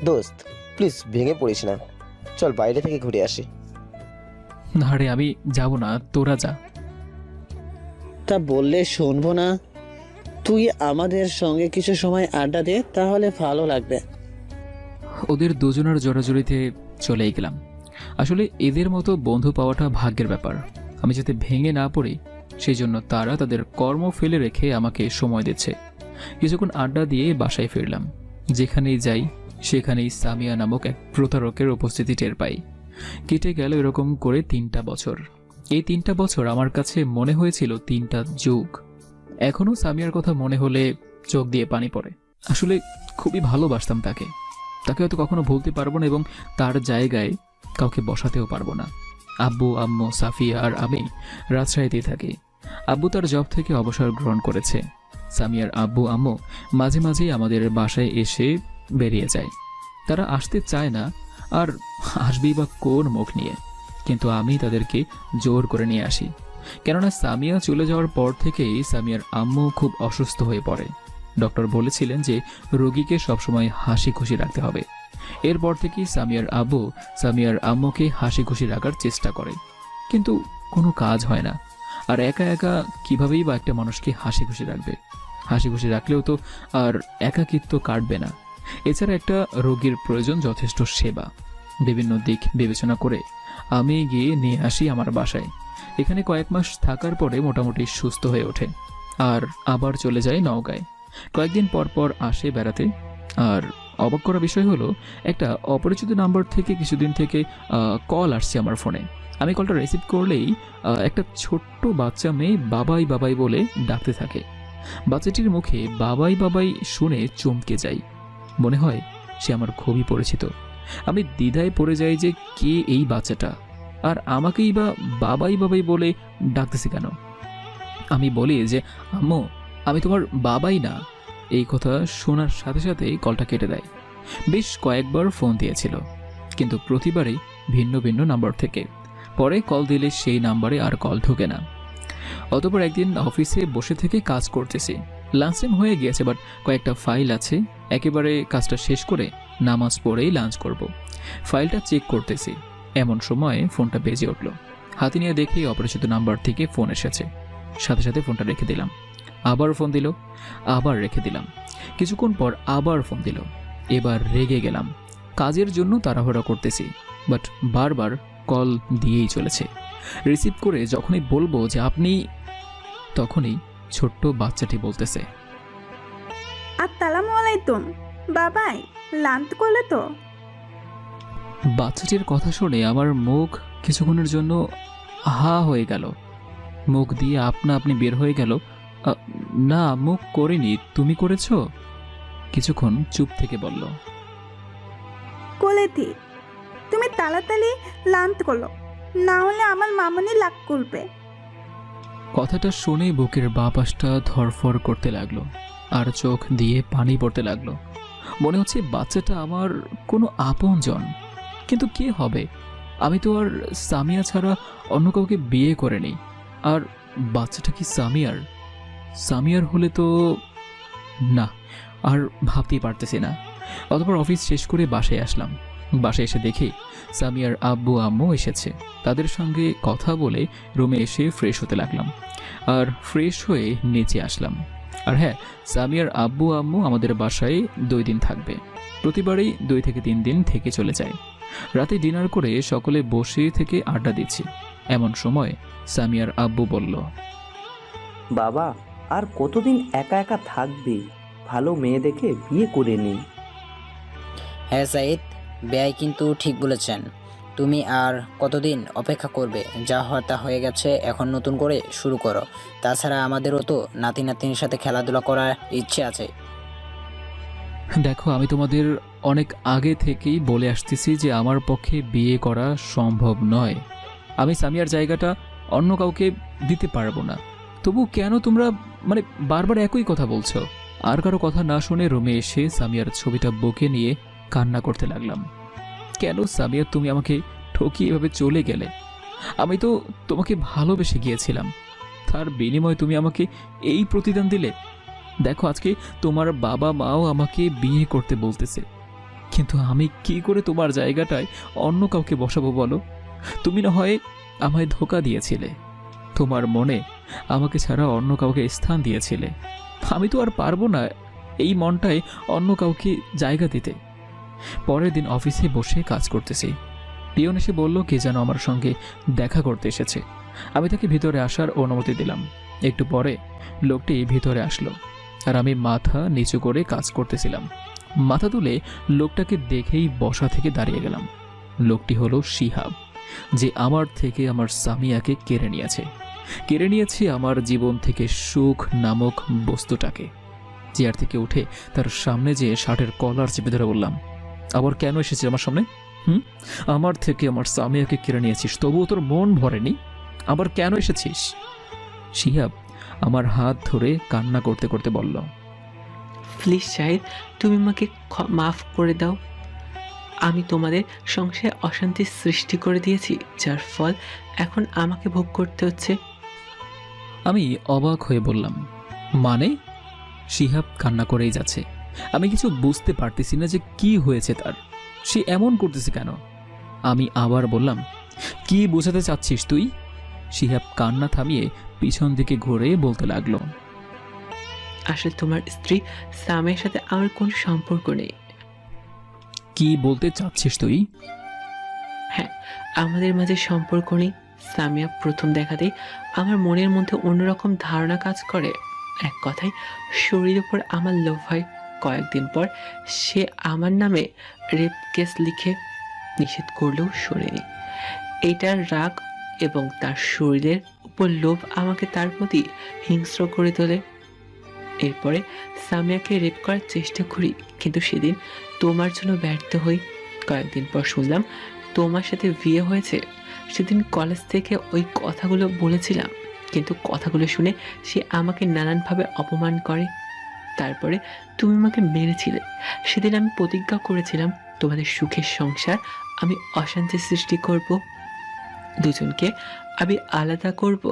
দোস্ত প্লিজ ভেঙে পড়িস না, চল বাইরে থেকে ঘুরে আসি। না রে, আমি যাব না, তোরা যা। তা বললে শুনবো না? তুই আমাদের সঙ্গে কিছু সময় আড্ডা দে, তাহলে ভালো লাগবে। ওদের দুজনের জোরাজুরিতে চলেই গেলাম। আসলে এদের মতো বন্ধু পাওয়াটা ভাগ্যের ব্যাপার। আমি যাতে ভেঙে না পড়ি সেই জন্য তারা তাদের কর্ম ফেলে রেখে আমাকে সময় দিচ্ছে। কিছুক্ষণ আড্ডা দিয়ে বাসায় ফিরলাম। যেখানেই যাই সেখানেই সামিয়া নামক এক প্রতারকের উপস্থিতি টের পাই। কেটে গেল এরকম করে 3টা বছর। এই 3টা বছর আমার কাছে মনে হয়েছিল 3টা যুগ। এখনও সামিয়ার কথা মনে হলে চোখ দিয়ে পানি পড়ে। আসলে খুবই ভালোবাসতাম তাকে। তাকে হয়তো কখনো ভুলতে পারবো না এবং তার জায়গায় কাউকে বসাতেও পারবো না। আব্বু, আম্মু, সাফিয়া আর আমি রাজশাহীতেই থাকি। আব্বু তার জব থেকে অবসর গ্রহণ করেছে। সামিয়ার আব্বু আম্মু মাঝে মাঝেই আমাদের বাসায় এসে বেরিয়ে যায়। তারা আসতে চায় না, আর আসবেই বা কোন মুখ নিয়ে, কিন্তু আমি তাদেরকে জোর করে নিয়ে আসি। কেননা সামিয়া চলে যাওয়ার পর থেকেই সামিয়ার আম্মু খুব অসুস্থ হয়ে পড়ে। ডক্টর বলেছিলেন যে রোগীকে সবসময় হাসি খুশি রাখতে হবে। এরপর থেকেই সামিয়ার আব্বু সামিয়ার আম্মুকে হাসি খুশি রাখার চেষ্টা করে, কিন্তু কোনো কাজ হয় না। আর একা একা কিভাবেই বা একটা মানুষকে হাসি খুশি রাখবে? হাসি খুশি রাখলেও তো আর একাকিত্ব কাটবে না। এছাড়া একটা রোগীর প্রয়োজন যথেষ্ট সেবা। বিভিন্ন দিক বিবেচনা করে আমি গিয়ে নিয়ে আসি আমার বাসায়। এখানে কয়েক মাস থাকার পরে মোটামুটি সুস্থ হয়ে ওঠে আর আবার চলে যায় নওগাঁয়। কয়েকদিন পর পর আসে বেড়াতে। আর অবাক করা বিষয় হলো, একটা অপরিচিত নাম্বার থেকে কিছুদিন থেকে কল আসছে আমার ফোনে। আমি কলটা রিসিভ করলেই একটা ছোট্ট বাচ্চা মেয়ে বাবাই বাবাই বলে ডাকতে থাকে। বাচ্চাটির মুখে বাবাই বাবাই শুনে চমকে যাই। মনে হয় সে আমার খুবই পরিচিত। আমি দ্বিধায় পড়ে যাই যে কে এই বাচ্চাটা, আর আমাকেই বা বাবাই বাবাই বলে ডাকতেছে কেন। আমি বলি যে আম্মু, আমি তোমার বাবাই না। এই কথা শোনার সাথে সাথেই কলটা কেটে দেয়। বেশ কয়েকবার ফোন দিয়েছিল, কিন্তু প্রতিবারই ভিন্ন ভিন্ন নাম্বার থেকে। পরে কল দিলে সেই নাম্বারে আর কল ঢোকে না। অতঃপর একদিন অফিসে বসে থেকে কাজ করতেছি। লাঞ্চ টাইম হয়ে গিয়েছে, বাট কয়েকটা ফাইল আছে। একেবারে কাজটা শেষ করে নামাজ পড়েই লাঞ্চ করব। ফাইলটা চেক করতেছি, এমন সময় ফোনটা বেজে উঠল। হাতে নিয়ে দেখি অপরিচিত নাম্বার থেকে ফোন এসেছে। সাথে সাথে ফোনটা রেখে দিলাম। আবার ফোন দিল, আবার রেখে দিলাম। কিছুক্ষণ পর আবার ফোন দিল। এবার রেগে গেলাম। কাজের জন্য তাড়াহুড়া করতেছি, বাট বারবার কল দিয়েই চলেছে। রিসিভ করে যখনই বলবো যে আপনি, তখনই ছোট্ট বাচ্চাটি বলতেছে, আসসালামু আলাইকুম বাবাই, লাঞ্চ করলে তো? বাচ্চাটির কথা শুনে আমার মুখ কিছুক্ষণের জন্য হা হয়ে গেল। মুখ দিয়ে আপনা আপনি বের হয়ে গেল, না মুখ করিনি, তুমি করেছো। কিছুক্ষণ চুপ থেকে বলল, কলেতি তুমি তাড়াতাড়ি লাঞ্চ করো, না হলে আমার মামনি লাগ করবে। কথাটা শুনে বুকের বাঁ পাশটা ধরফর করতে লাগলো আর চোখ দিয়ে পানি পড়তে লাগলো। মনে হচ্ছে বাচ্চাটা আমার কোনো আপনজন, কিন্তু কে হবে? আমি তো আর সামিয়া ছাড়া অন্য কাউকে বিয়ে করিনি। আর বাচ্চাটা কি সামিয়ার? সামিয়ার হলে তো না, আর ভাবতেই পারতেছি না। অতঃপর অফিস শেষ করে বাসায় আসলাম। বাসায় এসে দেখি সামিয়ার আব্বু আম্মু এসেছে। তাদের সঙ্গে কথা বলে রুমে এসে ফ্রেশ হতে লাগলাম, আর ফ্রেশ হয়ে নিচে আসলাম। আর হ্যাঁ, সামিয়ার আব্বু আম্মু আমাদের বাসায় 2 দিন থাকবে। প্রতিবারই 2 থেকে 3 দিন থেকে চলে যায়। রাতে ডিনার করে সকলে বসে থেকে আড্ডা দিচ্ছি। এমন সময় সামিয়ার আব্বু বলল, বাবা আর কতদিন একা একা থাকবে? ভালো মেয়ে দেখে বিয়ে করে নিন। হ্যাঁ সাইদ, বেয়াই কিন্তু ঠিক বলেছেন। তুমি আর কতদিন অপেক্ষা করবে? যা হওয়ার তা হয়ে গেছে, এখন নতুন করে শুরু করো। তাছাড়া আমাদেরও তো নাতি নাতনির সাথে খেলাধুলা করার ইচ্ছে আছে। দেখো, আমি তোমাদের অনেক আগে থেকেই বলে আসতেছি যে আমার পক্ষে বিয়ে করা সম্ভব নয়। আমি সামিয়ার জায়গাটা অন্য কাউকে দিতে পারবো না। তবু কেন তোমরা বারবার একই কথা বলছো? আর কারো কথা না শুনে রুমে এসে সামিয়ার ছবিটা বুকে নিয়ে কান্না করতে লাগলাম। কেন সামিয়া তুমি আমাকে ঠকিয়ে এভাবে চলে গেলে? আমি তো তোমাকে ভালোবেসে গিয়েছিলাম, তার বিনিময়ে তুমি আমাকে এই প্রতিদান দিলে। দেখো আজকে তোমার বাবা মাও আমাকে বিয়ে করতে বলতেছে, কিন্তু আমি কি করে তোমার জায়গাটায় অন্য কাউকে বসাবো বলো? তুমি না হয় আমায় ধোঁকা দিয়েছিলে, তোমার মনে আমাকে ছাড়া অন্য কাউকে স্থান দিয়েছিলে। আমি তো আর পারবো না এই মনটায় অন্য কাউকে জায়গা দিতে। পরের দিন অফিসে বসে কাজ করতেছি, পিয়ন এসে বলল কে যেন আমার সঙ্গে দেখা করতে এসেছে। আমি তাকে ভিতরে আসার অনুমতি দিলাম। একটু পরে লোকটি ভিতরে আসলো, আর আমি মাথা নিচু করে কাজ করতেছিলাম। মাথা তুলে লোকটাকে দেখেই বসা থেকে দাঁড়িয়ে গেলাম। লোকটি হলো শিহাব, যে আমার থেকে আমার সামিয়াকে কেড়ে নিয়েছে আমার জীবন থেকে সুখ নামক বস্তুটাকে। চেয়ার থেকে উঠে তার সামনে যেয়ে শার্টের কলার চেপে ধরে বললাম, আবার কেন এসেছিস আমার সামনে? আমার থেকে আমার সামিয়াকে কেড়ে নিয়েছিস, তবুও তোর মন ভরেনি, আবার কেন এসেছিস? শিহাব আমার হাত ধরে কান্না করতে করতে বলল, প্লিজ শাহিদ, তুমি আমাকে মাফ করে দাও। আমি তোমাদের সংসারে অশান্তির সৃষ্টি করে দিয়েছি, যার ফল এখন আমাকে ভোগ করতে হচ্ছে। আমি অবাক হয়ে বললাম, মানে? শিহাব কান্না করেই যাচ্ছে। আমি কিছু বুঝতে পারতেছি না যে কি হয়েছে তার, সে এমন করতেছে কেন। আমি আবার বললাম, কি বোঝাতে চাচ্ছিস তুই? শিহাব কান্না থামিয়ে পিছন দিকে ঘুরে বলতে লাগলো, আসলে তোমার স্ত্রী সামিয়ার সাথে আমার কোনো সম্পর্ক নেই। কি বলতে চাচ্ছিস তুই? হ্যাঁ, আমাদের মাঝে সম্পর্ক নেই। সামিয়া প্রথম দেখাতেই আমার মনের মধ্যে অন্যরকম ধারণা কাজ করে। এক কথায় শরীরের উপর আমার লোভ হয়। কয়েকদিন পর সে আমার নামে রেপ কেস লিখে নিষেধ করলেও শোনেনি। এটার রাগ এবং তার শরীরের উপর লোভ আমাকে তার প্রতি হিংস্র করে তোলে। এরপরে সামিয়াকে রেপ করার চেষ্টা করি, কিন্তু সেদিন তোমার জন্য ব্যর্থ হই। কয়েকদিন পর শুনলাম তোমার সাথে বিয়ে হয়েছে। সেদিন কলেজ থেকে ওই কথাগুলো বলেছিলাম, কিন্তু কথাগুলো শুনে সে আমাকে নানানভাবে অপমান করে। তারপরে তুমি আমাকে মেরেছিলে। সেদিন আমি প্রতিজ্ঞা করেছিলাম তোমাদের সুখের সংসার আমি অশান্তি সৃষ্টি করব, দুজনকে আমি আলাদা করব।